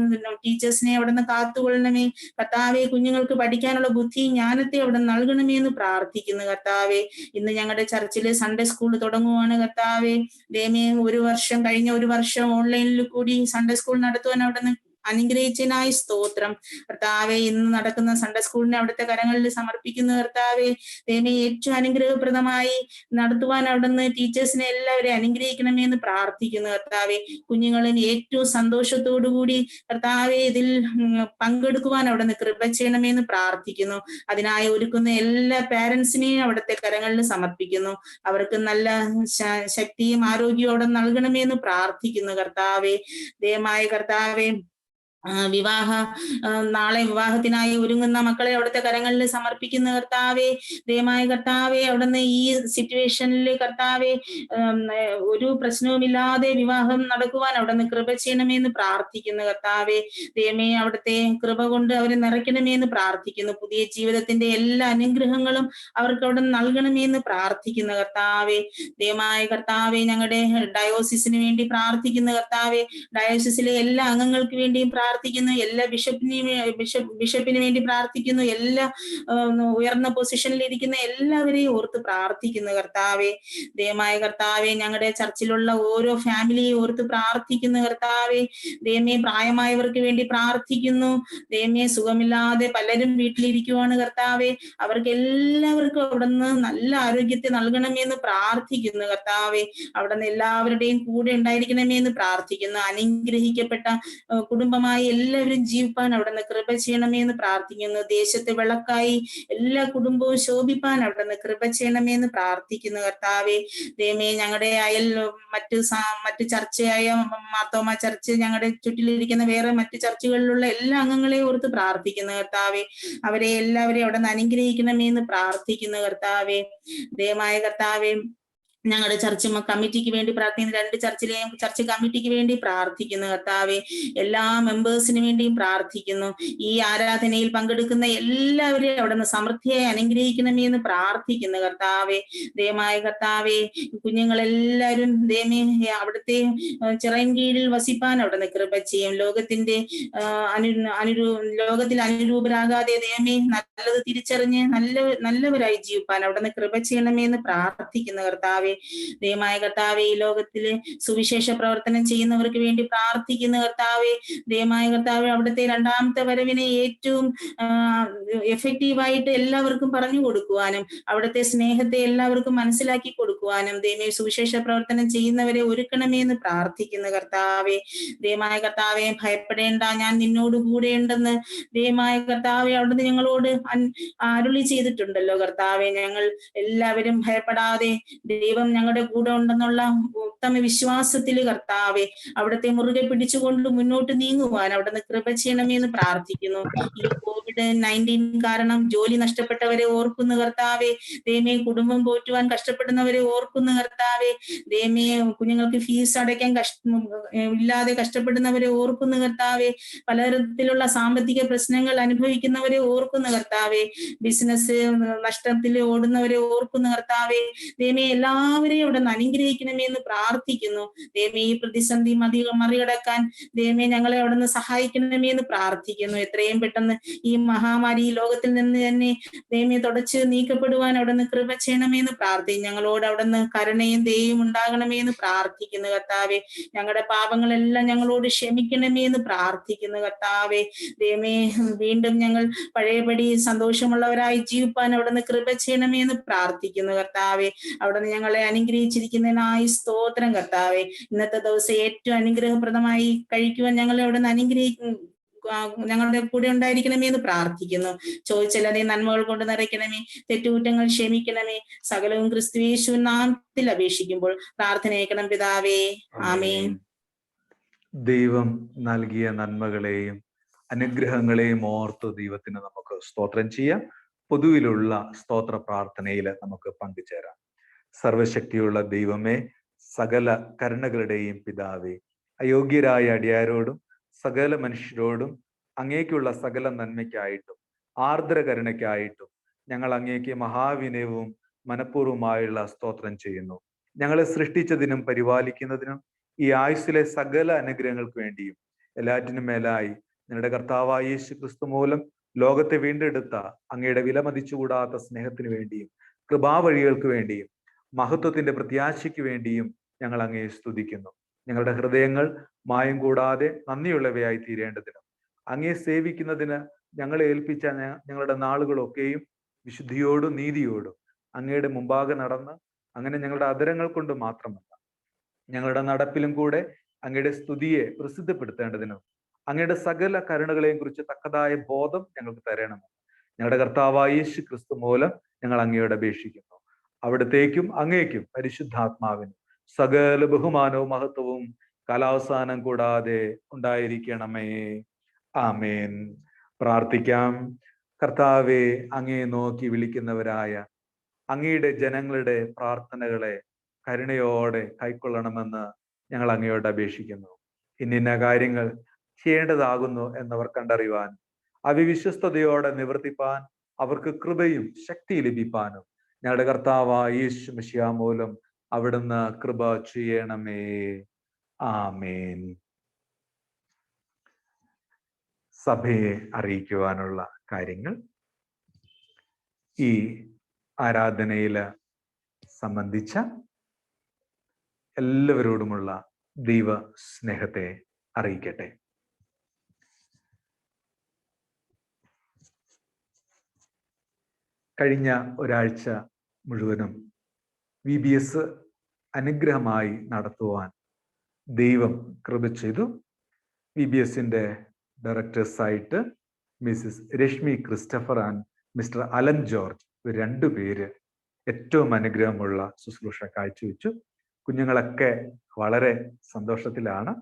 ടീച്ചേഴ്സിനെ അവിടെ നിന്ന് കാത്തുകൊള്ളണമേ കർത്താവെ. കുഞ്ഞുങ്ങൾക്ക് പഠിക്കാനുള്ള ബുദ്ധി ജ്ഞാനത്തെ അവിടെ നൽകണമേ എന്ന് പ്രാർത്ഥിക്കുന്നു കർത്താവെ. ഇന്ന് ഞങ്ങളുടെ ചർച്ചില് സൺഡേ സ്കൂൾ തുടങ്ങുവാണ് കർത്താവെ. ദൈവമേ, കഴിഞ്ഞ ഒരു വർഷം ഓൺലൈനിൽ കൂടി സൺഡേ സ്കൂൾ നടത്തുവാൻ അവിടെ നിന്ന് അനുഗ്രഹിച്ചതിനായി സ്തോത്രം കർത്താവെ. ഇന്ന് നടക്കുന്ന സൺഡേ സ്കൂളിനെ അവിടുത്തെ കരങ്ങളിൽ സമർപ്പിക്കുന്നു കർത്താവെ. ദൈവമേ, ഏറ്റവും അനുഗ്രഹപ്രദമായി നടത്തുവാൻ അവിടുന്ന് ടീച്ചേഴ്സിനെ എല്ലാവരെയും അനുഗ്രഹിക്കണമേ എന്ന് പ്രാർത്ഥിക്കുന്നു കർത്താവെ. കുഞ്ഞുങ്ങളിൽ ഏറ്റവും സന്തോഷത്തോടുകൂടി കർത്താവെ ഇതിൽ പങ്കെടുക്കുവാൻ അവിടുന്ന് കൃപ ചെയ്യണമേ എന്ന് പ്രാർത്ഥിക്കുന്നു. അതിനായി ഒരുക്കുന്ന എല്ലാ പാരന്റ്സിനെയും അവിടുത്തെ കരങ്ങളിൽ സമർപ്പിക്കുന്നു. അവർക്ക് നല്ല ശക്തിയും ആരോഗ്യവും അവിടെ നൽകണമേ എന്ന് പ്രാർത്ഥിക്കുന്നു കർത്താവെ. ദൈവമായ കർത്താവെ, നാളെ വിവാഹത്തിനായി ഒരുങ്ങുന്ന മക്കളെ അവിടുത്തെ കരങ്ങളിൽ സമർപ്പിക്കുന്ന കർത്താവെ. ദൈവമായ കർത്താവെ, അവിടുന്ന് ഈ സിറ്റുവേഷനിൽ കർത്താവെ ഒരു പ്രശ്നവുമില്ലാതെ വിവാഹം നടക്കുവാൻ അവിടുന്ന് കൃപ ചെയ്യണമേ എന്ന് പ്രാർത്ഥിക്കുന്നു കർത്താവെ. ദൈവമേ, അവിടുത്തെ കൃപ കൊണ്ട് അവരെ നിറയ്ക്കണമേ എന്ന് പ്രാർത്ഥിക്കുന്നു. പുതിയ ജീവിതത്തിന്റെ എല്ലാ അനുഗ്രഹങ്ങളും അവർക്ക് അവിടെ നൽകണമേ എന്ന് പ്രാർത്ഥിക്കുന്നു കർത്താവെ. ദൈവമായ കർത്താവെ, ഞങ്ങളുടെ ഡയോസിസിന് വേണ്ടി പ്രാർത്ഥിക്കുന്നു കർത്താവെ. ഡയോസിസിലെ എല്ലാ അംഗങ്ങൾക്ക് വേണ്ടിയും പ്രാർത്ഥിക്കുന്നു. എല്ലാ ബിഷപ്പിന് വേണ്ടി പ്രാർത്ഥിക്കുന്നു. എല്ലാ ഉയർന്ന പൊസിഷനിൽ ഇരിക്കുന്ന എല്ലാവരെയും ഓർത്ത് പ്രാർത്ഥിക്കുന്നു കർത്താവെ. ദൈവമായ കർത്താവെ, ഞങ്ങളുടെ ചർച്ചിലുള്ള ഓരോ ഫാമിലിയെ ഓർത്ത് പ്രാർത്ഥിക്കുന്നു കർത്താവെ. ദൈവമേ, പ്രായമായവർക്ക് വേണ്ടി പ്രാർത്ഥിക്കുന്നു. ദൈവമേ, സുഖമില്ലാതെ പലരും വീട്ടിലിരിക്കുവാണ് കർത്താവെ. അവർക്ക് എല്ലാവർക്കും അവിടുന്ന് നല്ല ആരോഗ്യത്തെ നൽകണമേ എന്ന് പ്രാർത്ഥിക്കുന്നു കർത്താവെ. അവിടുന്ന് എല്ലാവരുടെയും കൂടെ ഉണ്ടായിരിക്കണമേ എന്ന് പ്രാർത്ഥിക്കുന്നു. അനുഗ്രഹിക്കപ്പെട്ട കുടുംബമായി എല്ലാവരും ജീവിപ്പാൻ അവിടുന്ന് കൃപ ചെയ്യണമേ എന്ന് പ്രാർത്ഥിക്കുന്നു. ദേശത്തെ വിളക്കായി എല്ലാ കുടുംബവും ശോഭിപ്പാൻ അവിടുന്ന് കൃപ ചെയ്യണമേ എന്ന് പ്രാർത്ഥിക്കുന്നു കർത്താവെ. ദൈവമേ, ഞങ്ങളുടെ മറ്റ് ചർച്ചയായ മാർത്തോമ ചർച്ച്, ഞങ്ങളുടെ ചുറ്റിലിരിക്കുന്ന വേറെ മറ്റ് ചർച്ചുകളിലുള്ള എല്ലാ അംഗങ്ങളെയും ഓർത്ത് പ്രാർത്ഥിക്കുന്നു കർത്താവെ. അവരെ എല്ലാവരെയും അവിടെ നിന്ന് അനുഗ്രഹിക്കണമേ എന്ന് പ്രാർത്ഥിക്കുന്നു കർത്താവെ. ദൈവമായ കർത്താവെ, ഞങ്ങളുടെ ചർച്ച് കമ്മിറ്റിക്ക് വേണ്ടി പ്രാർത്ഥിക്കുന്നു. 2 ചർച്ചിലെയും ചർച്ച് കമ്മിറ്റിക്ക് വേണ്ടി പ്രാർത്ഥിക്കുന്നു കർത്താവെ. എല്ലാ മെമ്പേഴ്സിന് വേണ്ടിയും പ്രാർത്ഥിക്കുന്നു. ഈ ആരാധനയിൽ പങ്കെടുക്കുന്ന എല്ലാവരെയും അവിടെ നിന്ന് സമൃദ്ധിയായി അനുഗ്രഹിക്കണമേ എന്ന് പ്രാർത്ഥിക്കുന്നു കർത്താവെ. ദൈവമായ കർത്താവെ, കുഞ്ഞുങ്ങളെല്ലാവരും ദൈവമേ അവിടുത്തെ ചിറയിൻ കീഴിൽ വസിപ്പാൻ അവിടെ നിന്ന് കൃപ ചെയ്യും. ലോകത്തിൽ അനുരൂപരാകാതെ ദൈവമേ നല്ലത് തിരിച്ചറിഞ്ഞ് നല്ലവരായി ജീവിപ്പാൻ അവിടെ നിന്ന് കൃപ ചെയ്യണമേ എന്ന് പ്രാർത്ഥിക്കുന്നു കർത്താവെ. ദൈവമായ കർത്താവെ, ഈ ലോകത്തില് സുവിശേഷ പ്രവർത്തനം ചെയ്യുന്നവർക്ക് വേണ്ടി പ്രാർത്ഥിക്കുന്ന കർത്താവെ. ദൈവമായ കർത്താവെ, അവിടുത്തെ 2ാമത്തെ വരവിനെ ഏറ്റവും എഫക്റ്റീവായിട്ട് എല്ലാവർക്കും പറഞ്ഞു കൊടുക്കുവാനും അവിടുത്തെ സ്നേഹത്തെ എല്ലാവർക്കും മനസ്സിലാക്കി കൊടുക്കുവാനും ദൈവമേ സുവിശേഷ പ്രവർത്തനം ചെയ്യുന്നവരെ ഒരുക്കണമേ എന്ന് പ്രാർത്ഥിക്കുന്ന കർത്താവെ. ദൈവമായ കർത്താവെ, ഭയപ്പെടേണ്ട, ഞാൻ നിന്നോട് കൂടെ ഉണ്ടെന്ന് ദൈവമായ കർത്താവെ അവിടുന്ന് ഞങ്ങളോട് അരുളി ചെയ്തിട്ടുണ്ടല്ലോ കർത്താവെ. ഞങ്ങൾ എല്ലാവരും ഭയപ്പെടാതെ ദൈവം ഞങ്ങളുടെ കൂടെ ഉണ്ടെന്നുള്ള ഉത്തമ വിശ്വാസത്തില് കർത്താവെ അവിടുത്തെ മുറുകെ പിടിച്ചുകൊണ്ട് മുന്നോട്ട് നീങ്ങുവാൻ അവിടുന്ന് കൃപ ചെയ്യണമേ എന്ന് പ്രാർത്ഥിക്കുന്നു. ഈ COVID-19 കാരണം ജോലി നഷ്ടപ്പെട്ടവരെ ഓർക്കുന്നു കർത്താവെ. ദൈവമേ, കുടുംബം പോറ്റുവാൻ കഷ്ടപ്പെടുന്നവരെ ഓർക്കുന്നു കർത്താവെ. ദൈവമേ, കുഞ്ഞുങ്ങൾക്ക് ഫീസ് അടയ്ക്കാൻ ഇല്ലാതെ കഷ്ടപ്പെടുന്നവരെ ഓർക്കുന്നു കർത്താവെ. പലതരത്തിലുള്ള സാമ്പത്തിക പ്രശ്നങ്ങൾ അനുഭവിക്കുന്നവരെ ഓർക്കുന്നു കർത്താവെ. ബിസിനസ് നഷ്ടത്തിൽ ഓടുന്നവരെ ഓർക്കുന്നു കർത്താവെ. ദൈവമേ, എല്ലാവരെയും അവിടെ നിന്ന് അനുഗ്രഹിക്കണമേ എന്ന് പ്രാർത്ഥിക്കുന്നു. ദൈവമേ, ഈ പ്രതിസന്ധി മറികടക്കാൻ ദൈവമേ ഞങ്ങളെ അവിടെ നിന്ന് സഹായിക്കണമേ എന്ന് പ്രാർത്ഥിക്കുന്നു. എത്രയും പെട്ടെന്ന് ഈ മഹാമാരി ലോകത്തിൽ നിന്ന് തന്നെ ദൈവമേ തുടച്ച് നീക്കപ്പെടുവാൻ അവിടെ നിന്ന് കൃപ ചെയ്യണമേ എന്ന് പ്രാർത്ഥിക്കും. ഞങ്ങളോട് അവിടെ നിന്ന് കരുണയും ദയയും ഉണ്ടാകണമേ എന്ന് പ്രാർത്ഥിക്കുന്നു കർത്താവെ. ഞങ്ങളുടെ പാപങ്ങളെല്ലാം ഞങ്ങളോട് ക്ഷമിക്കണമേ എന്ന് പ്രാർത്ഥിക്കുന്നു കർത്താവെ. ദൈവമേ, വീണ്ടും ഞങ്ങൾ പഴയപടി സന്തോഷമുള്ളവരായി ജീവിപ്പാൻ അവിടെ നിന്ന് കൃപ ചെയ്യണമേ എന്ന് പ്രാർത്ഥിക്കുന്നു കർത്താവെ. അവിടെ നിന്ന് ഞങ്ങളെ അനുഗ്രഹിച്ചിരിക്കുന്നതിനായി സ്തോത്രം കർത്താവെ. ഇന്നത്തെ ദിവസം ഏറ്റവും അനുഗ്രഹപ്രദമായി കഴിക്കുവാൻ ഞങ്ങളെ അവിടെ നിന്ന് ഞങ്ങളുടെ കൂടെ ഉണ്ടായിരിക്കണമേ എന്ന് പ്രാർത്ഥിക്കുന്നു. ചോദിച്ചല്ലാതെ നന്മകൾ കൊണ്ട് നിറയ്ക്കണമേ, തെറ്റുകുറ്റങ്ങൾ ക്ഷമിക്കണമേ. സകലവും ക്രിസ്തുയേശു നാമത്തിൽ അപേക്ഷിക്കുമ്പോൾ പ്രാർത്ഥന അയക്കണം പിതാവേ. ആമേൻ. ദൈവം നൽകിയ നന്മകളെയും അനുഗ്രഹങ്ങളെയും ഓർത്ത് ദൈവത്തിന് നമുക്ക് സ്തോത്രം ചെയ്യാം. പൊതുവിലുള്ള സ്തോത്ര പ്രാർത്ഥനയിൽ നമുക്ക് പങ്കുചേരാം. സർവശക്തിയുള്ള ദൈവമേ, സകല കരുണകളുടെയും പിതാവേ, അയോഗ്യരായ അടിയാരോടും സകല മനുഷ്യരോടും അങ്ങേക്കുള്ള സകല നന്മയ്ക്കായിട്ടും ആർദ്ര കരുണയ്ക്കായിട്ടും ഞങ്ങൾ അങ്ങേക്ക് മഹാവിനയവും മനഃപൂർവ്വമായുള്ള സ്തോത്രം ചെയ്യുന്നു. ഞങ്ങളെ സൃഷ്ടിച്ചതിനും പരിപാലിക്കുന്നതിനും ഈ ആയുസ്സിലെ സകല അനുഗ്രഹങ്ങൾക്ക് വേണ്ടിയും എല്ലാറ്റിനും മേലായി നിങ്ങളുടെ കർത്താവായ യേശു ക്രിസ്തു മൂലം ലോകത്തെ വീണ്ടെടുത്ത അങ്ങയുടെ വിലമതിച്ചുകൂടാത്ത സ്നേഹത്തിന് വേണ്ടിയും കൃപാവഴികൾക്ക് വേണ്ടിയും മഹത്വത്തിന്റെ പ്രത്യാശയ്ക്ക് വേണ്ടിയും ഞങ്ങൾ അങ്ങയെ സ്തുതിക്കുന്നു. ഞങ്ങളുടെ ഹൃദയങ്ങൾ മായം കൂടാതെ നന്ദിയുള്ളവയായി തീരേണ്ടതിനും അങ്ങയെ സേവിക്കുന്നതിന് ഞങ്ങളെ ഏൽപ്പിച്ച ഞങ്ങളുടെ നാളുകളൊക്കെയും വിശുദ്ധിയോടും നീതിയോടും അങ്ങയുടെ മുമ്പാകെ നടന്ന് അങ്ങനെ ഞങ്ങളുടെ അധരങ്ങൾ കൊണ്ട് മാത്രമല്ല ഞങ്ങളുടെ നടപ്പിലും കൂടെ അങ്ങയുടെ സ്തുതിയെ പ്രസിദ്ധപ്പെടുത്തേണ്ടതിനും അങ്ങയുടെ സകല കരുണകളെയും കുറിച്ച് തക്കതായ ബോധം ഞങ്ങൾക്ക് തരണമെന്ന് ഞങ്ങളുടെ കർത്താവായ യേശു ക്രിസ്തു മൂലം ഞങ്ങൾ അങ്ങയോട് അപേക്ഷിക്കുന്നു. അവിടത്തേക്കും അങ്ങേക്കും പരിശുദ്ധാത്മാവിനും സകല ബഹുമാനവും മഹത്വവും കാലാവസാനം കൂടാതെ ഉണ്ടായിരിക്കണമേ. ആമേൻ. പ്രാർത്ഥിക്കാം. കർത്താവെ, അങ്ങയെ നോക്കി വിളിക്കുന്നവരായ അങ്ങയുടെ ജനങ്ങളുടെ പ്രാർത്ഥനകളെ കരുണയോടെ കൈക്കൊള്ളണമെന്ന് ഞങ്ങൾ അങ്ങയോട് അപേക്ഷിക്കുന്നു. ഇന്നിന്ന കാര്യങ്ങൾ ചെയ്യേണ്ടതാകുന്നു എന്നവർ കണ്ടറിയുവാൻ അവിശ്വസ്തയോടെ നിവർത്തിപ്പാൻ അവർക്ക് കൃപയും ശക്തി ലഭിപ്പാനും ഞങ്ങളുടെ കർത്താവായ യേശു മിശിഹാ മൂലം അവിടുന്ന് കൃപ ചെയ്യണമേ. ആമേൻ. സഭയെ അറിയിക്കുവാനുള്ള കാര്യങ്ങൾ. ഈ ആരാധനയില് സംബന്ധിച്ച എല്ലാവരോടുമുള്ള ദൈവ സ്നേഹത്തെ അറിയിക്കട്ടെ. കഴിഞ്ഞ ഒരാഴ്ച മുഴുവനും VBS അനുഗ്രഹമായി നടത്തുവാൻ ദൈവം കൃപ ചെയ്തു. VBSന്റെ ഡയറക്ടേഴ്സായിട്ട് Mrs Rashmi Christopher and Mr Alan George, ഇവർ രണ്ടുപേര് ഏറ്റവും അനുഗ്രഹമുള്ള ശുശ്രൂഷ കാഴ്ചവെച്ചു. കുഞ്ഞുങ്ങളൊക്കെ വളരെ സന്തോഷത്തിലാണ്.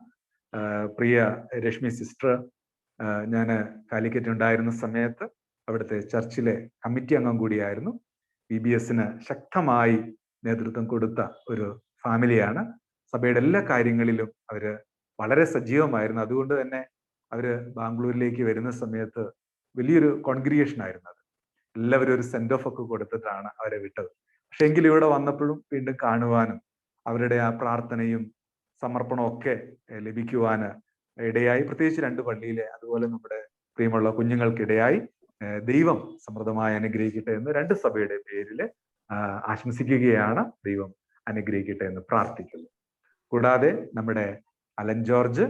പ്രിയ രശ്മി സിസ്റ്റർ, ഞാൻ കാലിക്കറ്റ് ഉണ്ടായിരുന്ന സമയത്ത് അവിടുത്തെ ചർച്ചിലെ കമ്മിറ്റി അംഗം കൂടിയായിരുന്നു. VBSന് ശക്തമായി നേതൃത്വം കൊടുത്ത ഒരു ഫാമിലിയാണ്. സഭയുടെ എല്ലാ കാര്യങ്ങളിലും അവര് വളരെ സജീവമായിരുന്നു. അതുകൊണ്ട് തന്നെ അവര് ബാംഗ്ലൂരിലേക്ക് വരുന്ന സമയത്ത് വലിയൊരു കോൺഗ്രിഗേഷൻ ആയിരുന്നു. അത് എല്ലാവരും ഒരു സെൻഡ് ഓഫ് ഒക്കെ കൊടുത്തിട്ടാണ് അവരെ വിട്ടത്. പക്ഷെ എങ്കിലും ഇവിടെ വന്നപ്പോഴും വീണ്ടും കാണുവാനും അവരുടെ ആ പ്രാർത്ഥനയും സമർപ്പണവും ഒക്കെ ലഭിക്കുവാന് ഇടയായി. പ്രത്യേകിച്ച് 2 പള്ളിയിലെ അതുപോലെ നമ്മുടെ പ്രിയമുള്ള കുഞ്ഞുങ്ങൾക്കിടയായി. ദൈവം സമൃദ്ധമായി അനുഗ്രഹിക്കട്ടെ എന്ന് 2 സഭയുടെ പേരിൽ ആശംസിക്കുകയാണ്. ദൈവം അനുഗ്രഹിക്കട്ടെ എന്ന് പ്രാർത്ഥിക്കുന്നു. കൂടാതെ നമ്മുടെ അലൻ ജോർജ്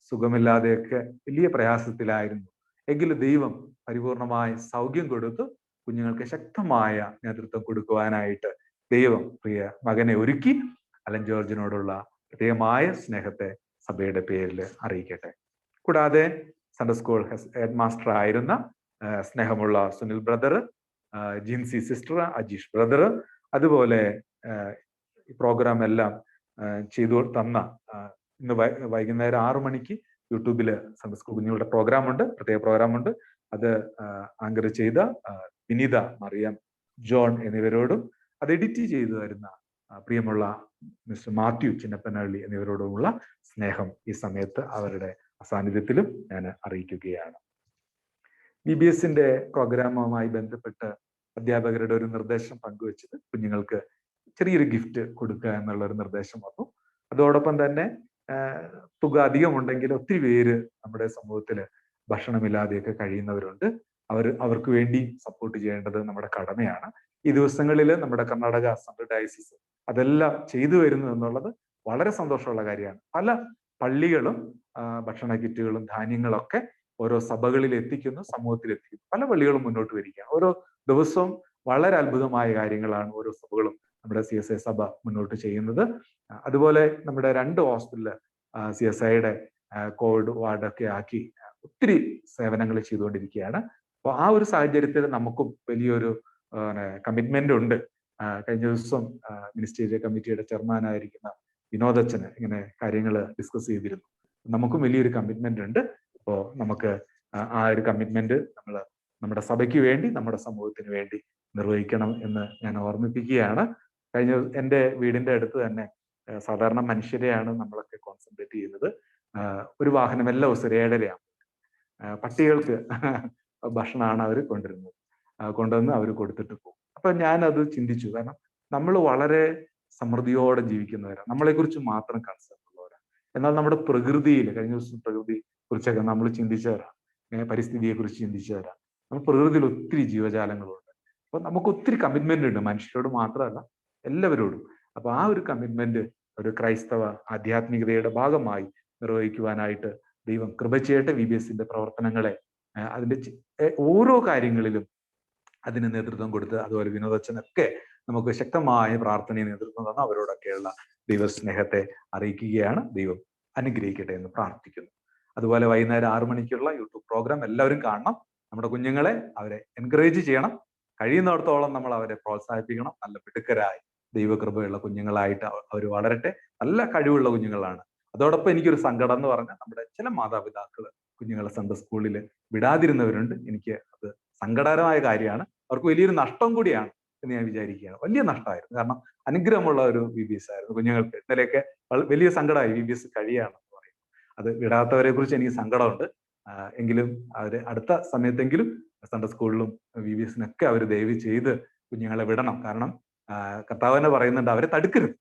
സുഖമില്ലാതെയൊക്കെ വലിയ പ്രയാസത്തിലായിരുന്നു. എങ്കിലും ദൈവം പരിപൂർണമായ സൗഖ്യം കൊടുത്തു. കുഞ്ഞുങ്ങൾക്ക് ശക്തമായ നേതൃത്വം കൊടുക്കുവാനായിട്ട് ദൈവം പ്രിയ മകനെ ഒരുക്കി. അലൻ ജോർജിനോടുള്ള പ്രത്യേകമായ സ്നേഹത്തെ സഭയുടെ പേരിൽ അറിയിക്കട്ടെ. കൂടാതെ സൺഡേ സ്കൂൾ ഹെഡ് മാസ്റ്റർ ആയിരുന്ന സ്നേഹമുള്ള Sunil brother, Jincy sister, Ajeesh brother, അതുപോലെ ഈ പ്രോഗ്രാം എല്ലാം ചെയ്തു തന്ന ഇന്ന് വൈകുന്നേരം 6 മണിക്ക് യൂട്യൂബില് സൺഡേ സ്കൂൾ കുഞ്ഞുങ്ങളുടെ പ്രോഗ്രാമുണ്ട്, പ്രത്യേക പ്രോഗ്രാമുണ്ട്. അത് ആങ്കർ ചെയ്ത വിനീത മറിയം ജോൺ എന്നിവരോടും അത് എഡിറ്റ് ചെയ്തു തരുന്ന പ്രിയമുള്ള മിസ്റ്റർ മാത്യു ചിന്നപ്പനഹള്ളി എന്നിവരോടുമുള്ള സ്നേഹം ഈ സമയത്ത് അവരുടെ സാന്നിധ്യത്തിലും ഞാൻ അറിയിക്കുകയാണ്. VBSന്റെ പ്രോഗ്രാമുമായി ബന്ധപ്പെട്ട് അധ്യാപകരുടെ ഒരു നിർദ്ദേശം പങ്കുവെച്ചത് കുഞ്ഞുങ്ങൾക്ക് ചെറിയൊരു ഗിഫ്റ്റ് കൊടുക്കുക എന്നുള്ള ഒരു നിർദ്ദേശം വന്നു. അതോടൊപ്പം തന്നെ തുക അധികമുണ്ടെങ്കിൽ ഒത്തിരി പേര് നമ്മുടെ സമൂഹത്തിൽ ഭക്ഷണമില്ലാതെയൊക്കെ കഴിയുന്നവരുണ്ട്. അവർക്ക് വേണ്ടി സപ്പോർട്ട് ചെയ്യേണ്ടത് നമ്മുടെ കടമയാണ്. ഈ ദിവസങ്ങളിൽ നമ്മുടെ കർണാടക സെൻട്രൽ ഡയസിസ് അതെല്ലാം ചെയ്തു വരുന്നു എന്നുള്ളത് വളരെ സന്തോഷമുള്ള കാര്യമാണ്. പല പള്ളികളും ഭക്ഷണ കിറ്റുകളും ധാന്യങ്ങളൊക്കെ ഓരോ സഭകളിൽ എത്തിക്കുന്നു, സമൂഹത്തിൽ എത്തിക്കുന്നു. പല പള്ളികളും മുന്നോട്ട് വരികയാണ്. ഓരോ ദിവസവും വളരെ അത്ഭുതമായ കാര്യങ്ങളാണ് ഓരോ സഭകളും നമ്മുടെ CSI സഭ മുന്നോട്ട് ചെയ്യുന്നത്. അതുപോലെ നമ്മുടെ 2 ഹോസ്പിറ്റലില് CSIയുടെ കോവിഡ് വാർഡൊക്കെ ആക്കി ഒത്തിരി സേവനങ്ങൾ ചെയ്തുകൊണ്ടിരിക്കുകയാണ്. അപ്പോൾ ആ ഒരു സാഹചര്യത്തിൽ നമുക്കും വലിയൊരു കമ്മിറ്റ്മെന്റ് ഉണ്ട്. കഴിഞ്ഞ ദിവസം മിനിസ്റ്റീരിയൽ കമ്മിറ്റിയുടെ ചെയർമാനായിരിക്കുന്ന വിനോദച്ചന് ഇങ്ങനെ കാര്യങ്ങൾ ഡിസ്കസ് ചെയ്തിരുന്നു. നമുക്കും വലിയൊരു കമ്മിറ്റ്മെന്റ് ഉണ്ട്. അപ്പോൾ നമുക്ക് ആ ഒരു കമ്മിറ്റ്മെന്റ് നമ്മൾ നമ്മുടെ സഭയ്ക്ക് വേണ്ടി, നമ്മുടെ സമൂഹത്തിന് വേണ്ടി നിർവഹിക്കണം എന്ന് ഞാൻ ഓർമ്മിപ്പിക്കുകയാണ്. കഴിഞ്ഞ എൻ്റെ വീടിന്റെ അടുത്ത് തന്നെ സാധാരണ മനുഷ്യരെയാണ് നമ്മളൊക്കെ കോൺസെൻട്രേറ്റ് ചെയ്യുന്നത്. ഒരു വാഹനം എല്ലാ ദിവസവും 7:30 പട്ടികൾക്ക് ഭക്ഷണമാണ് അവർ കൊണ്ടുവന്ന് അവർ കൊടുത്തിട്ട് പോകും. അപ്പൊ ഞാൻ അത് ചിന്തിച്ചു. കാരണം നമ്മൾ വളരെ സമൃദ്ധിയോടെ ജീവിക്കുന്നവരാണ്, നമ്മളെ കുറിച്ച് മാത്രം കൺസേൺ ഉള്ളവരാണ്. എന്നാൽ നമ്മുടെ പ്രകൃതിയിൽ കഴിഞ്ഞ ദിവസം പ്രകൃതി കുറിച്ചൊക്കെ നമ്മൾ ചിന്തിച്ചവരാണ്, പരിസ്ഥിതിയെ കുറിച്ച് ചിന്തിച്ചവരാണ്. നമ്മൾ പ്രകൃതിയിൽ ഒത്തിരി ജീവജാലങ്ങളുണ്ട്. അപ്പൊ നമുക്ക് ഒത്തിരി കമ്മിറ്റ്മെന്റ് ഉണ്ട്, മനുഷ്യരോട് മാത്രമല്ല എല്ലാവരോടും. അപ്പൊ ആ ഒരു കമ്മിറ്റ്മെന്റ് ഒരു ക്രൈസ്തവ ആധ്യാത്മികതയുടെ ഭാഗമായി നിർവഹിക്കുവാനായിട്ട് ദൈവം കൃപ ചെയ്യട്ടെ. VBSന്റെ പ്രവർത്തനങ്ങളെ അതിന്റെ ഓരോ കാര്യങ്ങളിലും അതിന് നേതൃത്വം കൊടുത്ത്, അതുപോലെ വിനോദച്ചനൊക്കെ നമുക്ക് ശക്തമായ പ്രാർത്ഥനയെ നേതൃത്വം തന്ന അവരോടൊക്കെയുള്ള ദൈവസ്നേഹത്തെ അറിയിക്കുകയാണ്. ദൈവം അനുഗ്രഹിക്കട്ടെ എന്ന് പ്രാർത്ഥിക്കുന്നു. അതുപോലെ വൈകുന്നേരം 6 മണിക്കുള്ള യൂട്യൂബ് പ്രോഗ്രാം എല്ലാവരും കാണണം. നമ്മുടെ കുഞ്ഞുങ്ങളെ അവരെ എൻകറേജ് ചെയ്യണം. കഴിയുന്നിടത്തോളം നമ്മൾ അവരെ പ്രോത്സാഹിപ്പിക്കണം. നല്ല മിടുക്കരായി ദൈവകൃപയുള്ള കുഞ്ഞുങ്ങളായിട്ട് അവർ വളരട്ടെ. നല്ല കഴിവുള്ള കുഞ്ഞുങ്ങളാണ്. അതോടൊപ്പം എനിക്കൊരു സങ്കടം എന്ന് പറഞ്ഞാൽ നമ്മുടെ ചില മാതാപിതാക്കൾ കുഞ്ഞുങ്ങളെ സൺഡേ സ്കൂളിൽ വിടാതിരുന്നവരുണ്ട്. എനിക്ക് അത് സങ്കടകരമായ കാര്യമാണ്. അവർക്ക് വലിയൊരു നഷ്ടം കൂടിയാണ് എന്ന് ഞാൻ വിചാരിക്കുകയാണ്. വലിയ നഷ്ടമായിരുന്നു. കാരണം അനുഗ്രഹമുള്ള ഒരു VBS ആയിരുന്നു കുഞ്ഞുങ്ങൾക്ക്. ഇന്നലെയൊക്കെ വലിയ സങ്കടമായി VBS കഴിയാണെന്ന് പറയും. അത് വിടാത്തവരെ കുറിച്ച് എനിക്ക് സങ്കടമുണ്ട്. എങ്കിലും അവർ അടുത്ത സമയത്തെങ്കിലും സൺഡേ സ്കൂളിലും VBSനൊക്കെ അവർ ദയവ് ചെയ്ത് കുഞ്ഞുങ്ങളെ വിടണം. കാരണം കർത്താവ് തന്നെ പറയുന്നുണ്ട്, അവരെ തടുക്കരുത്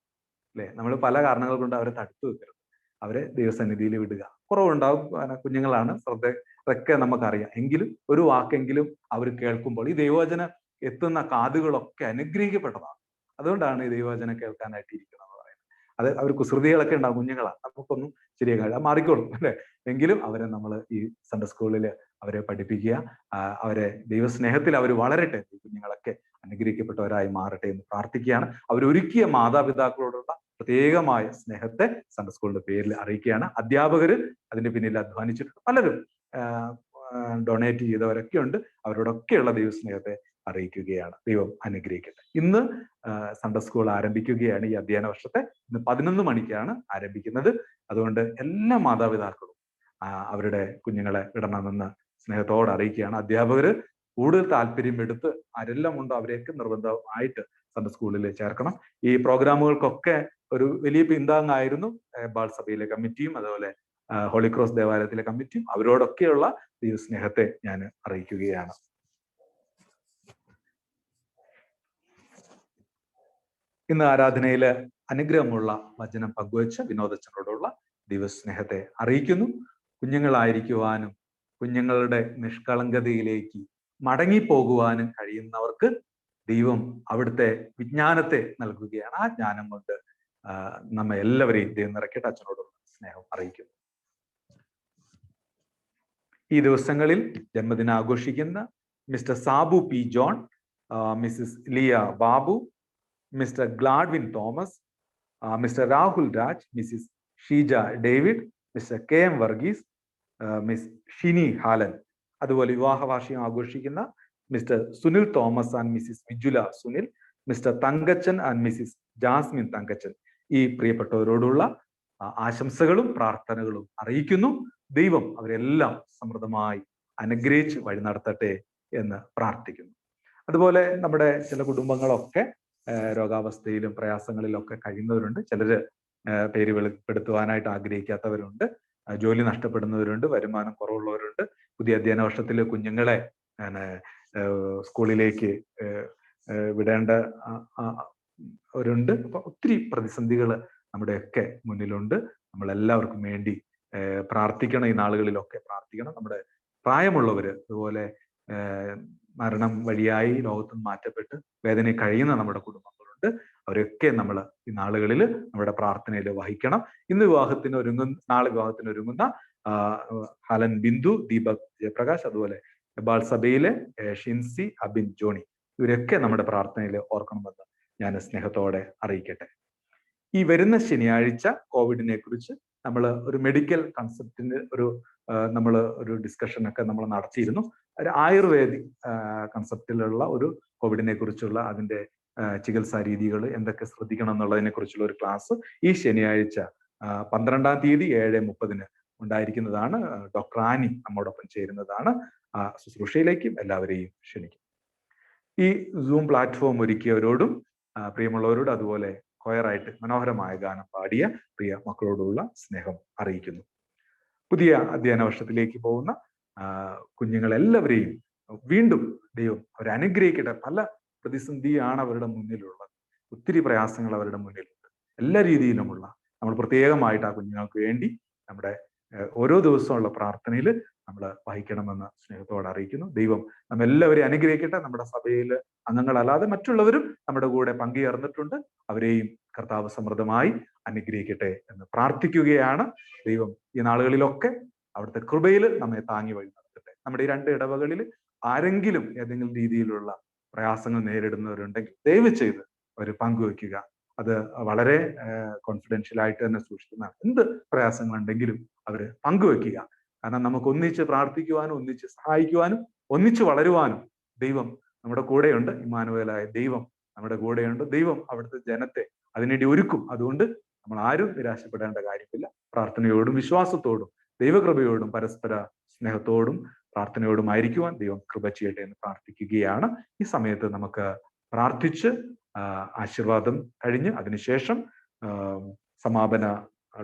അല്ലെ. നമ്മൾ പല കാരണങ്ങൾ കൊണ്ട് അവരെ തടുത്തു വെക്കരുത്. അവരെ ദൈവസന്നിധിയിൽ വിടുക. കുറവുണ്ടാവും, കുഞ്ഞുങ്ങളാണ്, ശ്രദ്ധയൊക്കെ നമുക്കറിയാം. എങ്കിലും ഒരു വാക്കെങ്കിലും അവർ കേൾക്കുമ്പോൾ ഈ ദൈവവചനം എത്തുന്ന കാതുകളൊക്കെ അനുഗ്രഹിക്കപ്പെട്ടതാണ്. അതുകൊണ്ടാണ് ഈ ദൈവവചനം കേൾക്കാനായിട്ട് ഇരിക്കുന്നത് പറയുന്നത്. അത് അവർ കുസൃതികളൊക്കെ ഉണ്ടാവും, കുഞ്ഞുങ്ങളാണ്, നമുക്കൊന്നും ശരിയാകാതെ മാറിക്കോളും അല്ലെ. എങ്കിലും അവരെ നമ്മൾ ഈ സൺഡേ സ്കൂളിൽ അവരെ പഠിപ്പിക്കുക, അവരെ ദൈവസ്നേഹത്തിൽ അവർ വളരട്ടെ, കുഞ്ഞുങ്ങളൊക്കെ അനുഗ്രഹിക്കപ്പെട്ടവരായി മാറട്ടെ എന്ന് പ്രാർത്ഥിക്കുകയാണ്. അവരൊരുക്കിയ മാതാപിതാക്കളോടുള്ള പ്രത്യേകമായ സ്നേഹത്തെ സൺഡേ സ്കൂളിന്റെ പേരിൽ അറിയിക്കുകയാണ്. അധ്യാപകർ അതിന്റെ പിന്നിൽ അധ്വാനിച്ചിട്ടുണ്ട്, പലരും ഡൊണേറ്റ് ചെയ്തവരൊക്കെ ഉണ്ട്. അവരോടൊക്കെയുള്ള ദൈവസ്നേഹത്തെ അറിയിക്കുകയാണ്. ദൈവം അനുഗ്രഹിക്കട്ടെ. ഇന്ന് സൺഡേ സ്കൂൾ ആരംഭിക്കുകയാണ്. ഈ അധ്യയന വർഷത്തെ ഇന്ന് 11 മണിക്കാണ് ആരംഭിക്കുന്നത്. അതുകൊണ്ട് എല്ലാ മാതാപിതാക്കളും അവരുടെ കുഞ്ഞുങ്ങളെ വിടണമെന്ന് സ്നേഹത്തോടെ അറിയിക്കുകയാണ്. അധ്യാപകർ കൂടുതൽ താല്പര്യം എടുത്ത് ആരെല്ലാം ഉണ്ടോ അവരെയൊക്കെ നിർബന്ധമായിട്ട് സൺഡേ സ്കൂളിൽ ചേർക്കണം. ഈ പ്രോഗ്രാമുകൾക്കൊക്കെ ഒരു വലിയ പിന്താങ്ങായിരുന്നു ബാൾസഭയിലെ കമ്മിറ്റിയും അതുപോലെ ഹോളി ക്രോസ് ദേവാലയത്തിലെ കമ്മിറ്റിയും. അവരോടൊക്കെയുള്ള ദൈവസ്നേഹത്തെ ഞാൻ അറിയിക്കുകയാണ്. ഇന്ന് ആരാധനയിൽ അനുഗ്രഹമുള്ള വചനം പങ്കുവച്ച വിനോദച്ചനോടുള്ള ദൈവസ്നേഹത്തെ അറിയിക്കുന്നു. കുഞ്ഞുങ്ങളായിരിക്കുവാനും കുഞ്ഞുങ്ങളുടെ നിഷ്കളങ്കതയിലേക്ക് മടങ്ങിപ്പോകുവാനും കഴിയുന്നവർക്ക് ദൈവം അവിടുത്തെ വിജ്ഞാനത്തെ നൽകുകയാണ്. ആ ജ്ഞാനം കൊണ്ട് നമ്മെ എല്ലാവരെയും ദൈവം നിറയ്ക്കട്ടെ. അച്ഛനോടുള്ള സ്നേഹം അറിയിക്കുന്നു. ഈ ദിവസങ്ങളിൽ ജന്മദിനം ആഘോഷിക്കുന്ന Mr Sabu P John, Mrs Liya Babu, Mr Gladwin Thomas, Mr Rahul Raj, Mrs Sheeja David, Mr KM Varghese, miss Shini Halan, അതുപോലെ വിവാഹവാർഷികം ആഘോഷിക്കുന്ന Mr Sunil Thomas and Mrs Vijula Sunil, Mr Thankachan and Mrs Jasmine Thankachan. ഈ പ്രിയപ്പെട്ടവരോടുള്ള ആശംസകളും പ്രാർത്ഥനകളും അറിയിക്കുന്നു. ദൈവം അവരെല്ലാം സമൃദ്ധമായി അനുഗ്രഹിച്ച് വഴി നടത്തട്ടെ എന്ന് പ്രാർത്ഥിക്കുന്നു. അതുപോലെ നമ്മുടെ ചില കുടുംബങ്ങളൊക്കെ രോഗാവസ്ഥയിലും പ്രയാസങ്ങളിലൊക്കെ കഴിയുന്നവരുണ്ട്. ചിലര് പേര് വെളിപ്പെടുത്തുവാനായിട്ട് ആഗ്രഹിക്കാത്തവരുണ്ട്. ജോലി നഷ്ടപ്പെടുന്നവരുണ്ട്, വരുമാനം കുറവുള്ളവരുണ്ട്. പുതിയ അധ്യയന വർഷത്തിൽ കുഞ്ഞുങ്ങളെ സ്കൂളിലേക്ക് വിടേണ്ടവരുണ്ട്. അപ്പൊ ഒത്തിരി പ്രതിസന്ധികൾ നമ്മുടെയൊക്കെ മുന്നിലുണ്ട്. നമ്മളെല്ലാവർക്കും വേണ്ടി പ്രാർത്ഥിക്കണം. ഈ നാളുകളിലൊക്കെ പ്രാർത്ഥിക്കണം. നമ്മുടെ പ്രായമുള്ളവര്, അതുപോലെ മരണം വഴിയായി ലോകത്ത് നിന്ന് മാറ്റപ്പെട്ട് വേദന കഴിയുന്ന നമ്മുടെ കുടുംബങ്ങളുണ്ട്. അവരൊക്കെ നമ്മൾ ഈ നാളുകളിൽ നമ്മുടെ പ്രാർത്ഥനയിൽ വഹിക്കണം. ഇന്ന് നാളെ വിവാഹത്തിന് ഒരുങ്ങുന്ന ഹലൻ ബിന്ദു, ദീപക് ജയപ്രകാശ്, അതുപോലെ ബാൾ സഭയിലെ ഷിൻസി, അബിൻ ജോണി, ഇവരൊക്കെ നമ്മുടെ പ്രാർത്ഥനയിൽ ഓർക്കണമെന്ന് ഞാൻ സ്നേഹത്തോടെ അറിയിക്കട്ടെ. ഈ വരുന്ന ശനിയാഴ്ച കോവിഡിനെ കുറിച്ച് നമ്മൾ ഒരു മെഡിക്കൽ കൺസെപ്റ്റിന് ഒരു നമ്മൾ ഒരു ഡിസ്കഷൻ ഒക്കെ നമ്മൾ നടത്തിയിരുന്നു. ഒരു ആയുർവേദിക് കൺസെപ്റ്റിലുള്ള ഒരു കോവിഡിനെ കുറിച്ചുള്ള അതിന്റെ ചികിത്സാ രീതികൾ എന്തൊക്കെ ശ്രദ്ധിക്കണം എന്നുള്ളതിനെ കുറിച്ചുള്ള ഒരു ക്ലാസ് ഈ ശനിയാഴ്ച 12-ാം തീയതി 7:30 ഉണ്ടായിരിക്കുന്നതാണ്. ഡോക്ടർ ആനി നമ്മോടൊപ്പം ചേരുന്നതാണ്. ശുശ്രൂഷയിലേക്കും എല്ലാവരെയും ക്ഷണിക്കും. ഈ സൂം പ്ലാറ്റ്ഫോം ഒരുക്കിയവരോടും പ്രിയമുള്ളവരോടും അതുപോലെ കൊയറായിട്ട് മനോഹരമായ ഗാനം പാടിയ പ്രിയ മക്കളോടുള്ള സ്നേഹം അറിയിക്കുന്നു. പുതിയ അധ്യയന വർഷത്തിലേക്ക് പോകുന്ന കുഞ്ഞുങ്ങളെല്ലാവരെയും വീണ്ടും ദൈവം അവരെ അനുഗ്രഹിക്കട്ടെ. പല പ്രതിസന്ധിയാണ് അവരുടെ മുന്നിലുള്ളത്, ഒത്തിരി പ്രയാസങ്ങൾ അവരുടെ മുന്നിലുണ്ട്. എല്ലാ രീതിയിലുമുള്ള നമ്മൾ പ്രത്യേകമായിട്ട് ആ കുഞ്ഞുങ്ങൾക്ക് വേണ്ടി നമ്മുടെ ഓരോ ദിവസമുള്ള പ്രാർത്ഥനയിൽ നമ്മൾ വഹിക്കണമെന്ന് സ്നേഹത്തോടെ അറിയിക്കുന്നു. ദൈവം നമ്മെല്ലാവരെയും അനുഗ്രഹിക്കട്ടെ. നമ്മുടെ സഭയിൽ അംഗങ്ങളല്ലാതെ മറ്റുള്ളവരും നമ്മുടെ കൂടെ പങ്കുചേർന്നിട്ടുണ്ട്. അവരെയും കർത്താവ് സമൃദ്ധമായി അനുഗ്രഹിക്കട്ടെ എന്ന് പ്രാർത്ഥിക്കുകയാണ്. ദൈവം ഈ നാളുകളിലൊക്കെ അവിടുത്തെ കൃപയിൽ നമ്മെ താങ്ങി വഴി നടത്തട്ടെ. നമ്മുടെ ഈ 2 ഇടവകളിൽ ആരെങ്കിലും ഏതെങ്കിലും രീതിയിലുള്ള പ്രയാസങ്ങൾ നേരിടുന്നവരുണ്ടെങ്കിൽ ദയവ് ചെയ്ത് അവർ പങ്കുവെക്കുക. അത് വളരെ കോൺഫിഡൻഷ്യൽ ആയിട്ട് തന്നെ സൂക്ഷിക്കുന്നതാണ്. എന്ത് പ്രയാസങ്ങളുണ്ടെങ്കിലും അവർ പങ്കുവെക്കുക. കാരണം നമുക്ക് ഒന്നിച്ച് പ്രാർത്ഥിക്കുവാനും ഒന്നിച്ച് സഹായിക്കുവാനും ഒന്നിച്ച് വളരുവാനും ദൈവം നമ്മുടെ കൂടെയുണ്ട്. ഇമ്മാനുവേലായ ദൈവം നമ്മുടെ കൂടെയുണ്ട്. ദൈവം അവിടുത്തെ ജനത്തെ അതിനുവേണ്ടി ഒരുക്കും. അതുകൊണ്ട് നമ്മൾ ആരും നിരാശപ്പെടേണ്ട കാര്യമില്ല. പ്രാർത്ഥനയോടും വിശ്വാസത്തോടും ദൈവകൃപയോടും പരസ്പര സ്നേഹത്തോടും പ്രാർത്ഥനയോടും ആയിരിക്കുവാൻ ദൈവം കൃപ ചെയ്യട്ടെ എന്ന് പ്രാർത്ഥിക്കുകയാണ്. ഈ സമയത്ത് നമുക്ക് പ്രാർത്ഥിച്ച് ആശീർവാദം കഴിഞ്ഞ് അതിനുശേഷം സമാപന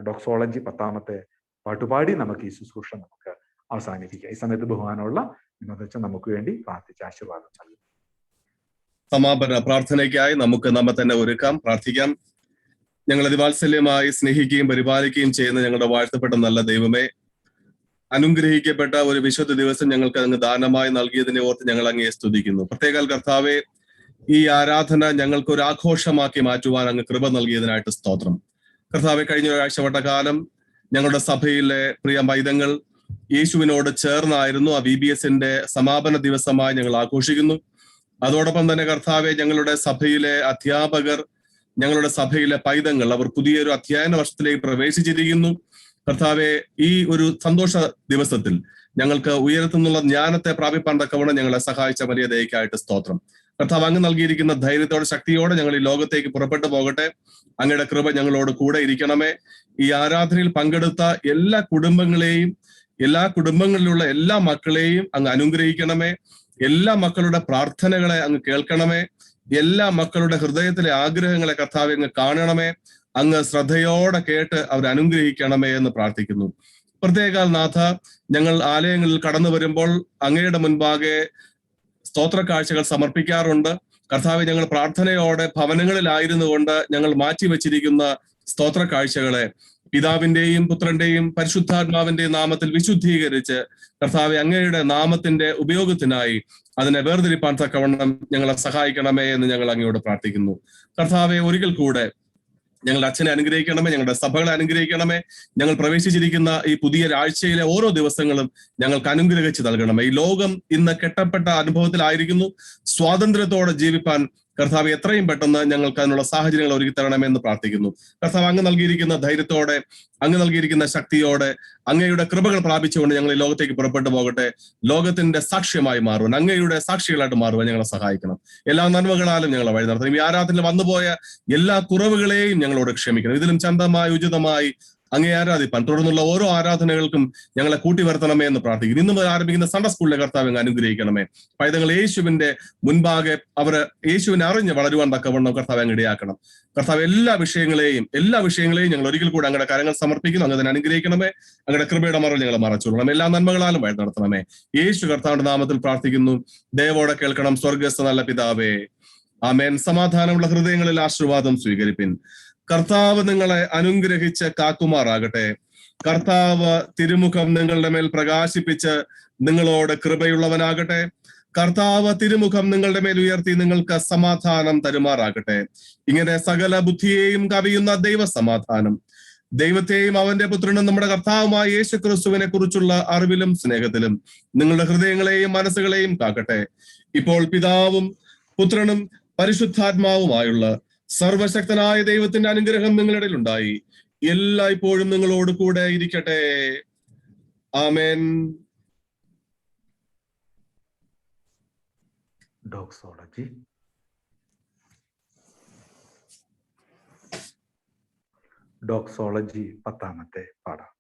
ഡോക്സോളജി 10ാമത്തെ പാട്ടുപാടി നമുക്ക് ഈ ശുശ്രൂഷ നമുക്ക് അവസാനിപ്പിക്കാം. ഈ സമയത്ത് ബഹുമാനമുള്ള വിനോദച്ചൻ നമുക്ക് വേണ്ടി പ്രാർത്ഥിച്ച് ആശീർവാദം നൽകും. സമാപന പ്രാർത്ഥനയ്ക്കായി നമുക്ക് നമ്മെ തന്നെ ഒരുക്കാം, പ്രാർത്ഥിക്കാം. ഞങ്ങൾ അതിവാത്സല്യമായി സ്നേഹിക്കുകയും പരിപാലിക്കുകയും ചെയ്യുന്ന ഞങ്ങളുടെ വാഴ്ത്തപ്പെട്ട നല്ല ദൈവമേ, അനുഗ്രഹിക്കപ്പെട്ട ഒരു വിശുദ്ധ ദിവസം ഞങ്ങൾക്ക് അങ്ങ് ദാനമായി നൽകിയതിനെ ഓർത്ത് ഞങ്ങൾ അങ്ങയെ സ്തുതിക്കുന്നു. പ്രത്യേക കർത്താവെ, ഈ ആരാധന ഞങ്ങൾക്ക് ഒരു ആഘോഷമാക്കി മാറ്റുവാൻ അങ്ങ് കൃപ നൽകിയതിനായിട്ട് സ്തോത്രം. കർത്താവെ, കഴിഞ്ഞ ഒരാഴ്ചവട്ട കാലം ഞങ്ങളുടെ സഭയിലെ പ്രിയ പൈതങ്ങൾ യേശുവിനോട് ചേർന്നായിരുന്നു ആ VBSന്റെ സമാപന ദിവസമായി ഞങ്ങൾ ആഘോഷിക്കുന്നു. അതോടൊപ്പം തന്നെ കർത്താവെ, ഞങ്ങളുടെ സഭയിലെ അധ്യാപകർ, ഞങ്ങളുടെ സഭയിലെ പൈതങ്ങൾ അവർ പുതിയൊരു അധ്യയന വർഷത്തിലേക്ക് പ്രവേശിച്ചിരിക്കുന്നു. കർത്താവെ, ഈ ഒരു സന്തോഷ ദിവസത്തിൽ ഞങ്ങൾക്ക് ഉയരത്തുനിന്നുള്ള ജ്ഞാനത്തെ പ്രാപിപ്പാൻ തക്കവണ്ണം ഞങ്ങളെ സഹായിച്ച വലിയ ദയക്കായിട്ട് സ്തോത്രം. കർത്താവ്, അങ്ങ് നൽകിയിരിക്കുന്ന ധൈര്യത്തോടെ ശക്തിയോടെ ഞങ്ങൾ ഈ ലോകത്തേക്ക് പുറപ്പെട്ടു പോകട്ടെ. അങ്ങയുടെ കൃപ ഞങ്ങളോട് കൂടെ ഇരിക്കണമേ. ഈ ആരാധനയിൽ പങ്കെടുത്ത എല്ലാ കുടുംബങ്ങളെയും, എല്ലാ കുടുംബങ്ങളിലുള്ള എല്ലാ മക്കളെയും അങ്ങ് അനുഗ്രഹിക്കണമേ. എല്ലാ മക്കളുടെ പ്രാർത്ഥനകളെ അങ്ങ് കേൾക്കണമേ. എല്ലാ മക്കളുടെ ഹൃദയത്തിലെ ആഗ്രഹങ്ങളെ കർത്താവെ അങ്ങ് കാണണമേ. അങ്ങ് ശ്രദ്ധയോടെ കേട്ട് അവർ അനുഗ്രഹിക്കണമേ എന്ന് പ്രാർത്ഥിക്കുന്നു. പ്രത്യേക നാഥ, ഞങ്ങൾ ആലയങ്ങളിൽ കടന്നു വരുമ്പോൾ അങ്ങയുടെ മുൻപാകെ സ്തോത്ര കാഴ്ചകൾ സമർപ്പിക്കാറുണ്ട്. കർത്താവെ, ഞങ്ങൾ പ്രാർത്ഥനയോടെ ഭവനങ്ങളിലായിരുന്നു കൊണ്ട് ഞങ്ങൾ മാറ്റിവെച്ചിരിക്കുന്ന സ്തോത്ര കാഴ്ചകളെ പിതാവിന്റെയും പുത്രന്റെയും പരിശുദ്ധാത്മാവിന്റെയും നാമത്തിൽ വിശുദ്ധീകരിച്ച് കർത്താവെ, അങ്ങയുടെ നാമത്തിന്റെ ഉപയോഗത്തിനായി അതിനെ വേർതിരിപ്പാൻ തക്കവണ്ണം ഞങ്ങളെ സഹായിക്കണമേ എന്ന് ഞങ്ങൾ അങ്ങയോട് പ്രാർത്ഥിക്കുന്നു. കർത്താവെ, ഒരിക്കൽ കൂടെ ഞങ്ങളുടെ അച്ഛനെ അനുഗ്രഹിക്കണമേ, ഞങ്ങളുടെ സഭകളെ അനുഗ്രഹിക്കണമേ. ഞങ്ങൾ പ്രവേശിച്ചിരിക്കുന്ന ഈ പുതിയ ആഴ്ചയിലെ ഓരോ ദിവസങ്ങളും ഞങ്ങൾക്ക് അനുഗ്രഹിച്ച് നൽകണമേ. ഈ ലോകം ഇന്ന് കെട്ടപ്പെട്ട അനുഭവത്തിലായിരിക്കുന്നു. സ്വാതന്ത്ര്യത്തോടെ ജീവിപ്പാൻ കർത്താവ് എത്രയും പെട്ടെന്ന് ഞങ്ങൾക്ക് അതിനുള്ള സാഹചര്യങ്ങൾ ഒരുക്കി തരണമെന്ന് പ്രാർത്ഥിക്കുന്നു. കർത്താവ്, അങ്ങ് നൽകിയിരിക്കുന്ന ധൈര്യത്തോടെ, അങ്ങ് നൽകിയിരിക്കുന്ന ശക്തിയോടെ, അങ്ങയുടെ കൃപകൾ പ്രാപിച്ചുകൊണ്ട് ഞങ്ങൾ ഈ ലോകത്തേക്ക് പുറപ്പെട്ടു പോകട്ടെ. ലോകത്തിന്റെ സാക്ഷ്യമായി മാറുവാൻ, അങ്ങയുടെ സാക്ഷികളായിട്ട് മാറുവാൻ ഞങ്ങളെ സഹായിക്കണം. എല്ലാ നന്മകളാലും ഞങ്ങളെ വഴി നടത്തണം. ഈ ആരാധനയിൽ വന്നുപോയ എല്ലാ കുറവുകളെയും ഞങ്ങളോട് ക്ഷമിക്കണം. ഇതിലും ചന്തമായി ഉചിതമായി അങ്ങേ ആരാധിപ്പാൻ തുടർന്നുള്ള ഓരോ ആരാധനകൾക്കും ഞങ്ങളെ കൂട്ടി വരുത്തണമേ എന്ന് പ്രാർത്ഥിക്കുന്നു. ഇന്ന് മുതൽ ആരംഭിക്കുന്ന സൺഡേ സ്കൂളിലെ കർത്താവ് അങ്ങ് അനുഗ്രഹിക്കണമേ. പൈതങ്ങൾ യേശുവിന്റെ മുൻപാകെ അവര് യേശുവിനെ അറിഞ്ഞ് വളരുവാൻ തക്കവണ്ണം കർത്താവ് അങ്ങ് ഇടയാക്കണം. കർത്താവ്, എല്ലാ വിഷയങ്ങളെയും ഞങ്ങൾ ഒരിക്കൽ കൂടെ അങ്ങയുടെ കരങ്ങൾ സമർപ്പിക്കുന്നു. അങ്ങ് തന്നെ അനുഗ്രഹിക്കണമേ. അങ്ങയുടെ കൃപയുടെ മറവ് ഞങ്ങളെ മറച്ചുകൊള്ളണം. എല്ലാ നന്മകളാലും വഴി നടത്തണമേ. യേശു കർത്താവിന്റെ നാമത്തിൽ പ്രാർത്ഥിക്കുന്നു. ദയവോടെ കേൾക്കണം സ്വർഗ്ഗസ്ഥ നല്ല പിതാവേ. ആമേൻ. സമാധാനമുള്ള ഹൃദയങ്ങളിൽ ആശീർവാദം സ്വീകരിപ്പിൻ. കർത്താവ് നിങ്ങളെ അനുഗ്രഹിച്ച് കാക്കുമാറാകട്ടെ. കർത്താവ് തിരുമുഖം നിങ്ങളുടെ മേൽ പ്രകാശിപ്പിച്ച് നിങ്ങളോട് കൃപയുള്ളവനാകട്ടെ. കർത്താവ് തിരുമുഖം നിങ്ങളുടെ മേൽ ഉയർത്തി നിങ്ങൾക്ക് സമാധാനം തരുമാറാകട്ടെ. ഇങ്ങനെ സകല ബുദ്ധിയെയും കവിയുന്ന ദൈവ സമാധാനം ദൈവത്തെയും അവന്റെ പുത്രനും നമ്മുടെ കർത്താവുമായ യേശു ക്രിസ്തുവിനെ കുറിച്ചുള്ള അറിവിലും സ്നേഹത്തിലും നിങ്ങളുടെ ഹൃദയങ്ങളെയും മനസ്സുകളെയും കാക്കട്ടെ. ഇപ്പോൾ പിതാവും പുത്രനും പരിശുദ്ധാത്മാവുമായുള്ള സർവശക്തനായ ദൈവത്തിന്റെ അനുഗ്രഹം നിങ്ങളുടെ ഉണ്ടായി എല്ലായ്പ്പോഴും നിങ്ങളോട് കൂടെ ഇരിക്കട്ടെ. ആമേൻ. ഡോക്സോളജി. ഡോക്സോളജി 10ാമത്തെ പാഠം.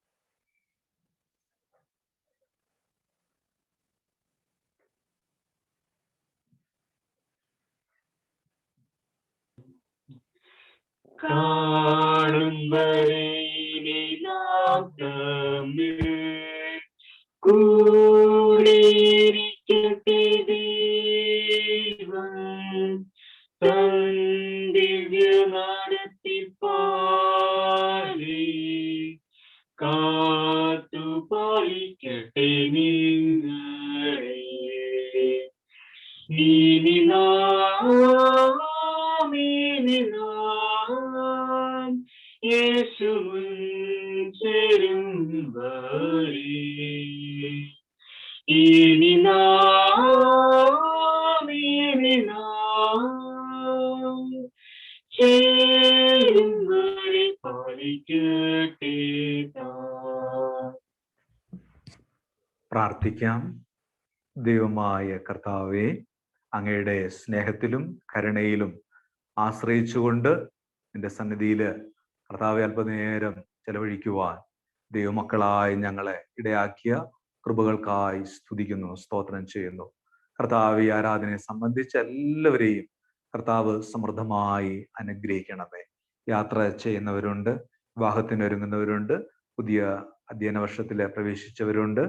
കാണും വരയിലെ നാം തമ്മിൽ കൂടിയിരിക്കട്ടെ ദൈവം തൻ ദിവ്യ നടത്തിപ്പാലേ കാത്തുപാലിക്കട്ടെ നിങ്ങളെ. ഇനി നാം യേശുവിൻ ചേരും വരെ. ഇനി നാം ചേരും വരെ പാലിക്കട്ടെ താൻ. പ്രാർത്ഥിക്കാം. ദൈവമായ കർത്താവേ, അങ്ങയുടെ സ്നേഹത്തിലും കരുണയിലും ആശ്രയിച്ചുകൊണ്ട് നിന്റെ സന്നിധിയിൽ കർത്താവെ അല്പനേരം ചെലവഴിക്കുവാൻ ദൈവമക്കളായി ഞങ്ങളെ ഇടയാക്കിയ കൃപകൾക്കായി സ്തുതിക്കുന്നു, സ്തോത്രം ചെയ്യുന്നു. കർത്താവ് ഈ ആരാധനയെ സംബന്ധിച്ച എല്ലാവരെയും കർത്താവ് സമൃദ്ധമായി അനുഗ്രഹിക്കണമേ. യാത്ര ചെയ്യുന്നവരുണ്ട്, വിവാഹത്തിന് ഒരുങ്ങുന്നവരുണ്ട്, പുതിയ അധ്യയന വർഷത്തിൽ പ്രവേശിച്ചവരുണ്ട്,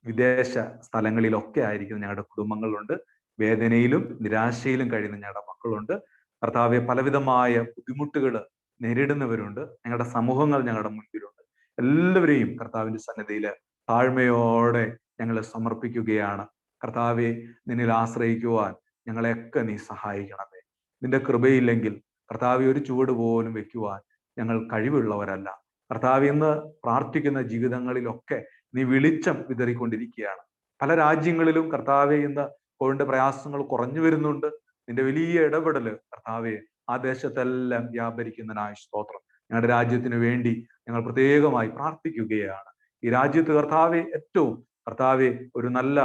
വിദേശ സ്ഥലങ്ങളിലൊക്കെ ആയിരിക്കുന്ന ഞങ്ങളുടെ കുടുംബങ്ങളുണ്ട്, വേദനയിലും നിരാശയിലും കഴിയുന്ന ഞങ്ങളുടെ മക്കളുണ്ട്. കർത്താവെ പലവിധമായ ബുദ്ധിമുട്ടുകൾ നേരിടുന്നവരുണ്ട്, ഞങ്ങളുടെ സമൂഹങ്ങൾ ഞങ്ങളുടെ മുൻപിലുണ്ട്. എല്ലാവരെയും കർത്താവിന്റെ സന്നിധിയിൽ താഴ്മയോടെ ഞങ്ങൾ സമർപ്പിക്കുകയാണ്. കർത്താവെ, നിന്നിൽ ആശ്രയിക്കുവാൻ ഞങ്ങളെയൊക്കെ നീ സഹായിക്കണമേ. നിന്റെ കൃപയില്ലെങ്കിൽ കർത്താവെ ഒരു ചുവട് പോലും വെക്കുവാൻ ഞങ്ങൾ കഴിവുള്ളവരല്ല. കർത്താവെ, ഇന്ന് പ്രാർത്ഥിക്കുന്ന ജീവിതങ്ങളിലൊക്കെ നീ വെളിച്ചം വിതറിക്കൊണ്ടിരിക്കുകയാണ്. പല രാജ്യങ്ങളിലും കർത്താവെ ഇന്ന് കോവിഡ് പ്രയാസങ്ങൾ കുറഞ്ഞു വരുന്നുണ്ട്. നിന്റെ വലിയ ഇടപെടല് കർത്താവെ ആ ദേശത്തെല്ലാം വ്യാപരിക്കുന്നതിനായി സ്തോത്രം. ഞങ്ങളുടെ രാജ്യത്തിന് വേണ്ടി ഞങ്ങൾ പ്രത്യേകമായി പ്രാർത്ഥിക്കുകയാണ്. ഈ രാജ്യത്ത് കർത്താവെ ഏറ്റവും കർത്താവെ ഒരു നല്ല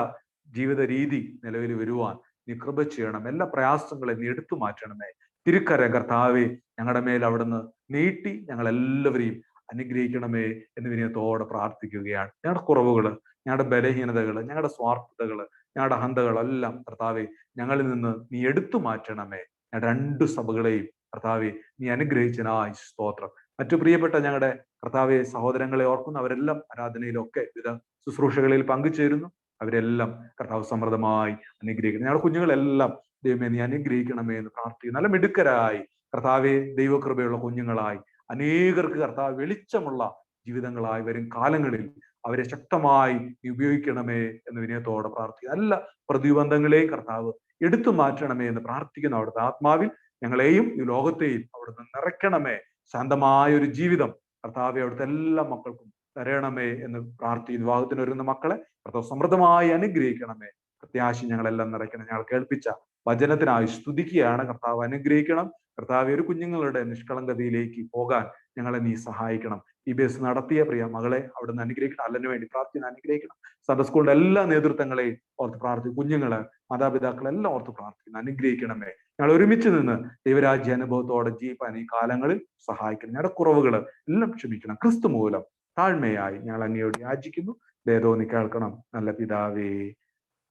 ജീവിത രീതി നിലവിൽ വരുവാൻ നീ കൃപ ചെയ്യണം. എല്ലാ പ്രയാസങ്ങളെ നീ എടുത്തു മാറ്റണമേ. തിരുക്കര കർത്താവെ ഞങ്ങളുടെ മേൽ അവിടുന്ന് നീട്ടി ഞങ്ങളെല്ലാവരെയും അനുഗ്രഹിക്കണമേ എന്ന് വിനയത്തോടെ പ്രാർത്ഥിക്കുകയാണ്. ഞങ്ങളുടെ കുറവുകള്, ഞങ്ങളുടെ ബലഹീനതകള്, ഞങ്ങളുടെ സ്വാർത്ഥതകള്, ഞങ്ങളുടെ അഹന്തകളെല്ലാം കർത്താവെ ഞങ്ങളിൽ നിന്ന് നീ എടുത്തു മാറ്റണമേ. ഞങ്ങളുടെ 2 സഭകളെയും കർത്താവെ നീ അനുഗ്രഹിച്ചനായി സ്തോത്രം. മറ്റു പ്രിയപ്പെട്ട ഞങ്ങളുടെ കർത്താവെ സഹോദരങ്ങളെ ഓർക്കുന്നു. അവരെല്ലാം ആരാധനയിലൊക്കെ വിവിധ ശുശ്രൂഷകളിൽ പങ്കുചേരുന്നു. അവരെല്ലാം കർത്താവ് സമൃദ്ധമായി അനുഗ്രഹിക്കണം. ഞങ്ങളുടെ കുഞ്ഞുങ്ങളെല്ലാം ദൈവമേ നീ അനുഗ്രഹിക്കണമേ എന്ന് പ്രാർത്ഥിക്കുന്നു. നല്ല മിടുക്കരായി കർത്താവെ ദൈവകൃപയുള്ള കുഞ്ഞുങ്ങളായി അനേകർക്ക് കർത്താവ് വെളിച്ചമുള്ള ജീവിതങ്ങളായി വരും കാലങ്ങളിൽ അവരെ ശക്തമായി നീ ഉപയോഗിക്കണമേ എന്ന് വിനയത്തോടെ പ്രാർത്ഥിക്കുന്നു. എല്ലാ പ്രതിബന്ധങ്ങളെയും കർത്താവ് എടുത്തു മാറ്റണമേ എന്ന് പ്രാർത്ഥിക്കുന്നു. അവിടുത്തെ ആത്മാവിൽ ഞങ്ങളെയും ഈ ലോകത്തെയും അവിടുന്ന് നിറയ്ക്കണമേ. ശാന്തമായ ഒരു ജീവിതം കർത്താവെ അവിടുത്തെ എല്ലാ മക്കൾക്കും തരണമേ എന്ന് പ്രാർത്ഥിക്കുന്നു. വിവാഹത്തിന് ഒരുങ്ങുന്ന മക്കളെ കർത്താവ് സമൃദ്ധമായി അനുഗ്രഹിക്കണമേ. പ്രത്യാശ ഞങ്ങളെല്ലാം നിറയ്ക്കണം. ഞങ്ങൾ കേൾപ്പിച്ച വചനത്തിനായി സ്തുതിക്കുകയാണ്. കർത്താവ് അനുഗ്രഹിക്കണം. കർത്താവ് ഒരു കുഞ്ഞുങ്ങളുടെ നിഷ്കളങ്കതയിലേക്ക് പോകാൻ ഞങ്ങളെ നീ സഹായിക്കണം. ഈ ബേസ് നടത്തിയ പ്രിയ മകളെ അവിടുന്ന് അനുഗ്രഹിക്കണം. അല്ലന് വേണ്ടി പ്രാർത്ഥന അനുഗ്രഹിക്കണം. സൺഡേ സ്കൂളിന്റെ എല്ലാ നേതൃത്വങ്ങളെയും ഓർത്ത് പ്രാർത്ഥിക്കും. കുഞ്ഞുങ്ങള്, മാതാപിതാക്കളെല്ലാം ഓർത്ത് പ്രാർത്ഥിക്കുന്നു. അനുഗ്രഹിക്കണമേ. ഞങ്ങൾ ഒരുമിച്ച് നിന്ന് ദൈവരാജ്യ അനുഭവത്തോടെ ജീവിക്കാൻ ഈ കാലങ്ങളിൽ സഹായിക്കണം. ഞങ്ങളുടെ കുറവുകൾ എല്ലാം ക്ഷമിക്കണം. ക്രിസ്തു മൂലം താഴ്മയായി ഞങ്ങൾ അങ്ങയോട് യാചിക്കുന്നു. ദയതോന്നി കേൾക്കണം നല്ല പിതാവേ,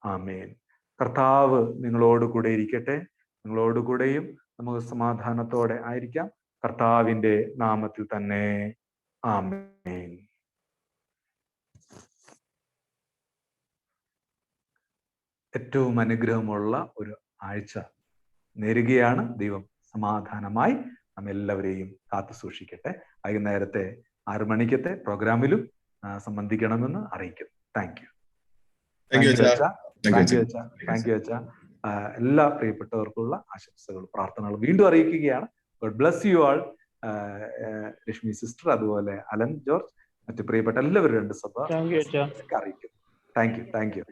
ആമേൻ. കർത്താവ് നിങ്ങളോട് കൂടെ ഇരിക്കട്ടെ. നിങ്ങളോട് കൂടെയും നമുക്ക് സമാധാനത്തോടെ ആയിരിക്കാം. കർത്താവിന്റെ നാമത്തിൽ തന്നെ, ആമേൻ. ഏറ്റവും അനുഗ്രഹമുള്ള ഒരു ആഴ്ച നേരുകയാണ്. ദൈവം സമാധാനമായി നമ്മെല്ലാവരെയും കാത്തു സൂക്ഷിക്കട്ടെ. വൈകുന്നേരത്തെ 6 മണിക്കത്തെ പ്രോഗ്രാമിലും സംബന്ധിക്കണമെന്ന് അറിയിക്കുന്നു. Thank you. എല്ലാ പ്രിയപ്പെട്ടവർക്കുള്ള ആശംസകളും പ്രാർത്ഥനകളും വീണ്ടും അറിയിക്കുകയാണ്. God bless you all. Lakshmi sister, അതുപോലെ അലൻ ജോർജ്, മറ്റു പ്രിയപ്പെട്ട എല്ലാവരും 2 സഭ അറിയിക്കുന്നു. Thank you.